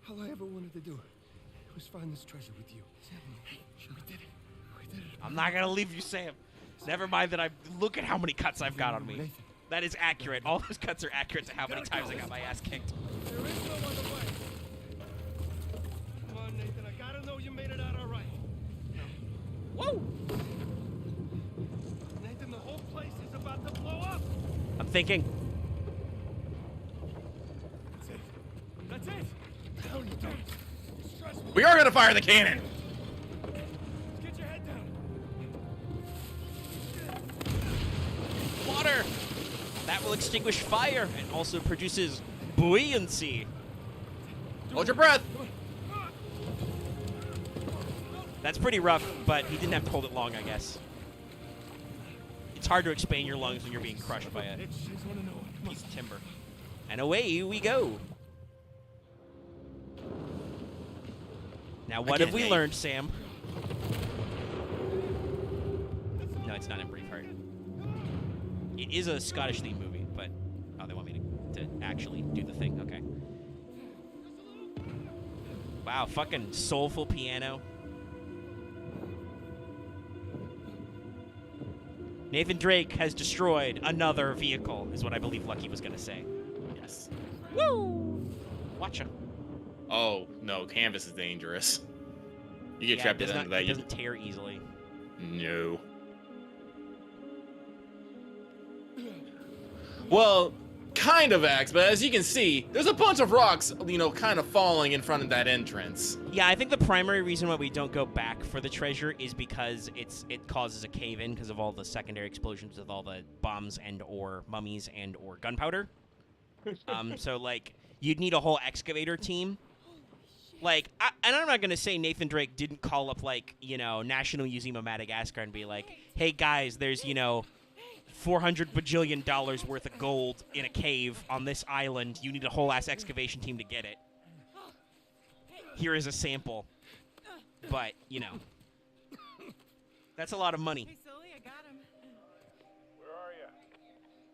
All I ever wanted to do was find this treasure with you. We did it. We did it. I'm not gonna leave you, Sam. Never mind that look at how many cuts I've got on me. Nathan. That is accurate. All those cuts are accurate to how many times I got my ass kicked. There is no other way. Come on, Nathan. I gotta know you made it out all right. Whoa! Nathan, the whole place is about to blow up. I'm thinking. That's it. That's it. No, you don't. It's stressful. We are gonna fire the cannon. Get your head down. Water! That will extinguish fire and also produces buoyancy. Hold your breath. That's pretty rough, but he didn't have to hold it long, I guess. It's hard to expand your lungs when you're being crushed by a piece of timber. And away we go. Now, what have we learned, Sam? No, it's not in Braveheart. It is a Scottish themed movie, but oh, they want me to actually do the thing. Okay. Wow, fucking soulful piano. Nathan Drake has destroyed another vehicle, is what I believe Lucky was gonna say. Yes. Woo! Watch him. Oh no, canvas is dangerous. You get trapped into that. It doesn't tear easily. No. Well, kind of acts, but as you can see, there's a bunch of rocks, you know, kind of falling in front of that entrance. Yeah, I think the primary reason why we don't go back for the treasure is because it causes a cave-in because of all the secondary explosions with all the bombs and or mummies and or gunpowder. So like you'd need a whole excavator team. Like, and I'm not gonna say Nathan Drake didn't call up like National Museum of Madagascar and be like, hey guys, there's $400 bajillion worth of gold in a cave on this island. You need a whole ass excavation team to get it. Here is a sample. But, that's a lot of money. Hey, Sully, I got him. Where are you?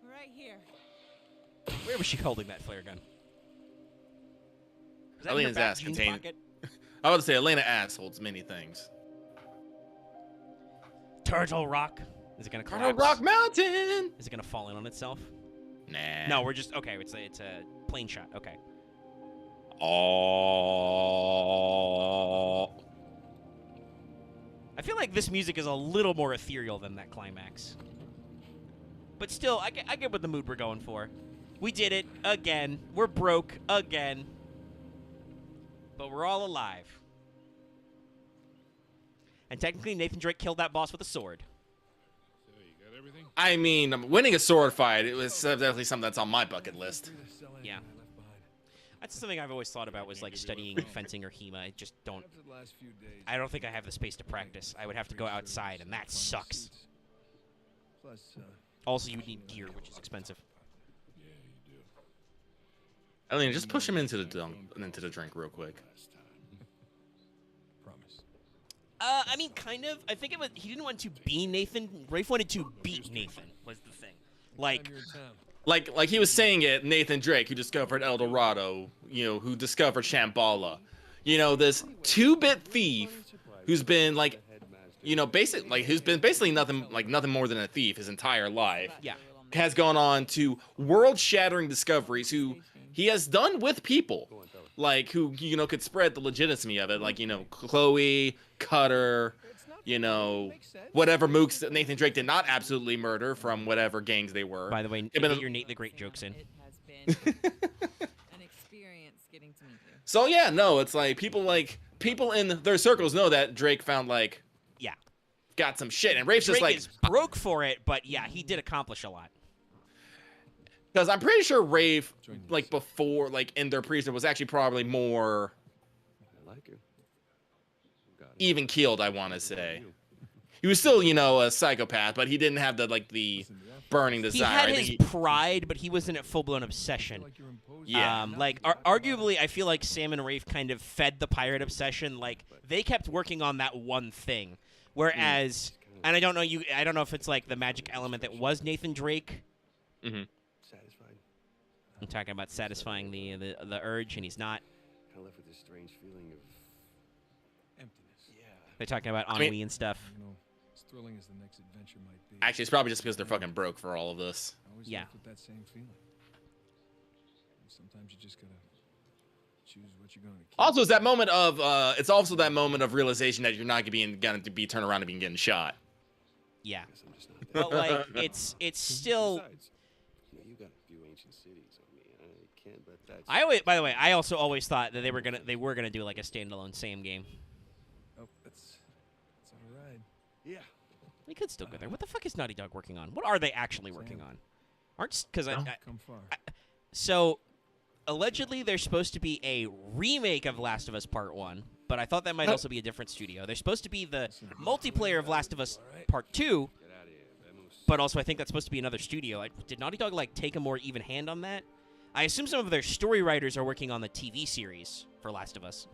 Right here. Where was she holding that flare gun? Was that in her Elena's back ass jeans contained. pocket? I would say Elena ass holds many things. Turtle Rock. Is it gonna collapse? Turtle Rock Mountain. Is it gonna fall in on itself? Nah. No, we're just okay. It's a plane shot. Okay. Oh. I feel like this music is a little more ethereal than that climax. But still, I get what the mood we're going for. We did it again. We're broke again. But we're all alive. And technically, Nathan Drake killed that boss with a sword. So, you got everything? I mean, winning a sword fight, it was definitely something that's on my bucket list. Yeah. That's something I've always thought about was like studying fencing or HEMA. I just don't. I don't think I have the space to practice. I would have to go outside, and that sucks. Plus, Also, you would need gear, which is expensive. Yeah, you do. Elena, just push him into the drink real quick. promise. I mean, kind of. I think he didn't want to be Nathan. Rafe wanted to beat Nathan, was the thing. Like, You're in town. Like he was saying it, Nathan Drake, who discovered El Dorado, who discovered Shambhala. This 2-bit thief who's been who's been basically nothing more than a thief his entire life. yeah. Has gone on to world-shattering discoveries who he has done with people, like who could spread the legitimacy of it, like Chloe, Cutter, whatever mooks that Nathan Drake did not absolutely murder from whatever gangs they were. By the way, They've get been- your Nate the Great jokes in. It has been an experience getting to meet you. So yeah, no, it's like people in their circles know that Drake found Yeah. got some shit. And Rafe's just Drake like, is broke for it, but yeah, he did accomplish a lot. because I'm pretty sure Rafe, like before, like in their preset, was actually probably more I like her. even keeled. I want to say he was still, you know, a psychopath, but he didn't have the burning desire. He had I his think pride, but he wasn't at full-blown obsession. Yeah. Arguably, I feel like Sam and Rafe kind of fed the pirate obsession. Like, they kept working on that one thing. Whereas, and I don't know if it's like the magic element that was Nathan Drake. Mhm. Satisfied. I'm talking about satisfying the urge, and he's not. Kind of left with this strange feeling of emptiness. Yeah. They're talking about I mean- ennui and stuff. You know, as thrilling as the next adventure might be. Actually, it's probably just because they're fucking broke for all of this. I always Yeah. left with that same feeling. Sometimes you just gotta choose what you're gonna keep. Also, it's that moment of it's also that moment of realization that you're not gonna be turned around and being getting shot. Yeah, Guess I'm just not that. but like it's still. Besides, you know, you got a few ancient cities. I mean, I can't let that. By the way, I also always thought that they were gonna do like a standalone Sam game. Oh, that's all right. Yeah. They could still go there. What the fuck is Naughty Dog working on? What are they actually working on? Because Come far. so allegedly there's supposed to be a remake of Last of Us Part 1, but I thought that might also be a different studio. There's supposed to be the multiplayer of Last of Us Part 2, Get out of here. Vamos. but also I think that's supposed to be another studio. Like, did Naughty Dog like take a more even hand on that? I assume some of their story writers are working on the TV series for Last of Us.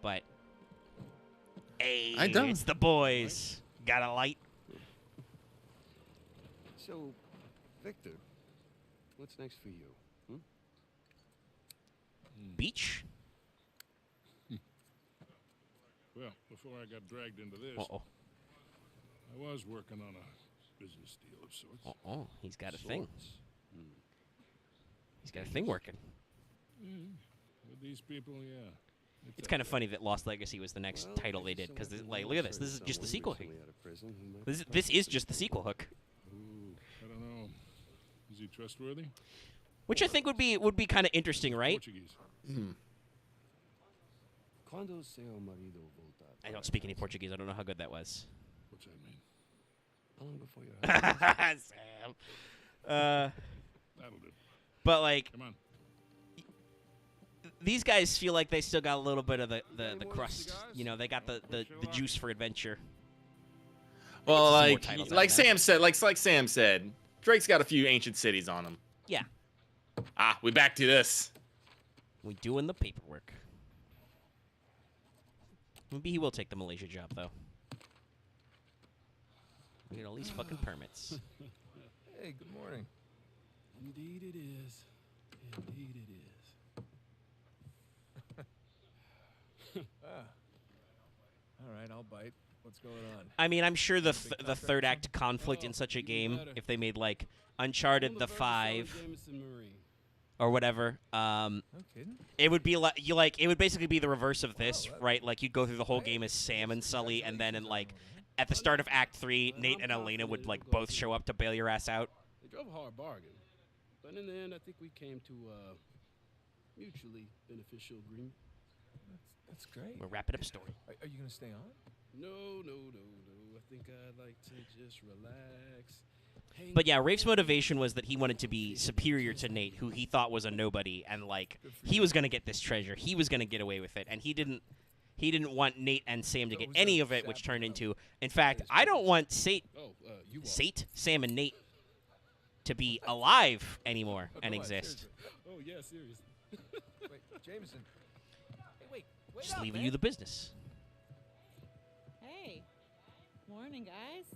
But hey, I don't. it's the boys. Got a light? So, Victor, what's next for you? Hmm? Beach? Well, before I got dragged into this, Uh-oh. I was working on a business deal of sorts. Uh-oh. He's got a thing. Sorts. He's got a thing working. With these people, yeah. It's kind of funny that Lost Legacy was the next Well, title they maybe did, because someone like, who look at this. knows This is just the someone sequel hook. recently out of prison who might This is just the sequel hook, Ooh, I don't know. Is he trustworthy? which I think would be kind of interesting, right? Portuguese. Quando seu marido voltar? I don't speak any Portuguese. I don't know how good that was. What's that mean? How long before your husband? Sam. That'll do. But like Come on. these guys feel like they still got a little bit of the crust. You know, they got the juice for adventure. Well, Some more like titles like out of Sam said, like Sam said, Drake's got a few ancient cities on him. Yeah, Ah, we back to this. we doing the paperwork. Maybe he will take the Malaysia job though. We get all these fucking permits. Hey, good morning. Indeed it is. Indeed it is. All right, I'll bite. What's going on? I mean, I'm sure the third act conflict in such a game, if they made like Uncharted the 5 or whatever, No kidding. it would be it would basically be the reverse of this, right? Like you'd go through the whole game as Sam and Sully, and then at the start of Act 3, Nate and Elena would like both show up to bail your ass out. They drove a hard bargain, but in the end, I think we came to a mutually beneficial agreement. That's great. We're wrapping up story. Are you gonna stay on? No. I think I'd like to just relax. hang But yeah, out. Rafe's motivation was that he wanted to be superior to Nate, who he thought was a nobody, and like he was gonna get this treasure, he was gonna get away with it, and he didn't want Nate and Sam to get any of it, which turned into. In fact, I don't want You are. Sam and Nate to be alive anymore and come on, exist. Oh yeah, seriously. Wait, Jameson. Hey, wait Just up, leaving man. you the business. Hey. Morning, guys.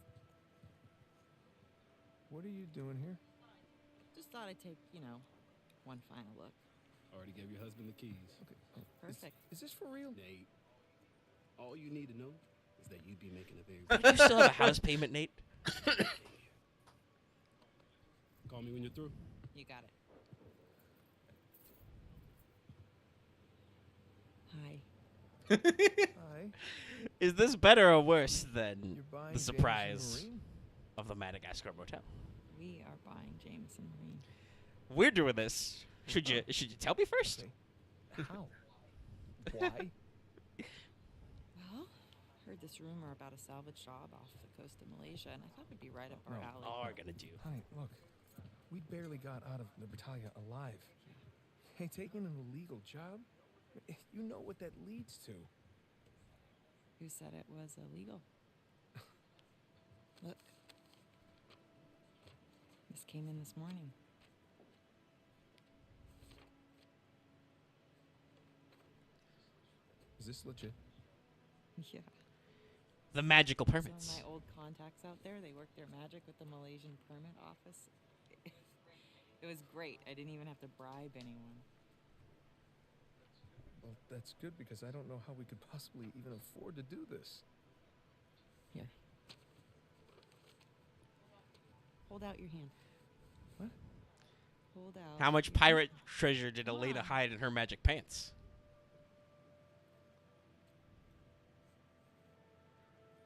What are you doing here? Just thought I'd take, one final look. Already gave your husband the keys. Okay. Perfect. Is this for real? Nate, all you need to know is that you'd be making a very Do you still have a house payment, Nate? Call me when you're through. You got it. Hi. Hi. Is this better or worse than You're buying the Jameson surprise Marine? of the Madagascar Motel? We are buying Jameson Marine. We're doing this. Should you tell me first? Okay. How? Why? Well, heard this rumor about a salvage job off the coast of Malaysia, and I thought it'd be right up our No. alley. All we're gonna do. Honey, look. We barely got out of Libertalia alive. Hey, taking an illegal job? You know what that leads to. Who said it was illegal? Look. This came in this morning. Is this legit? Yeah. The magical Some of permits. my old contacts out there, they worked their magic with the Malaysian permit office. It was great. I didn't even have to bribe anyone. Well, that's good because I don't know how we could possibly even afford to do this. Here. Hold out your hand. What? Hold out. How much your pirate treasure did Come Elena on. hide in her magic pants?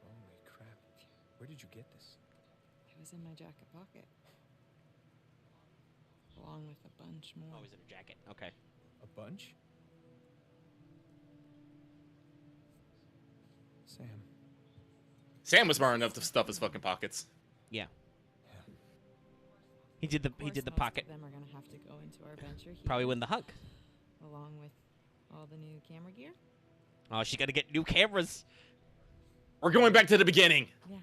Holy crap. Where did you get this? It was in my jacket pocket. Along with a bunch more. Oh, it was in her jacket. Okay. A bunch? Sam. Sam was smart enough to stuff his fucking pockets. Yeah. Yeah. He did the Of course, pocket. most of them are gonna have to go into our venture here, Probably win the hug. along with all the new camera gear. Oh, she got to get new cameras. We're going back to the beginning. Yeah.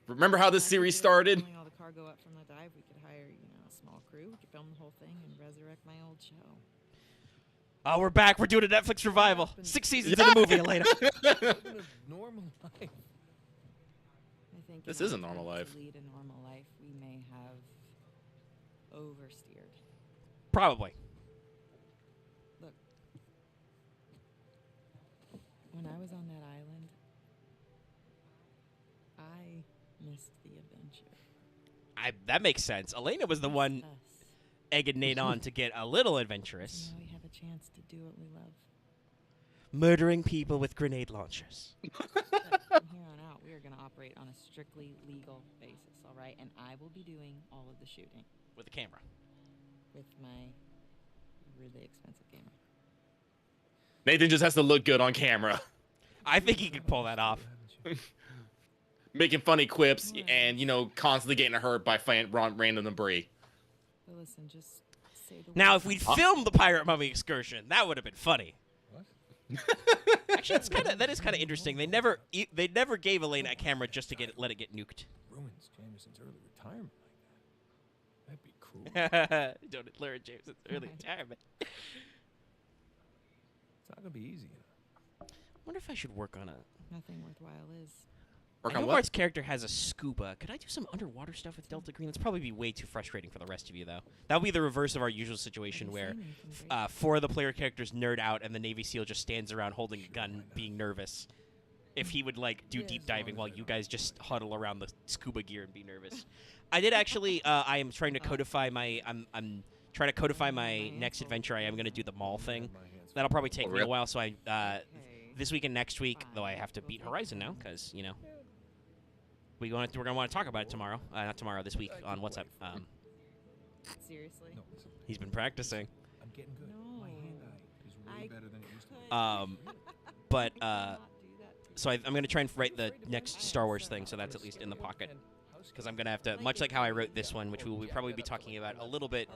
Remember how this After series we started? pulling all the cargo up from the dive, we could hire, a small crew. We could film the whole thing and resurrect my old show. Oh, we're back. We're doing a Netflix revival. 6 seasons of the movie, Elena. Living a normal life. I think This in is a order normal to life. lead a normal life, we may have oversteered. Probably. Look, when I was on that island, I missed the adventure. That makes sense. Elena was the one Us. egging Nate on to get a little adventurous. Now we have a chance to do what we love. Murdering people with grenade launchers. But from here on out, we are going to operate on a strictly legal basis, all right? And I will be doing all of the shooting With a camera. with my really expensive camera. Nathan just has to look good on camera. I think he could pull that off. Making funny quips and, constantly getting hurt by random debris. But listen, just say the Now, word. if we'd filmed the Pirate Mummy excursion, that would have been funny. What? Actually, that is kind of interesting. They never gave Elena a camera just to let it get nuked. Ruins Jameson's early retirement like that. That'd be cool. Don't lure Jameson's early retirement. It's not gonna be easy. I wonder if I should work on a. Nothing worthwhile is. Work I on know what? Mart's character has a scuba. Could I do some underwater stuff with Delta Green? That's probably be way too frustrating for the rest of you, though. That would be the reverse of our usual situation where Have you seen anything great? 4 of the player characters nerd out and the Navy SEAL just stands around holding a gun, being nervous. If he would, do deep diving while you guys just huddle around the scuba gear and be nervous. I did actually, I am trying to codify my, I'm trying to codify my next adventure. I am going to do the mall thing. That'll probably take me a really? while, so Okay. this week and next week, though I have to beat Horizon now, because, we're going to want to talk about it tomorrow. Not tomorrow, this week on WhatsApp. Seriously? No, listen. He's been practicing. I'm getting good. No. My hand-eye is way I better than it used to be. But, Not do that to so I'm going to try and write the next Star Wars thing, so that's at least in the pocket. Because I'm going to have to, much like how I wrote this one, which we will probably be talking about a little bit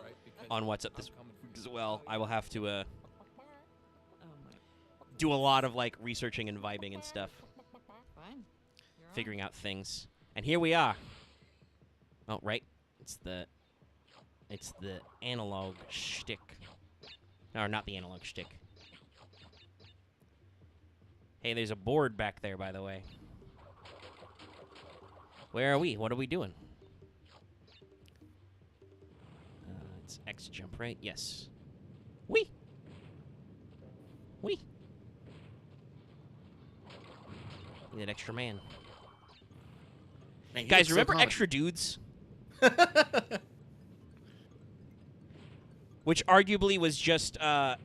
on WhatsApp this week as well, I will have to Oh my. do a lot of, researching and vibing and stuff. Fine. You're on. Figuring out things. And here we are. Oh, right. It's the analog shtick. Or not the analog shtick. Hey, there's a board back there, by the way. Where are we? What are we doing? It's X jump, right? Yes. Wee! Wee! Need an extra man. Man, he Guys, looks so remember comic. Extra Dudes? Which arguably was just a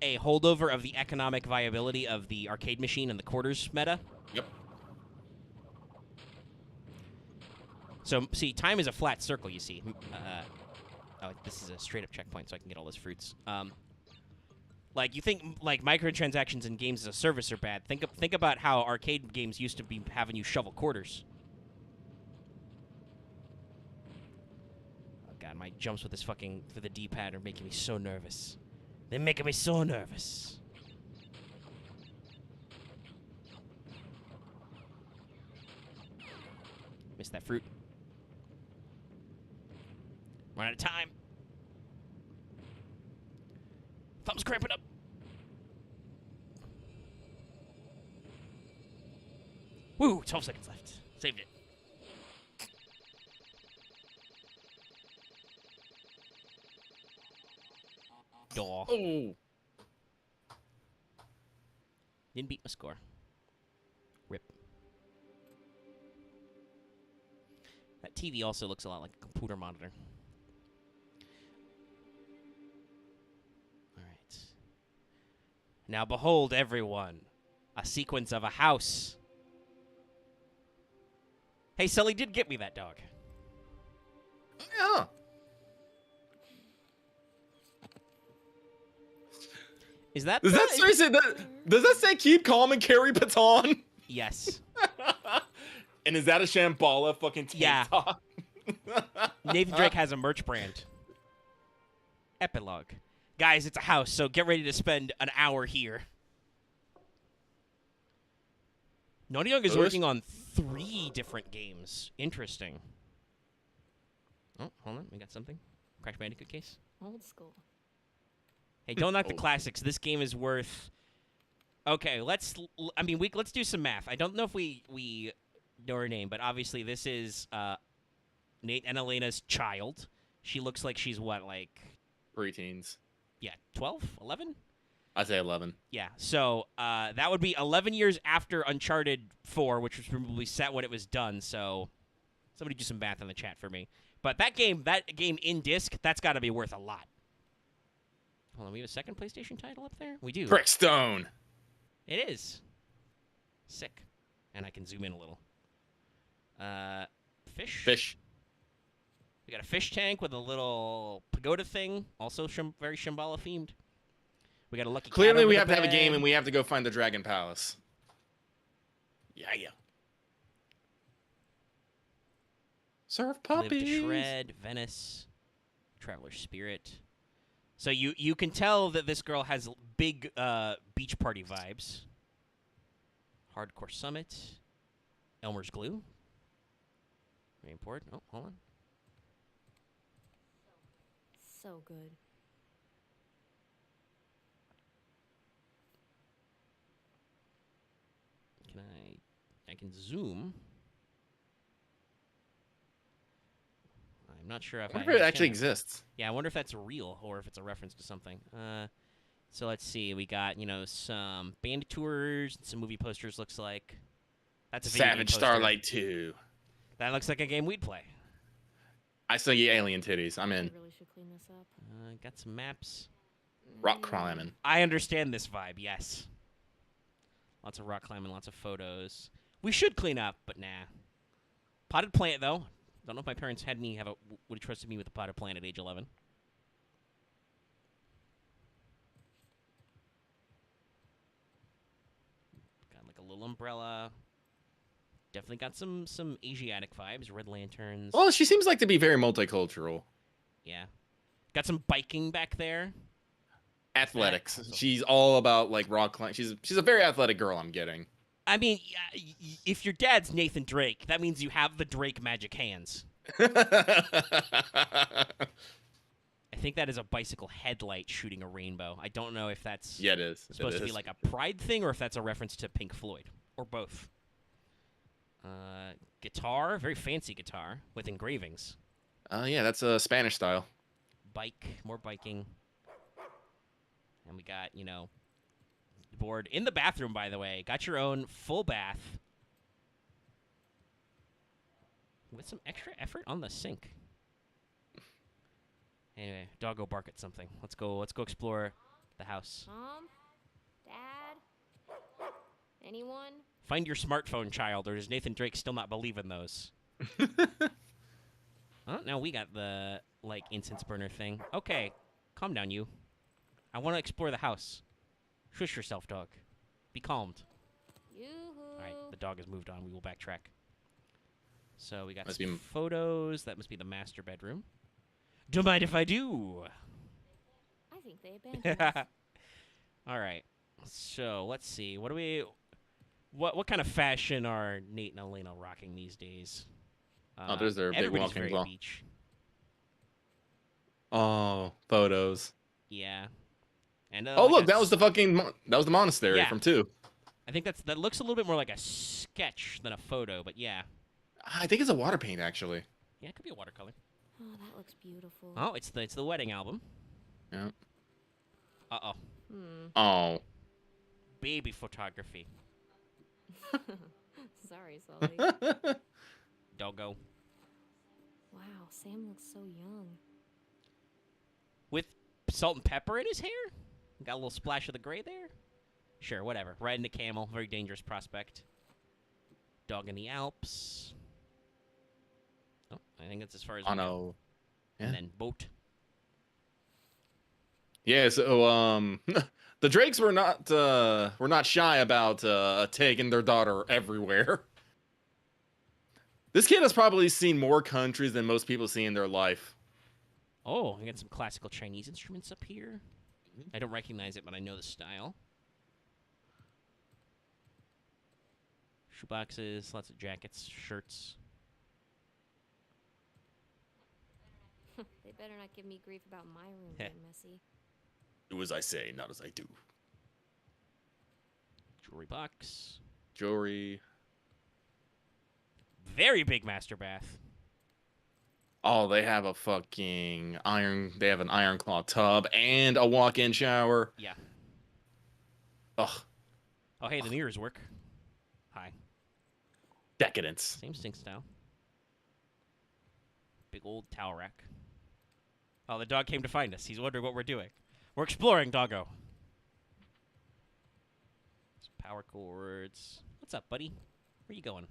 holdover of the economic viability of the arcade machine and the quarters meta. Yep. So, see, time is a flat circle, you see. Oh, this is a straight-up checkpoint, so I can get all those fruits. Like, you think like microtransactions in games as a service are bad. Think about how arcade games used to be having you shovel quarters. Oh god, my jumps with this fucking through the D-pad are making me so nervous. They're making me so nervous. Missed that fruit. Run out of time. Thumbs cramping up. Woo, 12 seconds left. Saved it. Daw. Oh. Didn't beat my score. Rip. That TV also looks a lot like a computer monitor. All right. Now behold, everyone, a sequence of a house. Hey, Sully did get me that dog. Yeah. Is that Does that seriously? Does that say keep calm and carry baton? Yes. And is that a Shambhala fucking tank top? Nathan Drake has a merch brand. Epilogue. Guys, it's a house, so get ready to spend an hour here. Naughty Dog is working on 3 different games. Interesting. Oh, hold on. We got something. Crash Bandicoot case. Old school. Hey, don't knock the classics. This game is worth... Okay, let's do some math. I don't know if we know her name, but obviously this is Nate and Elena's child. She looks like she's what, like... Preteens. Yeah, 12? 11? I'd say 11. Yeah, so that would be 11 years after Uncharted 4, which was probably set when it was done, so somebody do some math in the chat for me. But that game in disc, that's got to be worth a lot. Hold on, we have a second PlayStation title up there? We do. Brickstone. It is. Sick. And I can zoom in a little. Fish? Fish. We got a fish tank with a little pagoda thing, also very Shambhala themed. We got a lucky cat Clearly, over we the have to have a bed. game, and we have to go find the Dragon Palace. Yeah. Surf puppies. Live to Shred, Venice, Traveler's Spirit. So you can tell that this girl has big beach party vibes. Hardcore Summit, Elmer's Glue. Very important. Oh, hold on. So good. Can I can zoom. I'm not sure if I wonder if it actually can. exists. Yeah, I wonder if that's real or if it's a reference to something. So let's see. We got, some band tours, some movie posters, looks like. That's a video game Savage poster. Starlight 2. That looks like a game we'd play. I still get alien titties. I'm in. I really should clean this up. Got some maps. Rock climbing. I understand this vibe, yes. Lots of rock climbing, lots of photos. We should clean up, but nah. Potted plant, though. Don't know if my parents would have trusted me with a potted plant at age 11. Got like a little umbrella. Definitely got some Asiatic vibes. Red lanterns. Well, she seems like to be very multicultural. Yeah. Got some biking back there. Athletics. She's all about like rock climbing. She's a very athletic girl. I'm getting. I mean, if your dad's Nathan Drake, that means you have the Drake magic hands. I think that is a bicycle headlight shooting a rainbow. I don't know if that's Yeah, it is. supposed to be like a pride thing or if that's a reference to Pink Floyd or both. Guitar, very fancy guitar with engravings. Yeah, that's a Spanish style. Bike, more biking. And we got, board in the bathroom, by the way. Got your own full bath. With some extra effort on the sink. Anyway, doggo bark at something. Let's go explore the house. Mom? Dad? Anyone? Find your smartphone, child, or does Nathan Drake still not believe in those? Oh, now we got the, incense burner thing. Okay, calm down, you. I want to explore the house. Shush yourself, dog. Be calmed. Yoo-hoo. All right, the dog has moved on. We will backtrack. So we got Must some be- photos. That must be the master bedroom. Don't mind if I do. I think they abandoned us. All right. So let's see. What do we? What kind of fashion are Nate and Elena rocking these days? Oh, there's their big everybody's walk-in very closet. beach. Oh, photos. Yeah. And Oh, like look, a that was the fucking that was the monastery Yeah. from 2. I think that looks a little bit more like a sketch than a photo, but yeah. I think it's a water paint actually. Yeah, it could be a watercolor. Oh, that looks beautiful. Oh, it's the wedding album. Yeah. Uh-oh. Oh. Baby photography. Sorry, Sully. Doggo. Wow, Sam looks so young. With salt and pepper in his hair? Got a little splash of the gray there? Sure, whatever. Riding a camel, very dangerous prospect. Dog in the Alps. Oh, I think that's as far as we go. no. Yeah. And then boat. Yeah, so the Drakes were not shy about taking their daughter everywhere. This kid has probably seen more countries than most people see in their life. Oh, I got some classical Chinese instruments up here. I don't recognize it, but I know the style. Shoeboxes, lots of jackets, shirts. They better not give me grief about my room Heh. being messy. Do as I say, not as I do. Jewelry box. Jewelry. Very big master bath. Oh, they have a fucking They have an iron claw tub and a walk-in shower. Yeah. Ugh, Oh, hey, the mirrors work. Hi. decadence. Same stink style. Big old towel rack. Oh, the dog came to find us. He's wondering what we're doing. We're exploring, doggo. Some power cords. What's up, buddy? Where you going?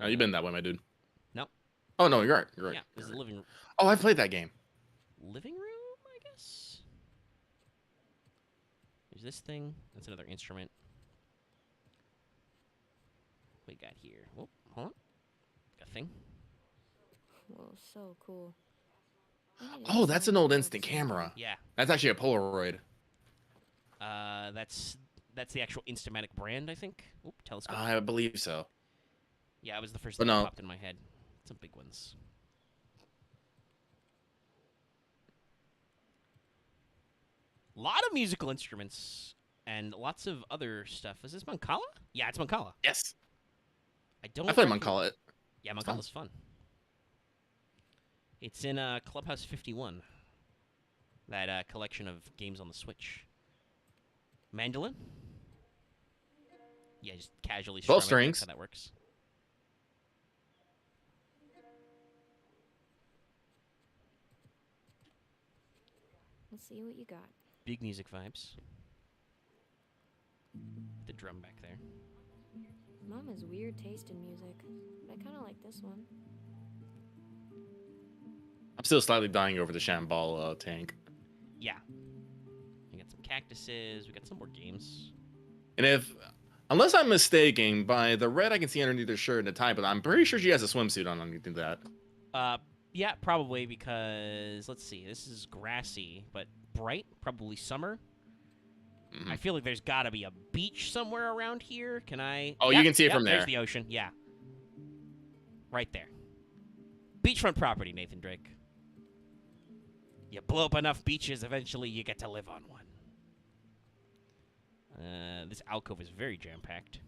Oh, you've been that way, my dude. No. Oh no, you're right. You're right. Yeah, this is the living room. Oh, I played that game. Living room, I guess? There's this thing. That's another instrument. What we got here? Oh, hold on. Got a thing. Whoa, so cool. Oh, that's an old instant camera. Yeah. That's actually a Polaroid. That's the actual Instamatic brand, I think. Oop, telescope. I believe so. Yeah, it was the first But thing that no. popped in my head. Some big ones. A lot of musical instruments and lots of other stuff. Is this Mancala? Yeah, it's Mancala. Yes. I don't. I played recognize- Mancala. Yeah, It's fun. Mancala's fun. It's in Clubhouse 51. That collection of games on the Switch. Mandolin? Yeah, just casually strum 12 it. strings. That's how that works. Let's see what you got. Big music vibes. The drum back there. Mom has weird taste in music, but I kind of like this one. I'm still slightly dying over the Shambhala tank. Yeah. We got some cactuses. We got some more games. And unless I'm mistaken, by the red I can see underneath her shirt and the tie, but I'm pretty sure she has a swimsuit on underneath that. Yeah, probably because, let's see, this is grassy, but bright, probably summer. I feel like there's got to be a beach somewhere around here. Can I? Oh, you can see it from there. There's the ocean, yeah. Right there. Beachfront property, Nathan Drake. You blow up enough beaches, eventually you get to live on one. This alcove is very jam-packed.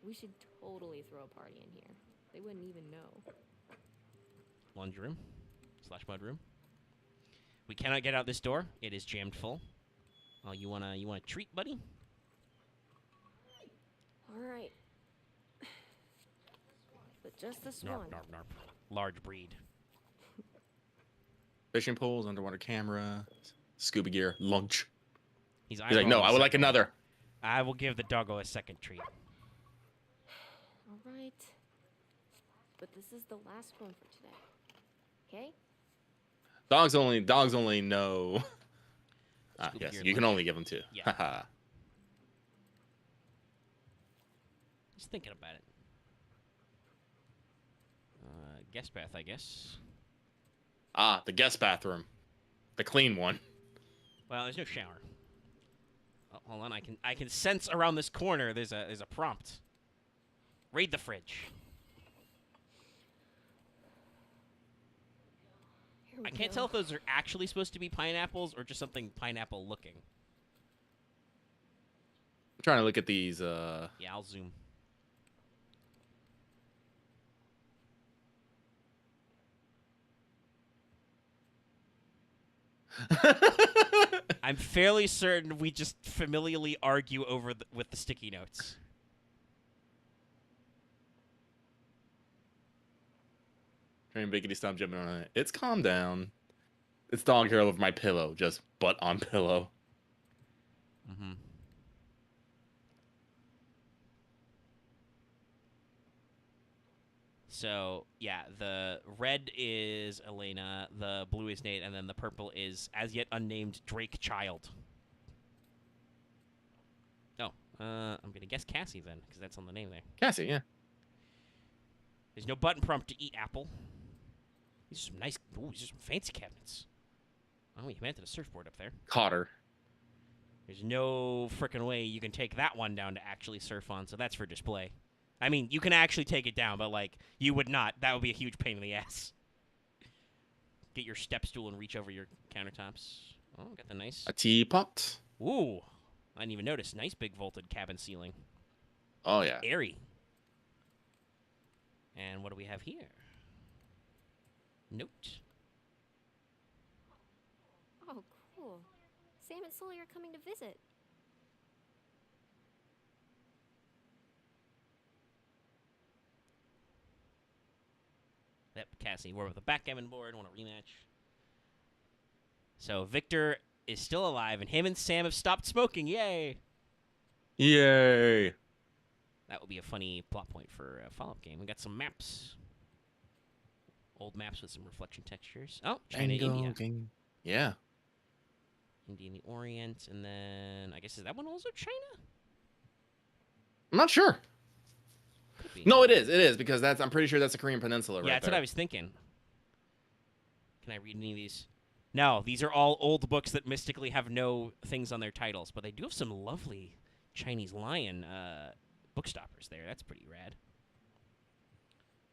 We should totally throw a party in here. They wouldn't even know. Laundry room / mud room. We cannot get out this door. It is jammed full. Oh, you wanna treat, buddy? All right. But just this Narp, one. narp, narp. Large breed. Fishing poles, underwater camera, scuba gear, lunch. He's He's like, no, I would like another. I will give the doggo a second treat. All right. But this is the last one for today. Okay? Dogs only know. Scoop Yes, your you can lunch. only give them two. Yeah. Haha. Just thinking about it. Guest bath, I guess. The guest bathroom, the clean one. Well, there's no shower. Oh, hold on, I can sense around this corner. There's a prompt. Raid the fridge. Here we I can't go. tell if those are actually supposed to be pineapples or just something pineapple looking. I'm trying to look at these. Yeah, I'll zoom. I'm fairly certain we just familially argue over with the sticky notes. Trying Biggity stop jumping on it. It's calm down. It's dog hair over my pillow, just butt on pillow. Mm-hmm. So, yeah, the red is Elena, the blue is Nate, and then the purple is as yet unnamed Drake Child. Oh, I'm going to guess Cassie then, because that's on the name there. Cassie, yeah. There's no button prompt to eat apple. These are some nice, ooh, these are some fancy cabinets. Oh, you invented a surfboard up there. Caught her. There's no frickin' way you can take that one down to actually surf on, so that's for display. I mean, you can actually take it down, but, like, you would not. That would be a huge pain in the ass. Get your step stool and reach over your countertops. Oh, got the nice... A teapot. Ooh. I didn't even notice. Nice big vaulted cabin ceiling. Oh, yeah. Airy. And what do we have here? Note. Oh, cool. Sam and Sully are coming to visit. Yep, Cassie. We're with the backgammon board. Want a rematch. So Victor is still alive, and him and Sam have stopped smoking. Yay! Yay. That would be a funny plot point for a follow-up game. We got some maps. Old maps with some reflection textures. Oh, China, India. Yeah. India and the Orient, and then I guess is that one also China? I'm not sure. Could be. No, it is because I'm pretty sure that's the Korean Peninsula, Yeah, right that's there. what I was thinking. Can I read any of these? No, these are all old books that mystically have no things on their titles, but they do have some lovely Chinese lion book stoppers there. That's pretty rad.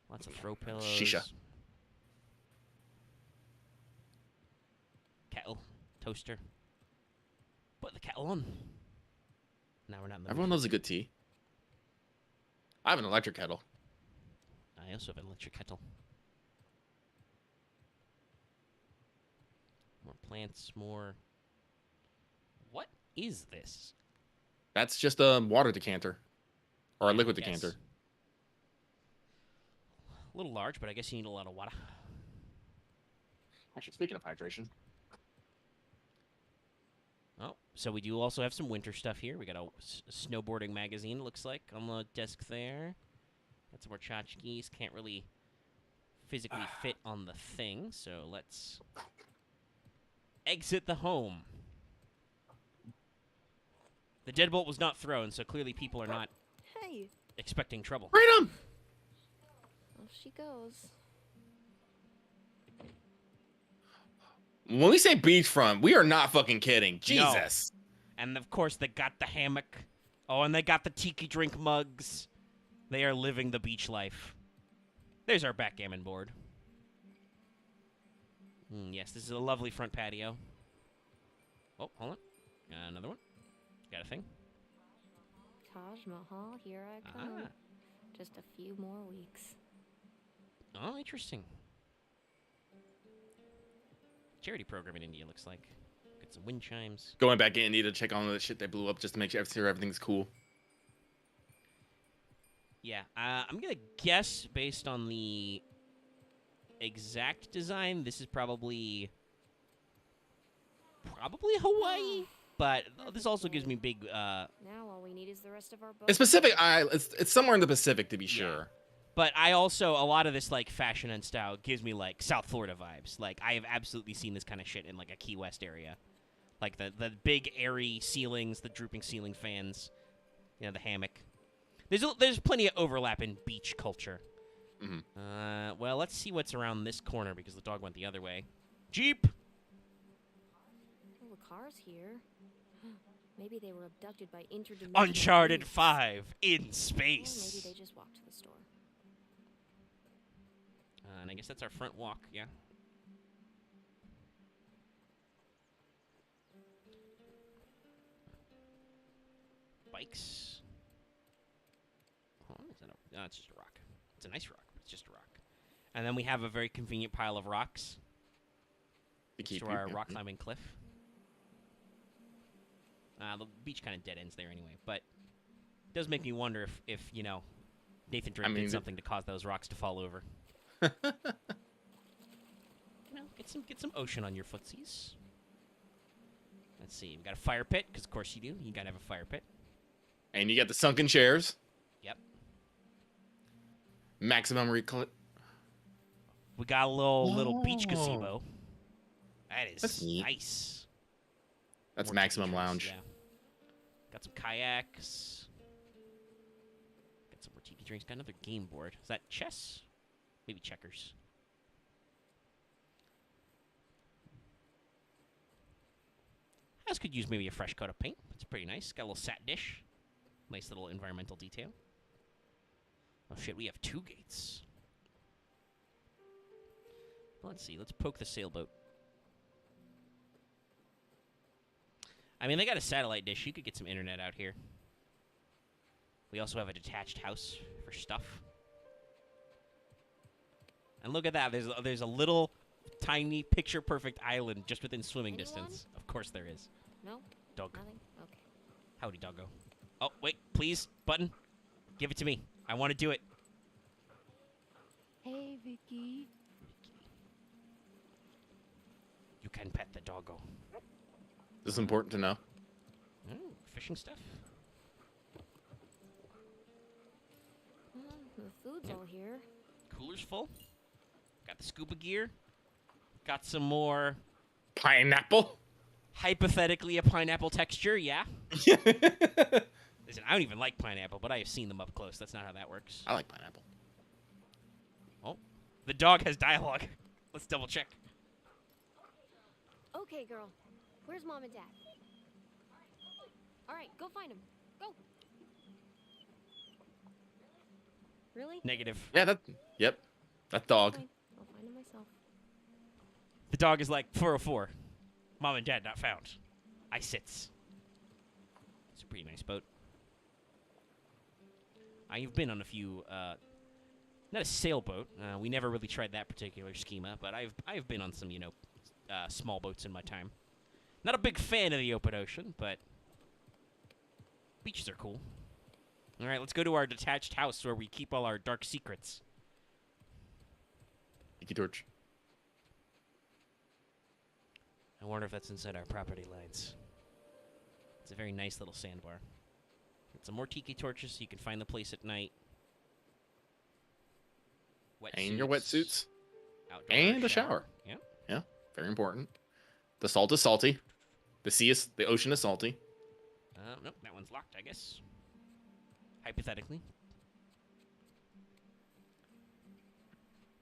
Lots of throw pillows. Shisha. Kettle. Toaster. Put the kettle on. Now we're not in the Everyone mood. loves a good tea. I have an electric kettle. I also have an electric kettle. More plants, more... What is this? That's just a water decanter. Or a Yeah, liquid I guess. decanter. A little large, but I guess you need a lot of water. Actually, speaking of hydration. Oh, so we do also have some winter stuff here. We got a snowboarding magazine, it looks like, on the desk there. Got some more tchotchkes. Can't really physically fit on the thing, so let's exit the home. The deadbolt was not thrown, so clearly people are not Hey, expecting trouble. Freedom! off she goes. When we say beachfront, we are not fucking kidding. Jesus. And, of course, they got the hammock. Oh, and they got the tiki drink mugs. They are living the beach life. There's our backgammon board. Yes, this is a lovely front patio. Oh, hold on. Another one. Got a thing? Taj Mahal, here I come. Ah. Just a few more weeks. Oh, interesting. Charity program in India, looks like. Got some wind chimes. Going back in, need to check on the shit they blew up just to make sure everything's cool. Yeah, I'm going to guess based on the exact design, this is probably Hawaii, but this also gives me big... Now all we need is the rest of our boat. It's Pacific Island. It's somewhere in the Pacific, to be sure. But I also, a lot of this, like, fashion and style gives me, like, South Florida vibes. Like, I have absolutely seen this kind of shit in, like, a Key West area. Like, the big, airy ceilings, the drooping ceiling fans, you know, the hammock. There's plenty of overlap in beach culture. Mm-hmm. Well, let's see what's around this corner, because the dog went the other way. Jeep! Well, the car's here. Maybe they were abducted by interdimensional Uncharted beings. 5 in Or space. maybe they just walked to the store. And I guess that's our front walk, yeah. Bikes. Oh, is that no, it's just a rock. It's a nice rock, but it's just a rock. And then we have a very convenient pile of rocks. To To our rock climbing cliff. The beach kind of dead ends there anyway, but it does make me wonder if you know, Nathan Drake did something to cause those rocks to fall over. You know, get some ocean on your footsies. Let's see, we got a fire pit, because of course you do. You gotta have a fire pit. And you got the sunken chairs. Yep. Maximum recl. We got a little beach gazebo. That's That's neat. nice. That's More maximum tiki lounge. drinks, yeah. Got some kayaks. Got some more tiki drinks. Got another game board. Is that chess? Maybe checkers. This could use maybe a fresh coat of paint. It's pretty nice. Got a little sat dish. Nice little environmental detail. Oh shit, we have 2 gates. Let's see. Let's poke the sailboat. I mean, they got a satellite dish. You could get some internet out here. We also have a detached house for stuff. And look at that. There's a little tiny picture-perfect island just within swimming distance. Of course there is. No? Dog. Nothing? Okay. Howdy, doggo. Oh, wait. Please. Button. Give it to me. I want to do it. Hey, Vicky. You can pet the doggo. This is important to know. Oh, fishing stuff. The food's all here. Cooler's full. Got the scuba gear. Got some more... Pineapple? Hypothetically a pineapple texture, yeah. Listen, I don't even like pineapple, but I have seen them up close. That's not how that works. I like pineapple. Oh, the dog has dialogue. Let's double check. Okay, girl. Where's Mom and Dad? All right, go find them. Go. Really? Negative. Yeah, yep. That dog. Fine. I'll find them myself. The dog is like 404. Mom and Dad not found. I sits. It's a pretty nice boat. I've been on a few, not a sailboat. We never really tried that particular schema, but I've been on some, you know, small boats in my time. Not a big fan of the open ocean, but beaches are cool. All right, let's go to our detached house where we keep all our dark secrets. Tiki torch. I wonder if that's inside our property lines. It's a very nice little sandbar. Get some more tiki torches so you can find the place at night. And your wetsuits. Outdoor And a shower. Yeah. Yeah, very important. The salt is salty. The ocean is salty. Nope, that one's locked, I guess. Hypothetically.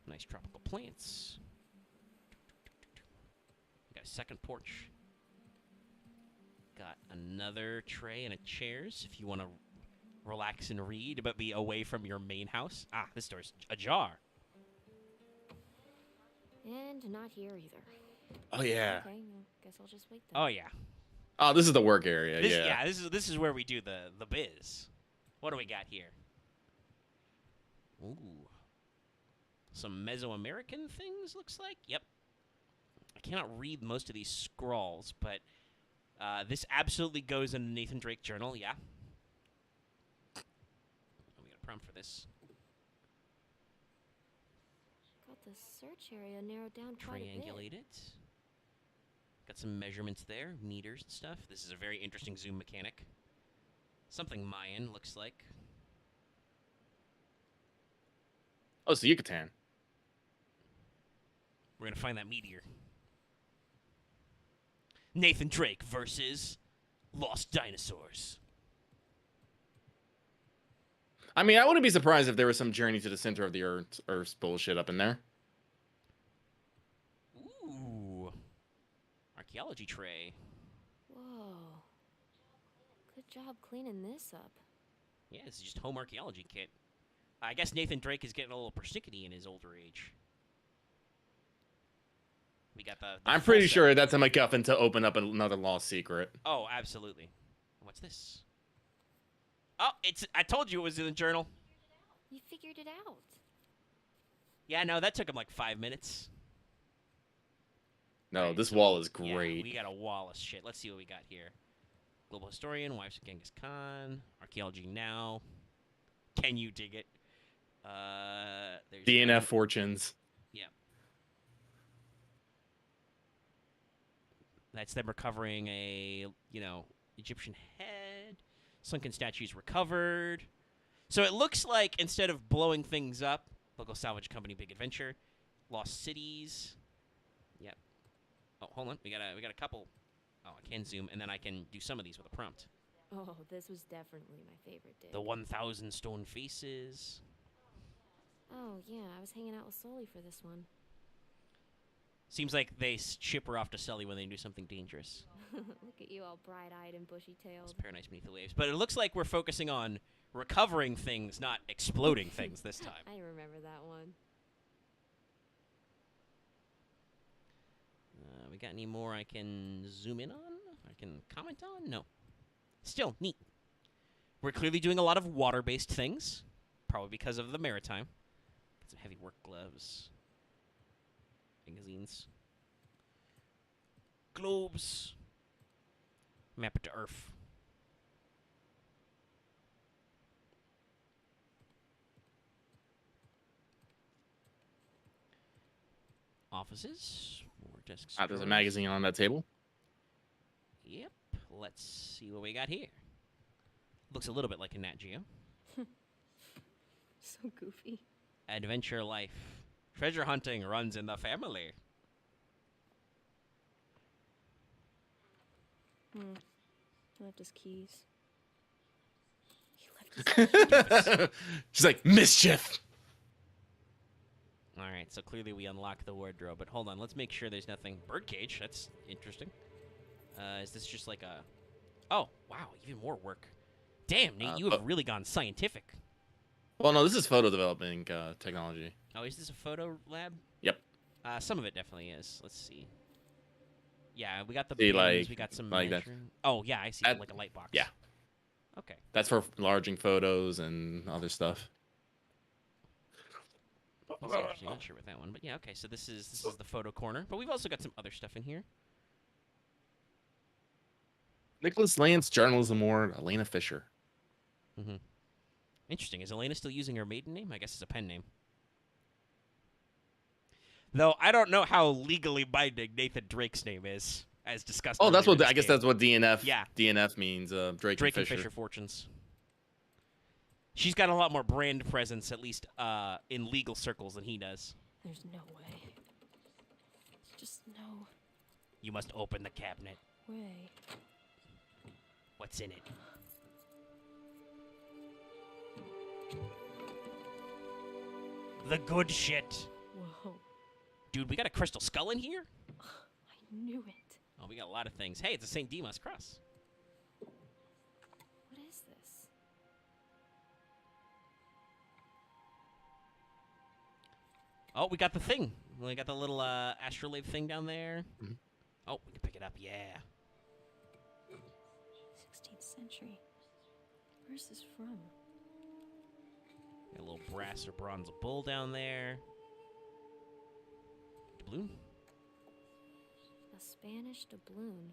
Nice tropical plants. Got a second porch. Got another tray and a chairs if you want to relax and read, but be away from your main house. Ah, this door's ajar. And not here either. Oh yeah. Okay, well, guess I'll just wait then. Oh yeah. Oh, this is the work area. Yeah, this is where we do the biz. What do we got here? Ooh. Some Mesoamerican things, looks like. Yep. I cannot read most of these scrawls, but this absolutely goes in the Nathan Drake journal, yeah. We got a prompt for this. Got the search area narrowed down quite a bit. Triangulate it. Got some measurements there, meters and stuff. This is a very interesting zoom mechanic. Something Mayan, looks like. Oh, so Yucatan. We're gonna find that meteor. Nathan Drake versus Lost Dinosaurs. I mean, I wouldn't be surprised if there was some Journey to the Center of the Earth bullshit up in there. Ooh. Archaeology tray. Whoa. Good job cleaning this up. Yeah, this is just home archaeology kit. I guess Nathan Drake is getting a little persnickety in his older age. We got the I'm full pretty set. sure that's a MacGuffin to open up another lost secret. Oh, absolutely. What's this? Oh, I told you it was in the journal. You figured it out. Yeah, no, that took him like 5 minutes. No, Right, this so wall is Yeah, great. we got a wall of shit. Let's see what we got here. Global Historian, Wives of Genghis Khan, Archaeology Now. Can you dig it? There's DNF fortunes. Yeah. That's them recovering a, Egyptian head. Sunken statues recovered. So it looks like instead of blowing things up, local salvage company, big adventure, lost cities. Yep. Oh, hold on. We got a couple. Oh, I can zoom, and then I can do some of these with a prompt. Oh, this was definitely my favorite day. The 1,000 stone faces. Oh, yeah, I was hanging out with Sully for this one. Seems like they ship her off to Sully when they do something dangerous. Look at you all bright-eyed and bushy-tailed. It's paradise beneath the waves. But it looks like we're focusing on recovering things, not exploding things this time. I remember that one. We got any more I can zoom in on? I can comment on? No. Still, neat. We're clearly doing a lot of water-based things, probably because of the maritime. Got some heavy work gloves. Magazines. Globes. Map it to Earth. Offices. More desks. There's a drawers. magazine on that table. Yep. Let's see what we got here. Looks a little bit like a Nat Geo. So goofy. Adventure life. Treasure hunting runs in the family. He left his keys. He left his keys. She's like, mischief. All right, so clearly we unlock the wardrobe. But hold on, let's make sure there's nothing. Birdcage, that's interesting. Is this just like a... Oh, wow, even more work. Damn, Nate, you have really gone scientific. Well, no, this is photo developing technology. Oh, is this a photo lab? Yep. Some of it definitely is. Let's see. Yeah, we got the See, bins, like- we got some like that. measuring. Oh, yeah, I see, like a light box. Yeah. Okay. That's for enlarging photos and other stuff. That's interesting. Not sure with that one, but yeah, okay. So this is the photo corner, but we've also got some other stuff in here. Nicholas Lance, Journalism Award, Elena Fisher. Mm-hmm. Interesting. Is Elena still using her maiden name? I guess it's a pen name. Though I don't know how legally binding Nathan Drake's name is, as discussed. Oh, that's earlier what in I this guess game. that's what DNF. Yeah. DNF means. Drake Drake and Fisher. Fortunes. She's got a lot more brand presence, at least in legal circles, than he does. There's no way. There's just no You must open the cabinet. way. What's in it? The good shit. Whoa. Dude, we got a crystal skull in here? I knew it. Oh, we got a lot of things. Hey, it's a St. Dimas cross. What is this? Oh, we got the thing. We got the little astrolabe thing down there. Mhm. Oh, we can pick it up. Yeah. 16th century. Where's this from? Got a little brass or bronze bull down there. Doubloon. A Spanish doubloon.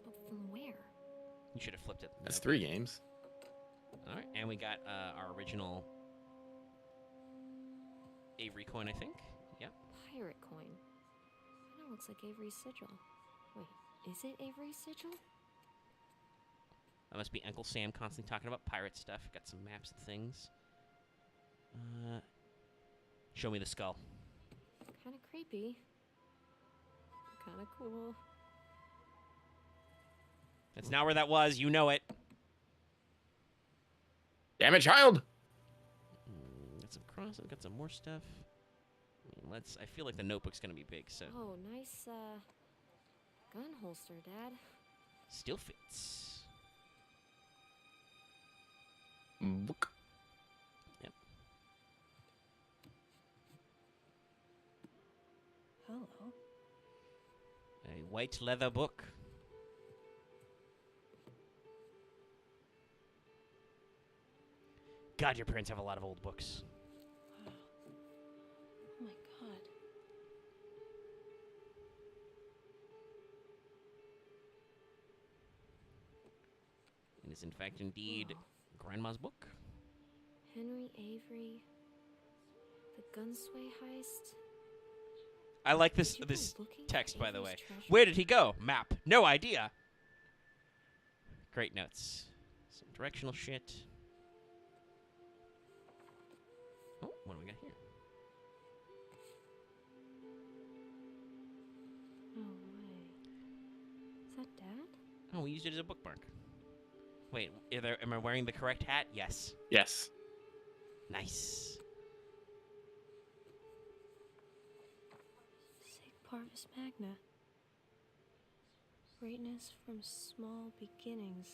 But from where? You should have flipped it. That's 3 games. All right, and we got our original Avery coin, I think. Yep. Pirate coin. Kinda looks like Avery's sigil. Wait, is it Avery's sigil? That must be Uncle Sam constantly talking about pirate stuff. Got some maps and things. Show me the skull. Kind of creepy. Kind of cool. That's not where that was. You know it. Damn it, child! Got some crosses. Got some more stuff. Let's. I feel like the notebook's gonna be big, so Oh, nice, gun holster, Dad. still fits. Book. Yep. Hello. A white leather book. God, your parents have a lot of old books. Wow. Oh my god. It is, in fact, indeed Grandma's book. Henry Avery. The Gunsway heist. I like this Did you go this looking for text, by the way. Avery's treasure? Where did he go? Map. No idea. Great notes. Some directional shit. Oh, what do we got here? No way. Is that Dad? Oh, we used it as a bookmark. Wait, am I wearing the correct hat? Yes. Yes. Nice. Sig Parvis Magna. Greatness from small beginnings.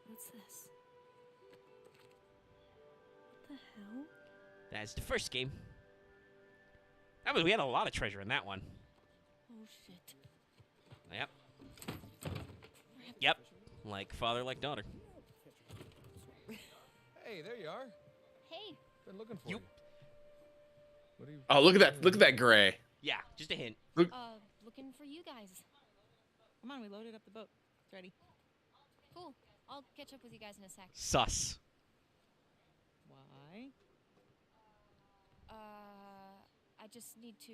What's this? What the hell? That's the first game. We had a lot of treasure in that one. Oh shit. Yep. Yep. Like father, like daughter. Hey, there you are. Hey, Been looking for You- you. What are you? Oh, look at that! Look at that gray. Yeah, just a hint. looking for you guys. Come on, we loaded up the boat. It's ready. Cool. I'll catch up with you guys in a sec. Sus. Why? I just need to,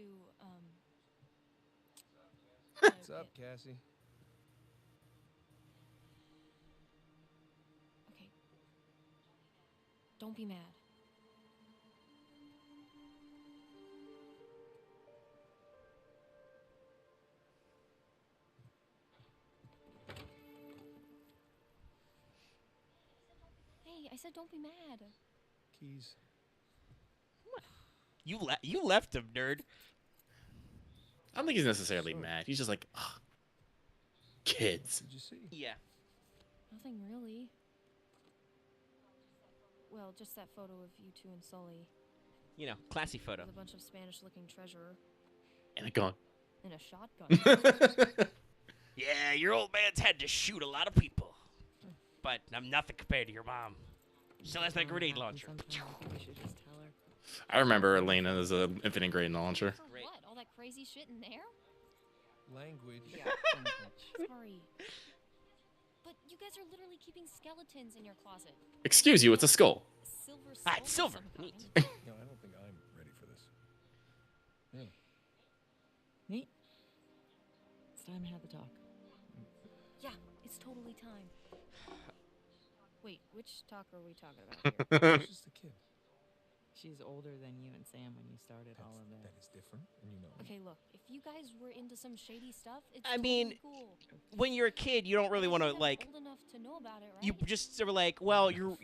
What's up, Cassie? Okay. Don't be mad. Hey, I said don't be mad. Keys. You left him, nerd. I don't think he's necessarily Sure. mad. He's just like, ugh, kids. Did you see? Yeah. Nothing really. Well, just that photo of you two and Sully You know, classy photo. with a bunch of Spanish-looking treasure And a gun. and a shotgun. Yeah, your old man's had to shoot a lot of people. But I'm nothing compared to your mom. Still has that grenade launcher. Sometimes I think we should just tell her. I remember Elena as an infinite grenade launcher. For Great. what? All that crazy shit in there? Language. Yeah, language. Sorry. But you guys are literally keeping skeletons in your closet. Excuse you, it's a skull. Silver Ah, it's skull of silver. some Neat. kind. No, I don't think I'm ready for this. Yeah. Neat. It's time to have the talk. Yeah, it's totally time. Wait, which talk are we talking about here? She's just a kid. She's older than you and Sam when you started all of That this. is different, and you know. it. Okay, look, if you guys were into some shady stuff, it's I mean, totally cool. When you're a kid, you don't really want to You're like. old enough to know about it, right? You just sort of like, well, your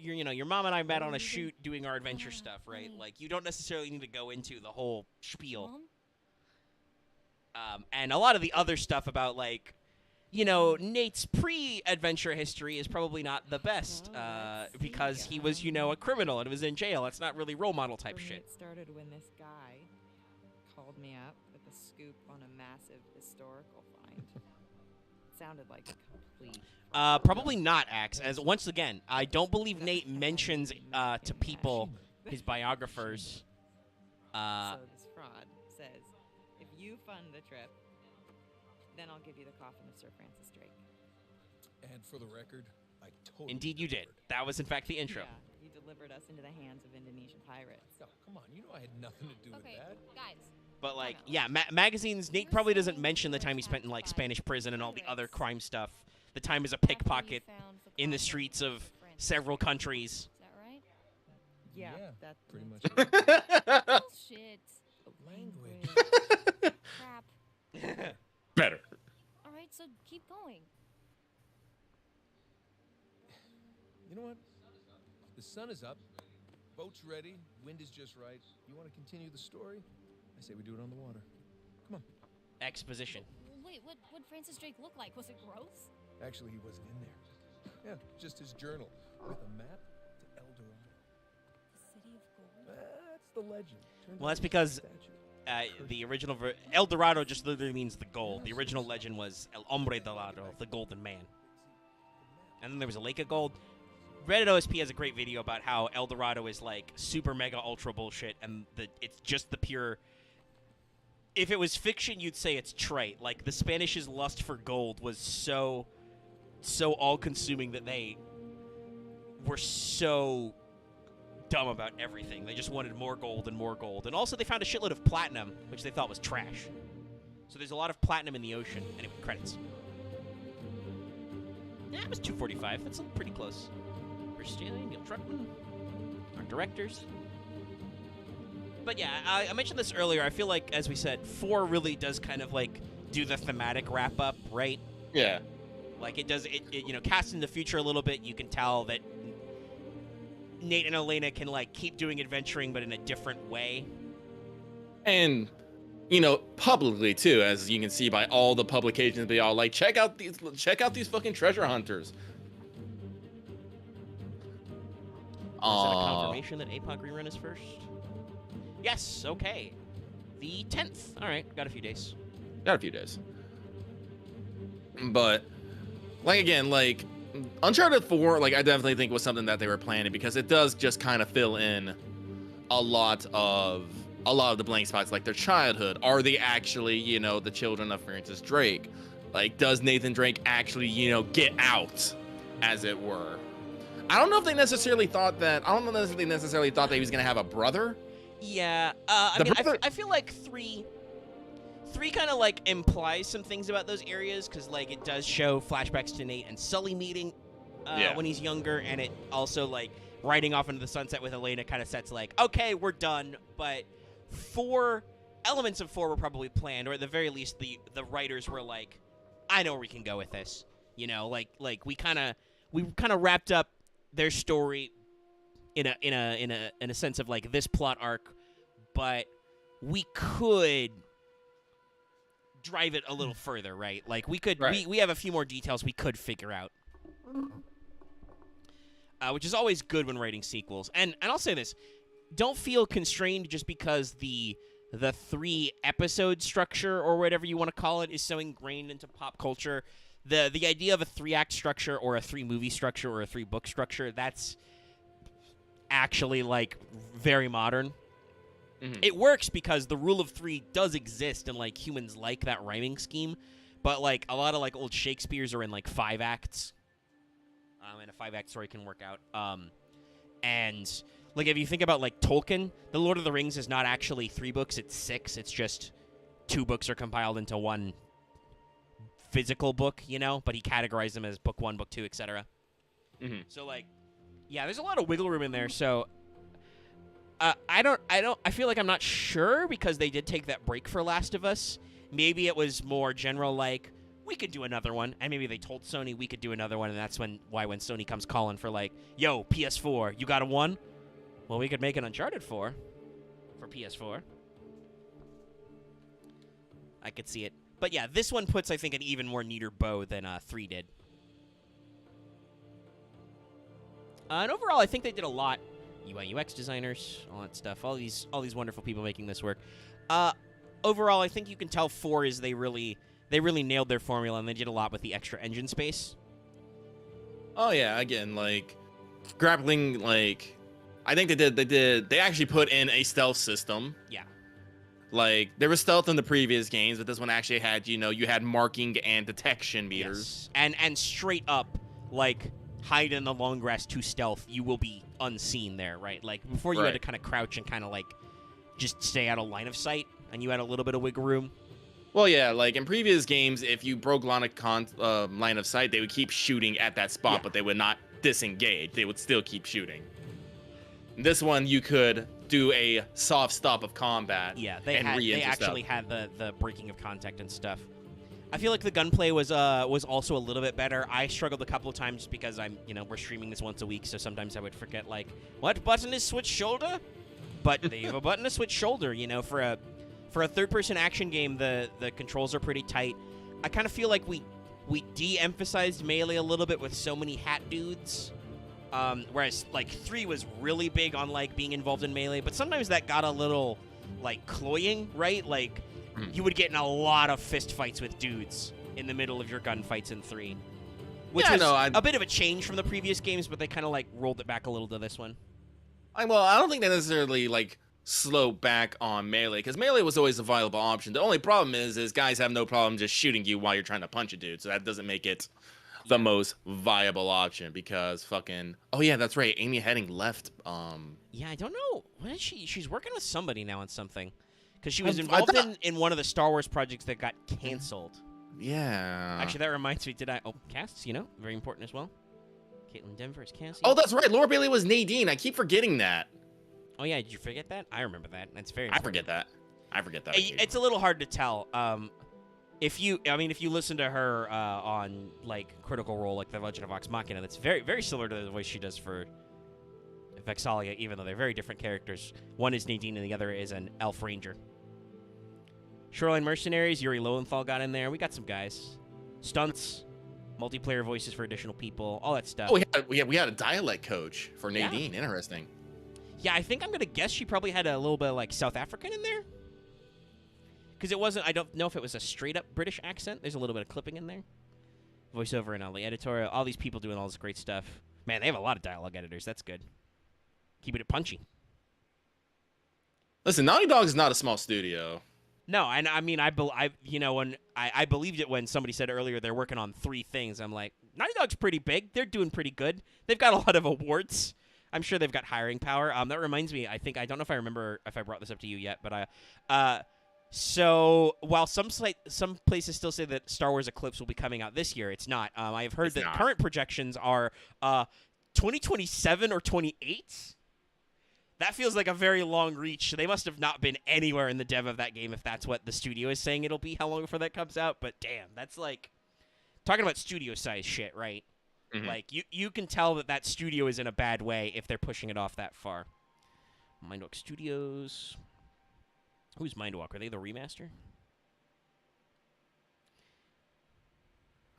mom and I met on a shoot doing our adventure stuff, right? honey. Like, you don't necessarily need to go into the whole spiel. Mom? And a lot of the other stuff about like, Nate's pre-adventure history is probably not the best Oh, let's see. because he was, a criminal and was in jail. It's not really role model type For me, shit. it started when this guy called me up with a scoop on a massive historical find. Sounded like a complete. Probably not, Axe. As once again, I don't believe Nate mentions to people, his biographers. So this fraud says, if you fund the trip, then I'll give you the coffin of Sir Francis Drake. And for the record, I totally. Indeed, you did. delivered. That was in fact the intro. Yeah, you delivered us into the hands of Indonesian pirates. No, come on. You know I had nothing to do Okay, with that. guys. But like, Time yeah, magazines. Nate probably doesn't mention the time he spent in like Spanish prison and all the other crime stuff. The time as a after you pickpocket found in the coffin streets of Francis several Drake. countries. Is that right? Yeah, that pretty much. Bullshit. Language. Crap. Better. All right, so keep going. You know what? The sun is up. Boat's ready. Wind is just right. You want to continue the story? I say we do it on the water. Come on. Exposition. Wait, what would Francis Drake look like? Was it gross? Actually, he wasn't in there. Yeah, just his journal with a map to El Dorado. The city of gold? That's the legend. Turns Well, out that's it's because a statue. the original El Dorado just literally means the gold. The original legend was El Hombre Dorado, the golden man. And then there was a lake of gold. Reddit OSP has a great video about how El Dorado is like super mega ultra bullshit, and it's just the pure. If it was fiction, you'd say it's trite. Like the Spanish's lust for gold was so all-consuming that they were so dumb about everything. They just wanted more gold and more gold, and also they found a shitload of platinum, which they thought was trash. So there's a lot of platinum in the ocean. Anyway, credits. Yeah, it was 2:45. That's pretty close. Staley, Neil Druckmann, our directors. But yeah, I mentioned this earlier. I feel like, as we said, 4 really does kind of like do the thematic wrap up, right? Yeah. Like it does, cast in the future a little bit. You can tell that Nate and Elena can like keep doing adventuring, but in a different way. And publicly too, as you can see by all the publications, they all like check out these fucking treasure hunters. Is that a confirmation that APOC rerun is first? Yes, okay. The 10th. All right, got a few days. But, again, Uncharted 4, I definitely think was something that they were planning, because it does just kind of fill in a lot of the blank spots, like their childhood. Are they actually, the children of Francis Drake? Does Nathan Drake actually, get out, as it were? I don't know if they necessarily thought that. I don't know if they necessarily thought that he was gonna have a brother. Yeah, I feel like three kind of implies some things about those areas, because it does show flashbacks to Nate and Sully meeting when he's younger, and it also riding off into the sunset with Elena kind of sets okay, we're done. But 4 elements of 4 were probably planned, or at the very least the writers were I know where we can go with this. We kind of wrapped up their story in a sense of this plot arc, but we could drive it a little further, right? We have a few more details we could figure out, which is always good when writing sequels. And I'll say this: don't feel constrained just because the 3 episode structure, or whatever you want to call it, is so ingrained into pop culture. The idea of a 3-act structure, or a 3-movie structure, or a 3-book structure, that's actually very modern. Mm-hmm. It works because the rule of 3 does exist, and humans like that rhyming scheme. But a lot of old Shakespeare's are in 5 acts, and a 5-act story can work out. And if you think about Tolkien, The Lord of the Rings is not actually 3 books; it's 6. It's just 2 books are compiled into one physical book, but he categorized them as book 1, book 2, etc. Mm-hmm. So yeah, there's a lot of wiggle room in there. So I feel like I'm not sure, because they did take that break for Last of Us. Maybe it was more general, we could do another one, and maybe they told Sony we could do another one, and that's when Sony comes calling for yo, PS4, you got a one? Well, we could make an Uncharted 4 for PS4. I could see it. But yeah, this one puts, I think, an even more neater bow than 3 did. And overall, I think they did a lot. UI UX designers, all that stuff, all these wonderful people making this work. Overall, I think you can tell 4 is they really nailed their formula, and they did a lot with the extra engine space. Oh yeah, again, grappling, I think they actually put in a stealth system. Yeah. There was stealth in the previous games, but this one actually had, you had marking and detection meters. Yes. And straight up, hide in the long grass to stealth, you will be unseen there, right? Before you had to kind of crouch and kind of just stay out of line of sight, and you had a little bit of wiggle room. Well, yeah, in previous games, if you broke line of sight, they would keep shooting at that spot, but they would not disengage. They would still keep shooting. This one you could do a soft stop of combat. Yeah, and they actually had the breaking of contact and stuff. I feel like the gunplay was also a little bit better. I struggled a couple of times because we're streaming this once a week, so sometimes I would forget like what button is switch shoulder, but they have a button to switch shoulder. For a third-person action game, the controls are pretty tight. I kind of feel like we de-emphasized melee a little bit with so many hat dudes. Whereas, like, 3 was really big on, like, being involved in melee, but sometimes that got a little, like, cloying, right? Like, you would get in a lot of fist fights with dudes in the middle of your gunfights in 3. Which was a bit of a change from the previous games, but they kind of, like, rolled it back a little to this one. I don't think that necessarily, like, slow back on melee, because melee was always a viable option. The only problem is guys have no problem just shooting you while you're trying to punch a dude, so that doesn't make it the most viable option, because fucking that's right, Amy Hennig left. Yeah, I don't know, what is she's working with somebody now on something, because she was involved in one of the Star Wars projects that got canceled. Yeah, actually that reminds me, casts, very important as well. Caitlin Denver is Cassie. Oh, that's right, Laura Bailey was Nadine. I keep forgetting that. Oh yeah, did you forget that? I remember that. That's very important. I forget that. It's a little hard to tell. If you listen to her on like Critical Role, like The Legend of Vox Machina, that's very, very similar to the voice she does for Vexalia, even though they're very different characters. One is Nadine and the other is an Elf Ranger. Shoreline Mercenaries, Yuri Lowenthal got in there. We got some guys. Stunts, multiplayer voices for additional people, all that stuff. Oh, we had a dialect coach for Nadine. Yeah. Interesting. Yeah, I think I'm going to guess she probably had a little bit of, like, South African in there. Because it wasn't, I don't know if it was a straight-up British accent. There's a little bit of clipping in there. Voiceover and all the editorial. All these people doing all this great stuff. Man, they have a lot of dialogue editors. That's good. Keeping it punchy. Listen, Naughty Dog is not a small studio. No, and I mean, I believed it when somebody said earlier they're working on 3 things. I'm like, Naughty Dog's pretty big. They're doing pretty good. They've got a lot of awards. I'm sure they've got hiring power. That reminds me, I don't know if I remember if I brought this up to you yet, but so while some places still say that Star Wars Eclipse will be coming out this year, it's not. I have heard that current projections are 2027 or 28. That feels like a very long reach. They must have not been anywhere in the dev of that game if that's what the studio is saying it'll be, how long before that comes out. But damn, that's like talking about studio size shit, right? Mm-hmm. Like, you can tell that studio is in a bad way if they're pushing it off that far. Mindwalk Studios. Who's Mindwalk? Are they the remaster?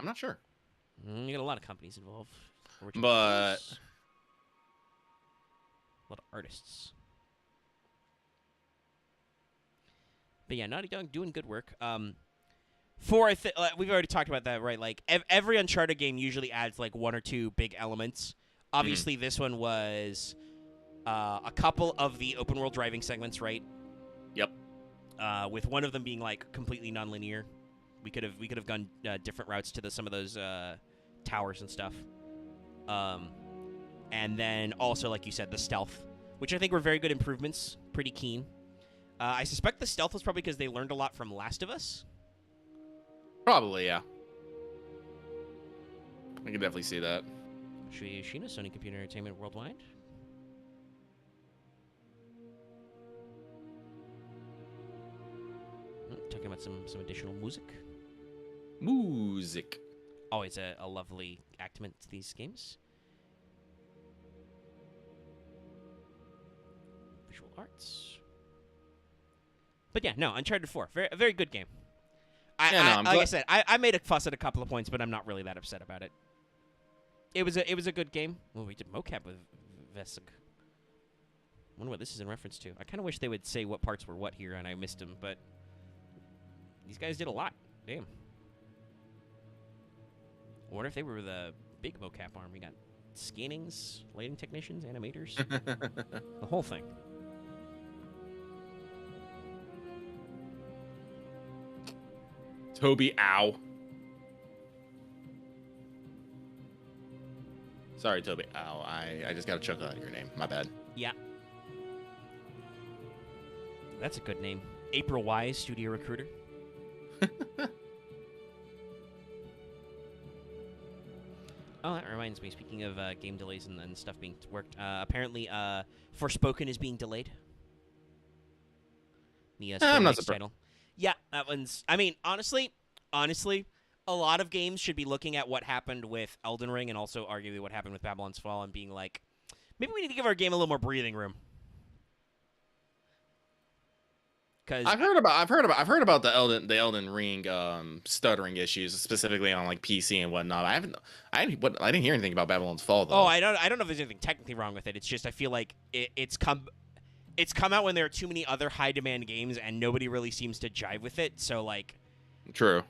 I'm not sure. You got a lot of companies involved. But a lot of artists. But yeah, Naughty Dog doing good work. We've already talked about that, right? Like, every Uncharted game usually adds, like, 1 or 2 big elements. Obviously, this one was a couple of the open-world driving segments, right? Yep. With one of them being, like, completely nonlinear. We could have gone different routes to some of those towers and stuff. And then also, like you said, the stealth, which I think were very good improvements. Pretty keen. I suspect the stealth was probably because they learned a lot from Last of Us. Probably, yeah. I can definitely see that. Shuei Yoshino, Sony Computer Entertainment Worldwide. Talking about some additional music. Always a lovely accent to these games. Visual arts. But yeah, no, Uncharted 4. A very good game. Like I said, I made a fuss at a couple of points, but I'm not really that upset about it. It was a good game. Well, we did mocap with Vesig. I wonder what this is in reference to. I kind of wish they would say what parts were what here, and I missed them, but these guys did a lot. Damn. I wonder if they were the big mocap arm. We got scannings, lighting technicians, animators, the whole thing. Toby, ow. Sorry, Toby. Ow, I just got a chuckle out of your name. My bad. Yeah. That's a good name. April Wise, Studio Recruiter. Oh, that reminds me. Speaking of game delays and stuff being worked, apparently Forspoken is being delayed. The I'm not Square Enix surprised. title. Yeah, that one's. I mean, honestly, a lot of games should be looking at what happened with Elden Ring and also arguably what happened with Babylon's Fall and being like, maybe we need to give our game a little more breathing room. Because I've heard about the Elden Ring stuttering issues, specifically on like PC and whatnot. I didn't hear anything about Babylon's Fall though. Oh, I don't know if there's anything technically wrong with it. It's just I feel like it's come out when there are too many other high demand games and nobody really seems to jive with it. So like, True.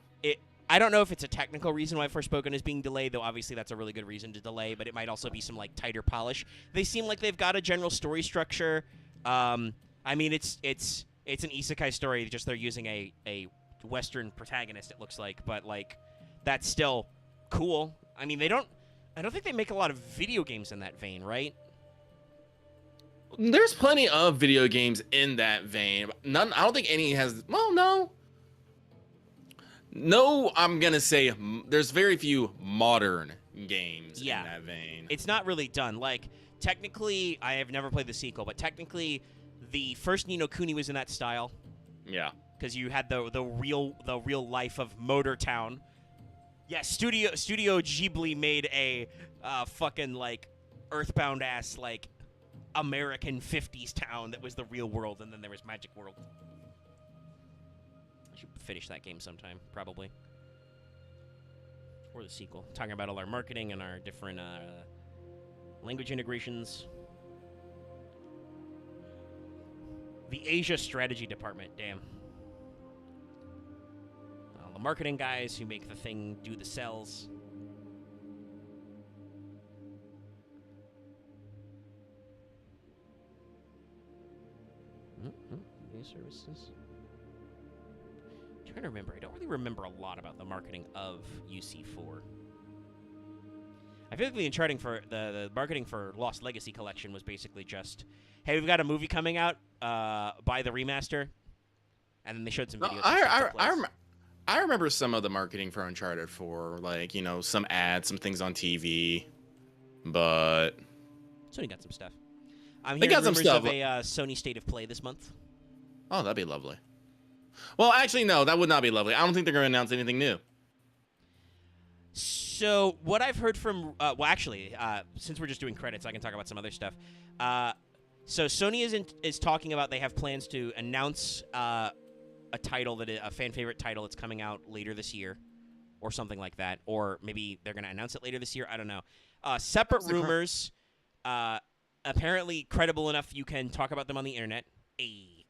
I don't know if it's a technical reason why Forspoken is being delayed, though obviously that's a really good reason to delay, but it might also be some like tighter polish. They seem like they've got a general story structure. I mean, it's an isekai story, just they're using a Western protagonist, it looks like, but like that's still cool. I mean, I don't think they make a lot of video games in that vein, right? There's plenty of video games in that vein. None. I don't think any has. Well, no. No, I'm gonna say there's very few modern games in that vein. It's not really done. Like, technically, I have never played the sequel, but technically, the first Ni no Kuni was in that style. Yeah. Because you had the real life of Motor Town. Yeah, Studio Ghibli made a fucking like Earthbound ass like American 50s town that was the real world, and then there was Magic World. I should finish that game sometime, probably. Or the sequel. Talking about all our marketing and our different language integrations. The Asia Strategy Department, damn. All the marketing guys who make the thing do the sells. These services. I'm trying to remember. I don't really remember a lot about the marketing of UC4. I feel like the Uncharted for the marketing for Lost Legacy Collection was basically just, hey, we've got a movie coming out. Buy the remaster, and then they showed some videos. I remember some of the marketing for Uncharted 4, like some ads, some things on TV, but Sony got some stuff. I'm hearing rumors of a Sony State of Play this month. Oh, that'd be lovely. Well, actually, no, that would not be lovely. I don't think they're going to announce anything new. So what I've heard from, since we're just doing credits, I can talk about some other stuff. So Sony is talking about they have plans to announce a title a fan favorite title that's coming out later this year, or something like that, or maybe they're going to announce it later this year. I don't know. Separate rumors. Apparently credible enough you can talk about them on the internet.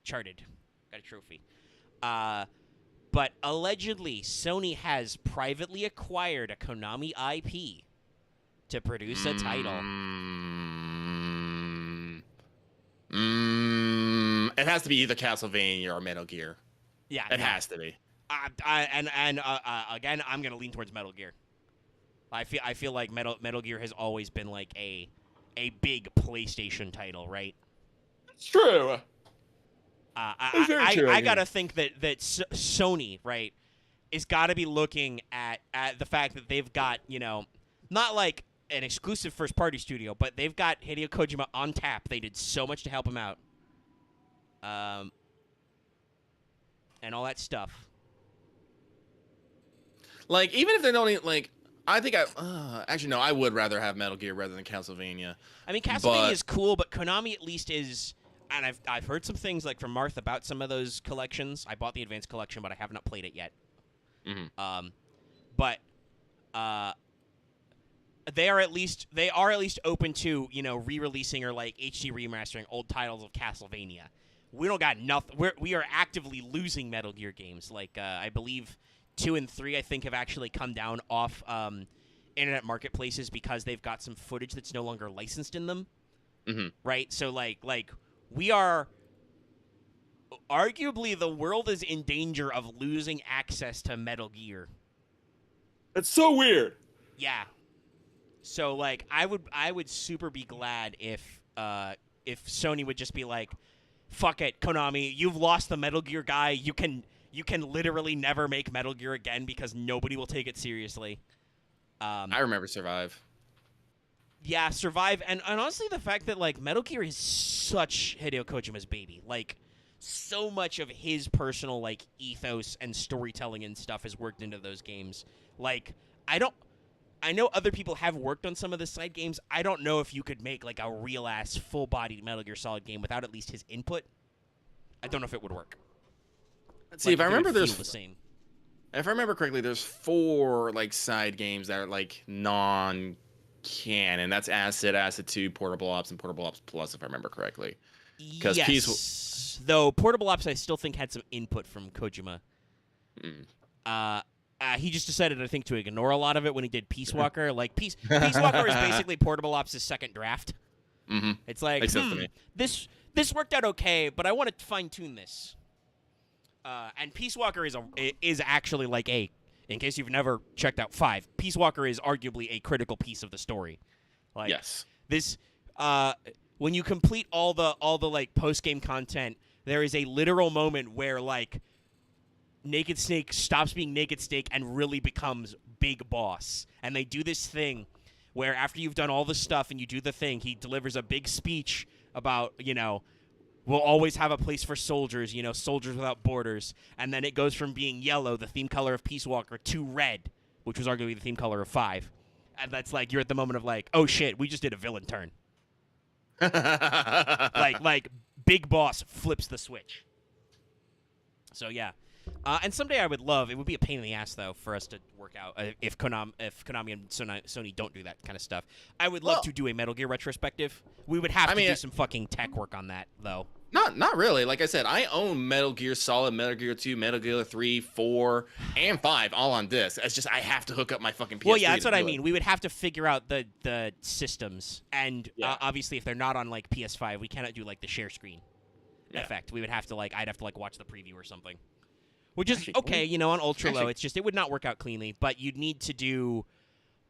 Charted. Got a trophy. But allegedly, Sony has privately acquired a Konami IP to produce a title. It has to be either Castlevania or Metal Gear. Yeah, it has to be. Again, I'm gonna lean towards Metal Gear. I feel like Metal Gear has always been like a big PlayStation title, right? It's true. I gotta think that Sony, right, is gotta be looking at the fact that they've got, not like an exclusive first party studio, but they've got Hideo Kojima on tap. They did so much to help him out, and all that stuff. Like, even if they don't like, I think actually no, I would rather have Metal Gear rather than Castlevania. I mean, Castlevania is cool, but Konami at least is. And I've heard some things like from Marth about some of those collections. I bought the advanced collection, but I have not played it yet. Mm-hmm. But they are at least open to re-releasing or like HD remastering old titles of Castlevania. We don't got nothing. We are actively losing Metal Gear games. Like I believe 2 and 3 I think have actually come down off internet marketplaces because they've got some footage that's no longer licensed in them. Mm-hmm. Right. So like. We are arguably the world is in danger of losing access to Metal Gear. That's so weird. Yeah. So like I would super be glad if Sony would just be like, fuck it, Konami, you've lost the Metal Gear guy. You can literally never make Metal Gear again because nobody will take it seriously. I remember Survive. Yeah, survive, and honestly, the fact that like Metal Gear is such Hideo Kojima's baby, like so much of his personal like ethos and storytelling and stuff is worked into those games. Like, I know other people have worked on some of the side games. I don't know if you could make like a real ass full bodied Metal Gear Solid game without at least his input. I don't know if it would work. Let's see, if I remember, the same. If I remember correctly, there's 4 like side games that are like non-canon. That's Acid 2, Portable Ops, and Portable Ops Plus, if I remember correctly. Yes. Though Portable Ops, I still think had some input from Kojima. He just decided, I think, to ignore a lot of it when he did Peace Walker. Like Peace Walker is basically Portable Ops' second draft. Mm-hmm. It's like this worked out okay, but I want to fine tune this. And Peace Walker is actually like in case you've never checked out 5, Peace Walker is arguably a critical piece of the story. Like, yes. This when you complete all the like post game content, there is a literal moment where like Naked Snake stops being Naked Snake and really becomes Big Boss. And they do this thing where after you've done all the stuff and you do the thing, he delivers a big speech about, we'll always have a place for soldiers, soldiers without borders. And then it goes from being yellow, the theme color of Peace Walker, to red, which was arguably the theme color of 5. And that's like, you're at the moment of like, oh shit, we just did a villain turn. like Big Boss flips the switch. So yeah. And someday I would love, it would be a pain in the ass though for us to work out if Konami and Sony don't do that kind of stuff. I would love to do a Metal Gear retrospective. We would have to do some fucking tech work on that though. Not really. Like I said, I own Metal Gear Solid, Metal Gear 2, Metal Gear 3, 4, and 5 all on disc. It's just I have to hook up my fucking PS3. Well, yeah, that's what I mean. We would have to figure out the systems, and obviously if they're not on like PS5, we cannot do like the share screen effect. We would have to I'd have to watch the preview or something. Which is okay, on ultra low. It's just it would not work out cleanly, but you'd need to do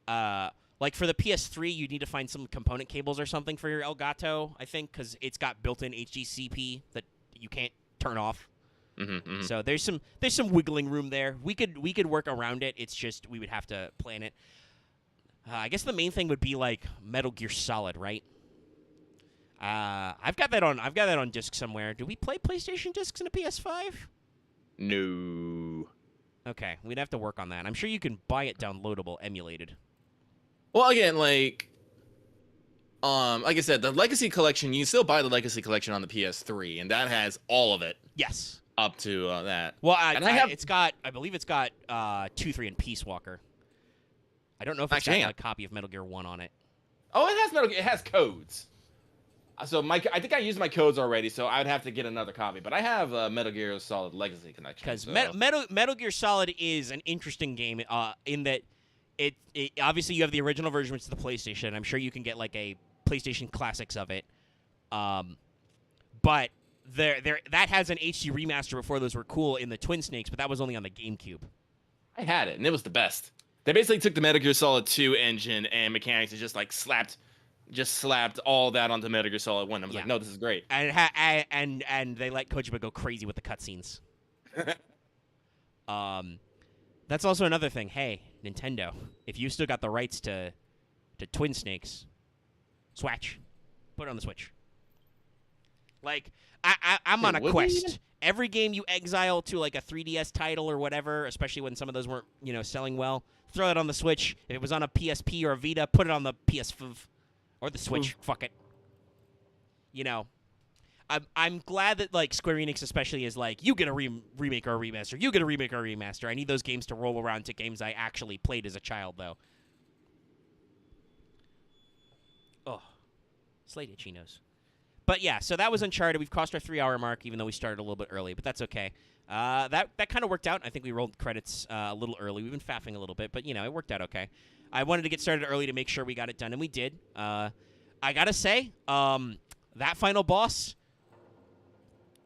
like for the PS3, you'd need to find some component cables or something for your Elgato, I think, because it's got built-in HDCP that you can't turn off. Mm-hmm. So there's some wiggling room there. We could work around it. It's just we would have to plan it. I guess the main thing would be like Metal Gear Solid, right? I've got that on disc somewhere. Do we play PlayStation discs in a PS5? No. Okay, we'd have to work on that. I'm sure you can buy it downloadable, emulated. Well, again, like I said, the Legacy Collection, you can still buy the Legacy Collection on the PS3, and that has all of it. Yes. Up to that. Well, I believe it's got 2, 3, and Peace Walker. I don't know if it's got a copy of Metal Gear 1 on it. Oh, it has codes. So I think I used my codes already, so I would have to get another copy. But I have Metal Gear Solid Legacy Collection. Because Metal Gear Solid is an interesting game in that it obviously you have the original version, which is the PlayStation. I'm sure you can get like a PlayStation Classics of it. But that has an HD remaster before those were cool in the Twin Snakes, but that was only on the GameCube. I had it, and it was the best. They basically took the Metal Gear Solid 2 engine and mechanics and just slapped all that onto Metal Gear Solid 1. I was like, no, this is great. And they let Kojima go crazy with the cutscenes. That's also another thing. Hey, Nintendo, if you still got the rights to Twin Snakes, Swatch, put it on the Switch. Like, I'm on a quest. Every game you exile to like a 3DS title or whatever, especially when some of those weren't, selling well, throw it on the Switch. If it was on a PSP or a Vita, put it on the PS5 or the Switch. Fuck it. I'm glad that like Square Enix especially is like, you get a remake or a remaster. You get a remake or a remaster. I need those games to roll around to games I actually played as a child, though. Oh, slight itchy nose. But yeah, so that was Uncharted. We've crossed our 3-hour mark, even though we started a little bit early, but that's okay. That kind of worked out. I think we rolled credits a little early. We've been faffing a little bit, but it worked out okay. I wanted to get started early to make sure we got it done, and we did. I gotta say, that final boss,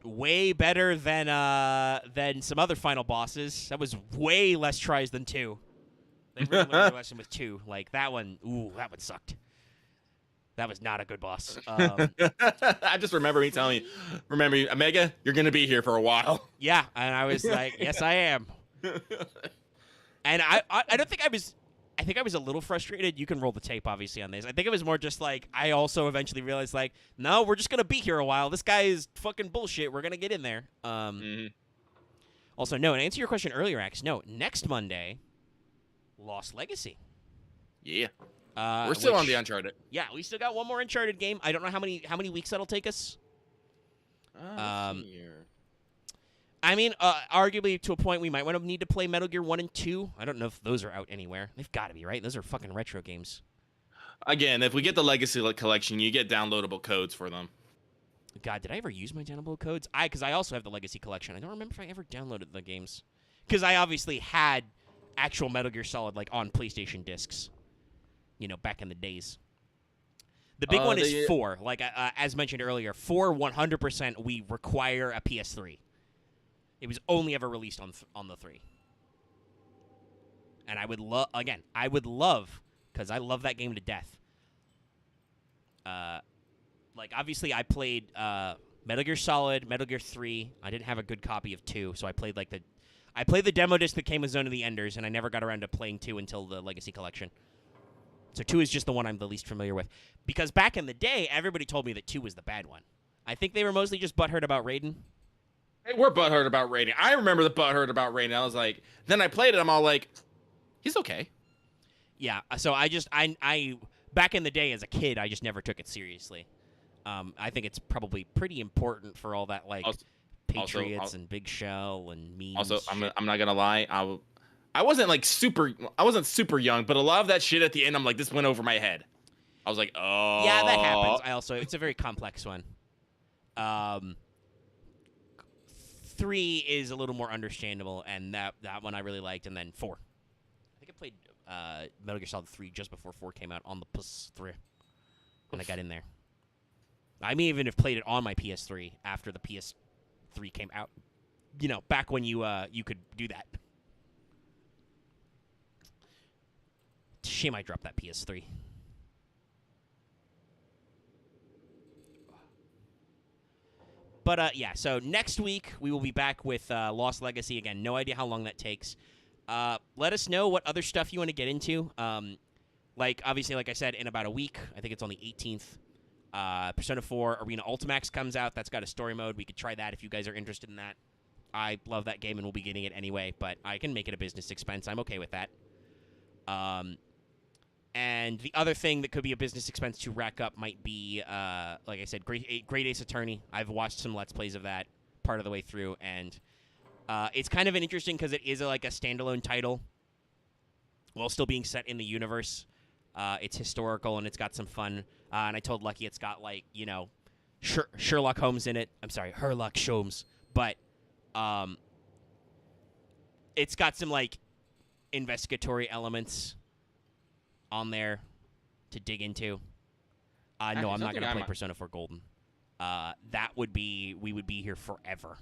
way better than some other final bosses. That was way less tries than 2. They really learned their lesson with 2. Like that one, that one sucked. That was not a good boss. I just remember me telling you, Omega, you're going to be here for a while. Yeah, and I was like, yes, I am. And I don't think I was I think I was a little frustrated. You can roll the tape, obviously, on this. I think it was more just like I also eventually realized, like, no, we're just gonna be here a while. This guy is fucking bullshit. We're gonna get in there. Also, no. And answer your question earlier, Ax. No, next Monday, Lost Legacy. Yeah. We're still on the Uncharted. Yeah, we still got one more Uncharted game. I don't know how many weeks that'll take us. Let's see here. I mean, arguably to a point we might want to need to play Metal Gear 1 and 2. I don't know if those are out anywhere. They've got to be, right? Those are fucking retro games. Again, if we get the Legacy collection, you get downloadable codes for them. God, did I ever use my downloadable codes? Because I also have the Legacy collection. I don't remember if I ever downloaded the games. Because I obviously had actual Metal Gear Solid like on PlayStation discs. You know, back in the days. The big one is 4. Like, as mentioned earlier, 4, 100% we require a PS3. It was only ever released on the 3. And I would love, because I love that game to death. Like, obviously, I played Metal Gear Solid, Metal Gear 3. I didn't have a good copy of 2, so I played the demo disc that came with Zone of the Enders, and I never got around to playing 2 until the Legacy Collection. So 2 is just the one I'm the least familiar with. Because back in the day, everybody told me that 2 was the bad one. I think they were mostly just butthurt about Raiden. Hey, we're butthurt about Raiden. I remember the butthurt about Raiden. I was like, then I played it. I'm all like, he's okay. Yeah. So I back in the day as a kid, I just never took it seriously. I think it's probably pretty important for all that like Patriots and Big Shell and memes. Also, I'm not gonna lie. I wasn't super young, but a lot of that shit at the end, I'm like, this went over my head. I was like, oh. Yeah, that happens. It's a very complex one. 3 is a little more understandable, and that one I really liked, and then 4. I think I played Metal Gear Solid 3 just before 4 came out on the PS3, and I got in there. I may even have played it on my PS3 after the PS3 came out. You know, back when you could do that. Shame I dropped that PS3. But, yeah, so next week we will be back with Lost Legacy. Again, no idea how long that takes. Let us know what other stuff you want to get into. Obviously, like I said, in about a week, I think it's on the 18th, Persona 4 Arena Ultimax comes out. That's got a story mode. We could try that if you guys are interested in that. I love that game and we'll be getting it anyway, but I can make it a business expense. I'm okay with that. And the other thing that could be a business expense to rack up might be, like I said, Great Ace Attorney. I've watched some Let's Plays of that part of the way through, and it's kind of an interesting because it is a standalone title while still being set in the universe. It's historical, and it's got some fun. And I told Lucky it's got, Sherlock Holmes in it. I'm sorry, Herlock Sholmes. But it's got some, investigatory elements on there to dig into. No, I'm not going to play Persona 4 Golden. We would be here forever.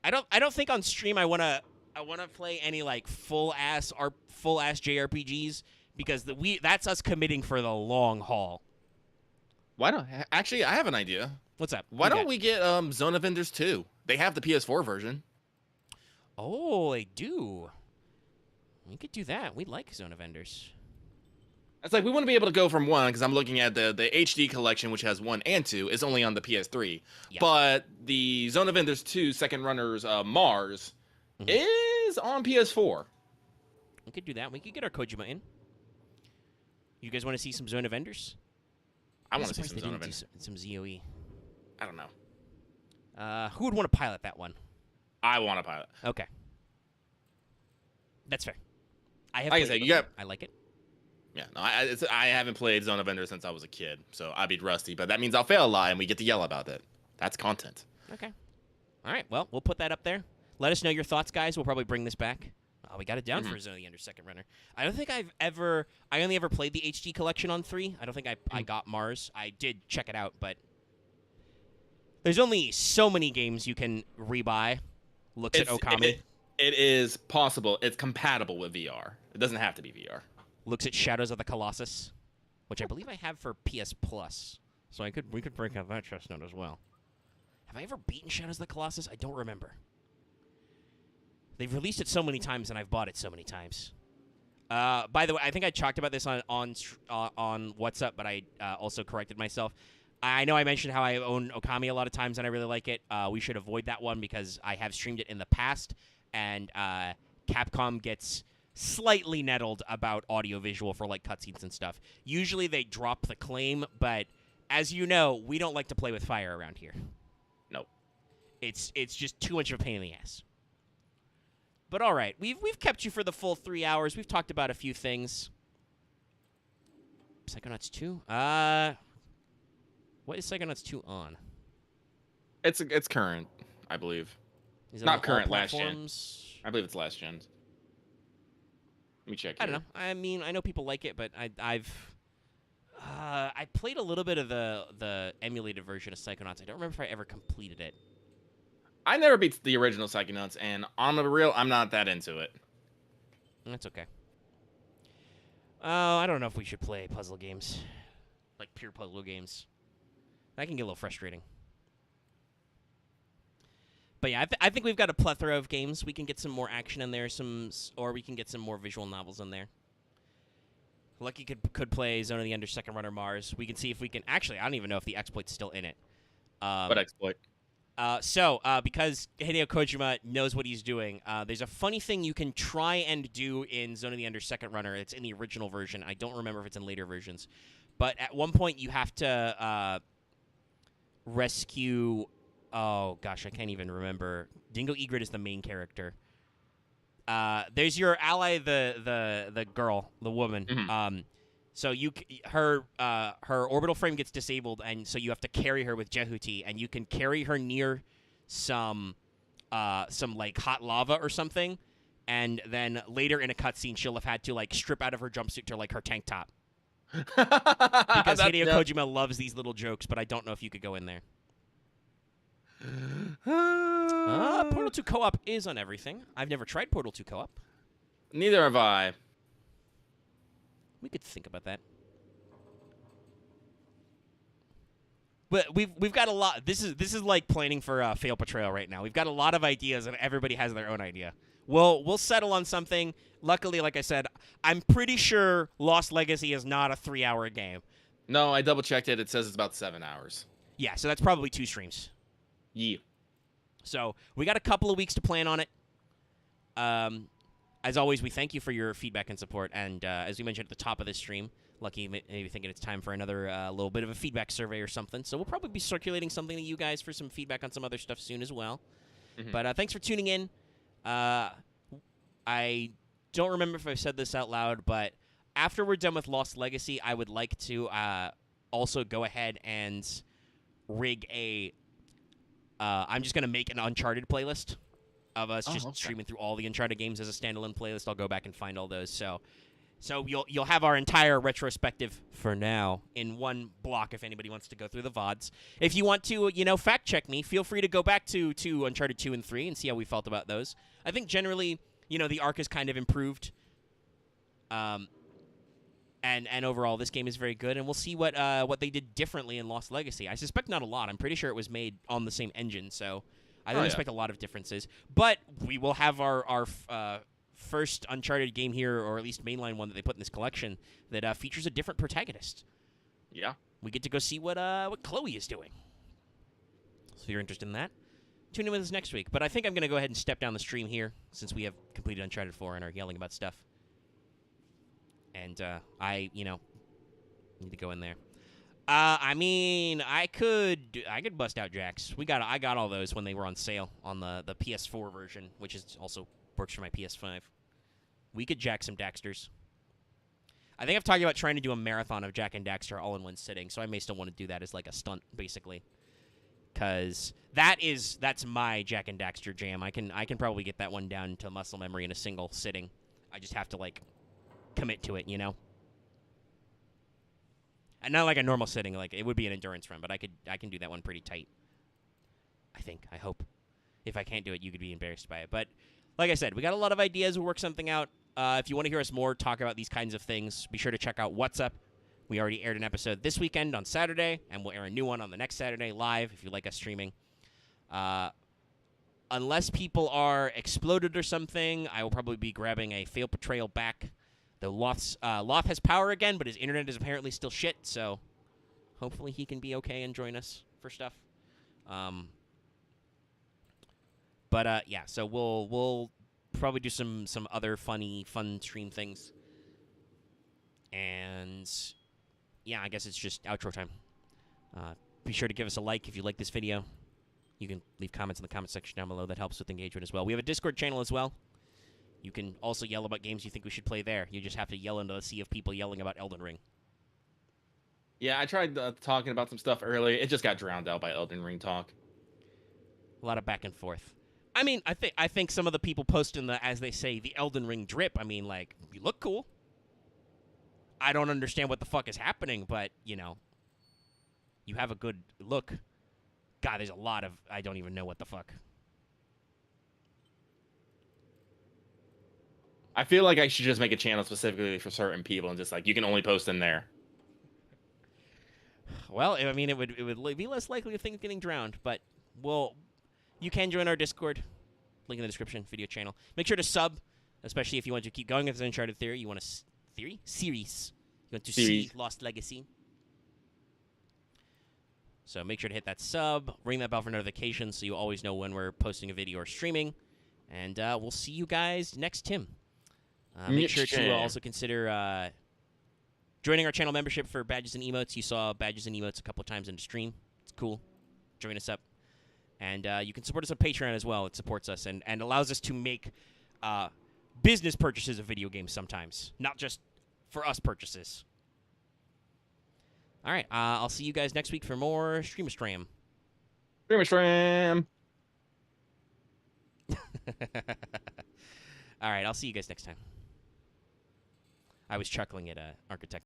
I don't think on stream I want to play any full ass JRPGs because that's us committing for the long haul. Why don't actually I have an idea. What's up? Why don't we get Zone of Enders 2? They have the PS4 version. Oh, they do. We could do that. We like Zone of Enders. It's we wouldn't be able to go from 1 because I'm looking at the HD collection, which has 1 and 2, is only on the PS3. Yeah. But the Zone of Enders 2 Second Runner's Mars is on PS4. We could do that. We could get our Kojima in. You guys want to see some Zone of Enders? I want to see some Zone of Enders. Some ZOE. I don't know. Who would want to pilot that one? I want to pilot. Okay. That's fair. I like it. Yeah, no, I haven't played Zone of Enders since I was a kid, so I'd be rusty. But that means I'll fail a lot, and we get to yell about it. That's content. Okay. All right. Well, we'll put that up there. Let us know your thoughts, guys. We'll probably bring this back. Oh, we got it down for Zone of the Enders Second Runner. I don't think I only ever played the HD collection on 3. I don't think I got Mars. I did check it out, but there's only so many games you can rebuy. Looks at Okami. It is possible. It's compatible with VR. It doesn't have to be VR. Looks at Shadows of the Colossus, which I believe I have for PS Plus. So we could break out that chestnut as well. Have I ever beaten Shadows of the Colossus? I don't remember. They've released it so many times, and I've bought it so many times. By the way, I think I talked about this on What's Up, but I also corrected myself. I know I mentioned how I own Okami a lot of times, and I really like it. We should avoid that one because I have streamed it in the past, and Capcom gets slightly nettled about audiovisual for like cutscenes and stuff. Usually they drop the claim, but as you know, we don't like to play with fire around here. Nope. It's just too much of a pain in the ass. But all right, we've kept you for the full 3 hours. We've talked about a few things. Psychonauts 2? What is Psychonauts 2 on? It's current, I believe. Is it Not on current, all last gen. platforms? I believe it's last gen. Let me check. I don't know. I mean, I know people like it, but I played a little bit of the emulated version of Psychonauts. I don't remember if I ever completed it. I never beat the original Psychonauts, and on the real, I'm not that into it. That's okay. Oh, I don't know if we should play puzzle games, like pure puzzle games. That can get a little frustrating. But yeah, I think we've got a plethora of games. We can get some more action in there, or we can get some more visual novels in there. Lucky could play Zone of the Ender, Second Runner, Mars. We can see if we can. Actually, I don't even know if the exploit's still in it. What exploit? Because Hideo Kojima knows what he's doing, there's a funny thing you can try and do in Zone of the Ender Second Runner. It's in the original version. I don't remember if it's in later versions. But at one point, you have to rescue... Oh, gosh, I can't even remember. Dingo Egret is the main character. There's your ally, the girl, the woman. Mm-hmm. So her orbital frame gets disabled, and so you have to carry her with Jehuti, and you can carry her near some like hot lava or something, and then later in a cutscene she'll have had to like strip out of her jumpsuit to like her tank top. Because Hideo Kojima loves these little jokes, but I don't know if you could go in there. Portal 2 co-op is on everything. I've never tried Portal 2 co-op. Neither have I. We could think about that. But we've got a lot. This is like planning for Fail Portrayal right now. We've got a lot of ideas, and everybody has their own idea. We'll settle on something. Luckily, like I said, I'm pretty sure Lost Legacy is not a 3-hour game. No, I double-checked it. It says it's about 7 hours. Yeah, so that's probably 2 streams. Yeah. So we got a couple of weeks to plan on it. As always, we thank you for your feedback and support. And as we mentioned at the top of this stream, Lucky maybe thinking it's time for another little bit of a feedback survey or something. So we'll probably be circulating something to you guys for some feedback on some other stuff soon as well. Mm-hmm. But thanks for tuning in. I don't remember if I've said this out loud, but after we're done with Lost Legacy, I would like to also go ahead and rig a... I'm just going to make an Uncharted playlist of us streaming through all the Uncharted games as a standalone playlist. I'll go back and find all those. So you'll have our entire retrospective for now in one block if anybody wants to go through the VODs. If you want to, fact check me, feel free to go back to Uncharted 2 and 3 and see how we felt about those. I think generally, the arc is kind of improved. And overall, this game is very good, and we'll see what they did differently in Lost Legacy. I suspect not a lot. I'm pretty sure it was made on the same engine, so I don't expect a lot of differences. But we will have our first Uncharted game here, or at least mainline one that they put in this collection, that features a different protagonist. Yeah. We get to go see what Chloe is doing. So if you're interested in that, tune in with us next week. But I think I'm going to go ahead and step down the stream here, since we have completed Uncharted 4 and are yelling about stuff. And I need to go in there. I mean, I could bust out jacks. I got all those when they were on sale on the PS4 version, which is also works for my PS5. We could jack some Daxters. I think I've talked about trying to do a marathon of Jack and Daxter all in one sitting, so I may still want to do that as like a stunt, basically. Because that's my Jack and Daxter jam. I can probably get that one down to muscle memory in a single sitting. I just have to commit to it, And not like a normal sitting, like it would be an endurance run, but I can do that one pretty tight. I hope. If I can't do it, you could be embarrassed by it. But like I said, we got a lot of ideas. We'll work something out. If you want to hear us more talk about these kinds of things, be sure to check out What's Up. We already aired an episode this weekend on Saturday, and we'll air a new one on the next Saturday live if you like us streaming. unless people are exploded or something, I will probably be grabbing a failed portrayal back. The Loth has power again, but his internet is apparently still shit, so hopefully he can be okay and join us for stuff. Yeah, so we'll probably do some other fun stream things. And yeah, I guess it's just outro time. Be sure to give us a like if you like this video. You can leave comments in the comment section down below. That helps with engagement as well. We have a Discord channel as well. You can also yell about games you think we should play there. You just have to yell into the sea of people yelling about Elden Ring. Yeah, I tried talking about some stuff earlier. It just got drowned out by Elden Ring talk. A lot of back and forth. I mean, I think some of the people posting the, as they say, the Elden Ring drip. I mean, like, you look cool. I don't understand what the fuck is happening, but you know, you have a good look. God, there's a lot of I don't even know what the fuck. I feel like I should just make a channel specifically for certain people and just like you can only post in there. Well, I mean, it would be less likely of things getting drowned, but you can join our Discord. Link in the description, video channel. Make sure to sub, especially if you want to keep going with this Uncharted theory. You want to series. You want to see Lost Legacy. So make sure to hit that sub, ring that bell for notifications so you always know when we're posting a video or streaming. And we'll see you guys next Tim. Make sure to also consider joining our channel membership for badges and emotes. You saw badges and emotes a couple of times in the stream. It's cool. Join us up. And you can support us on Patreon as well. It supports us and allows us to make business purchases of video games sometimes, not just for us purchases. All right, I'll see you guys next week for more Stream. Stream. All right, I'll see you guys next time. I was chuckling at Architect.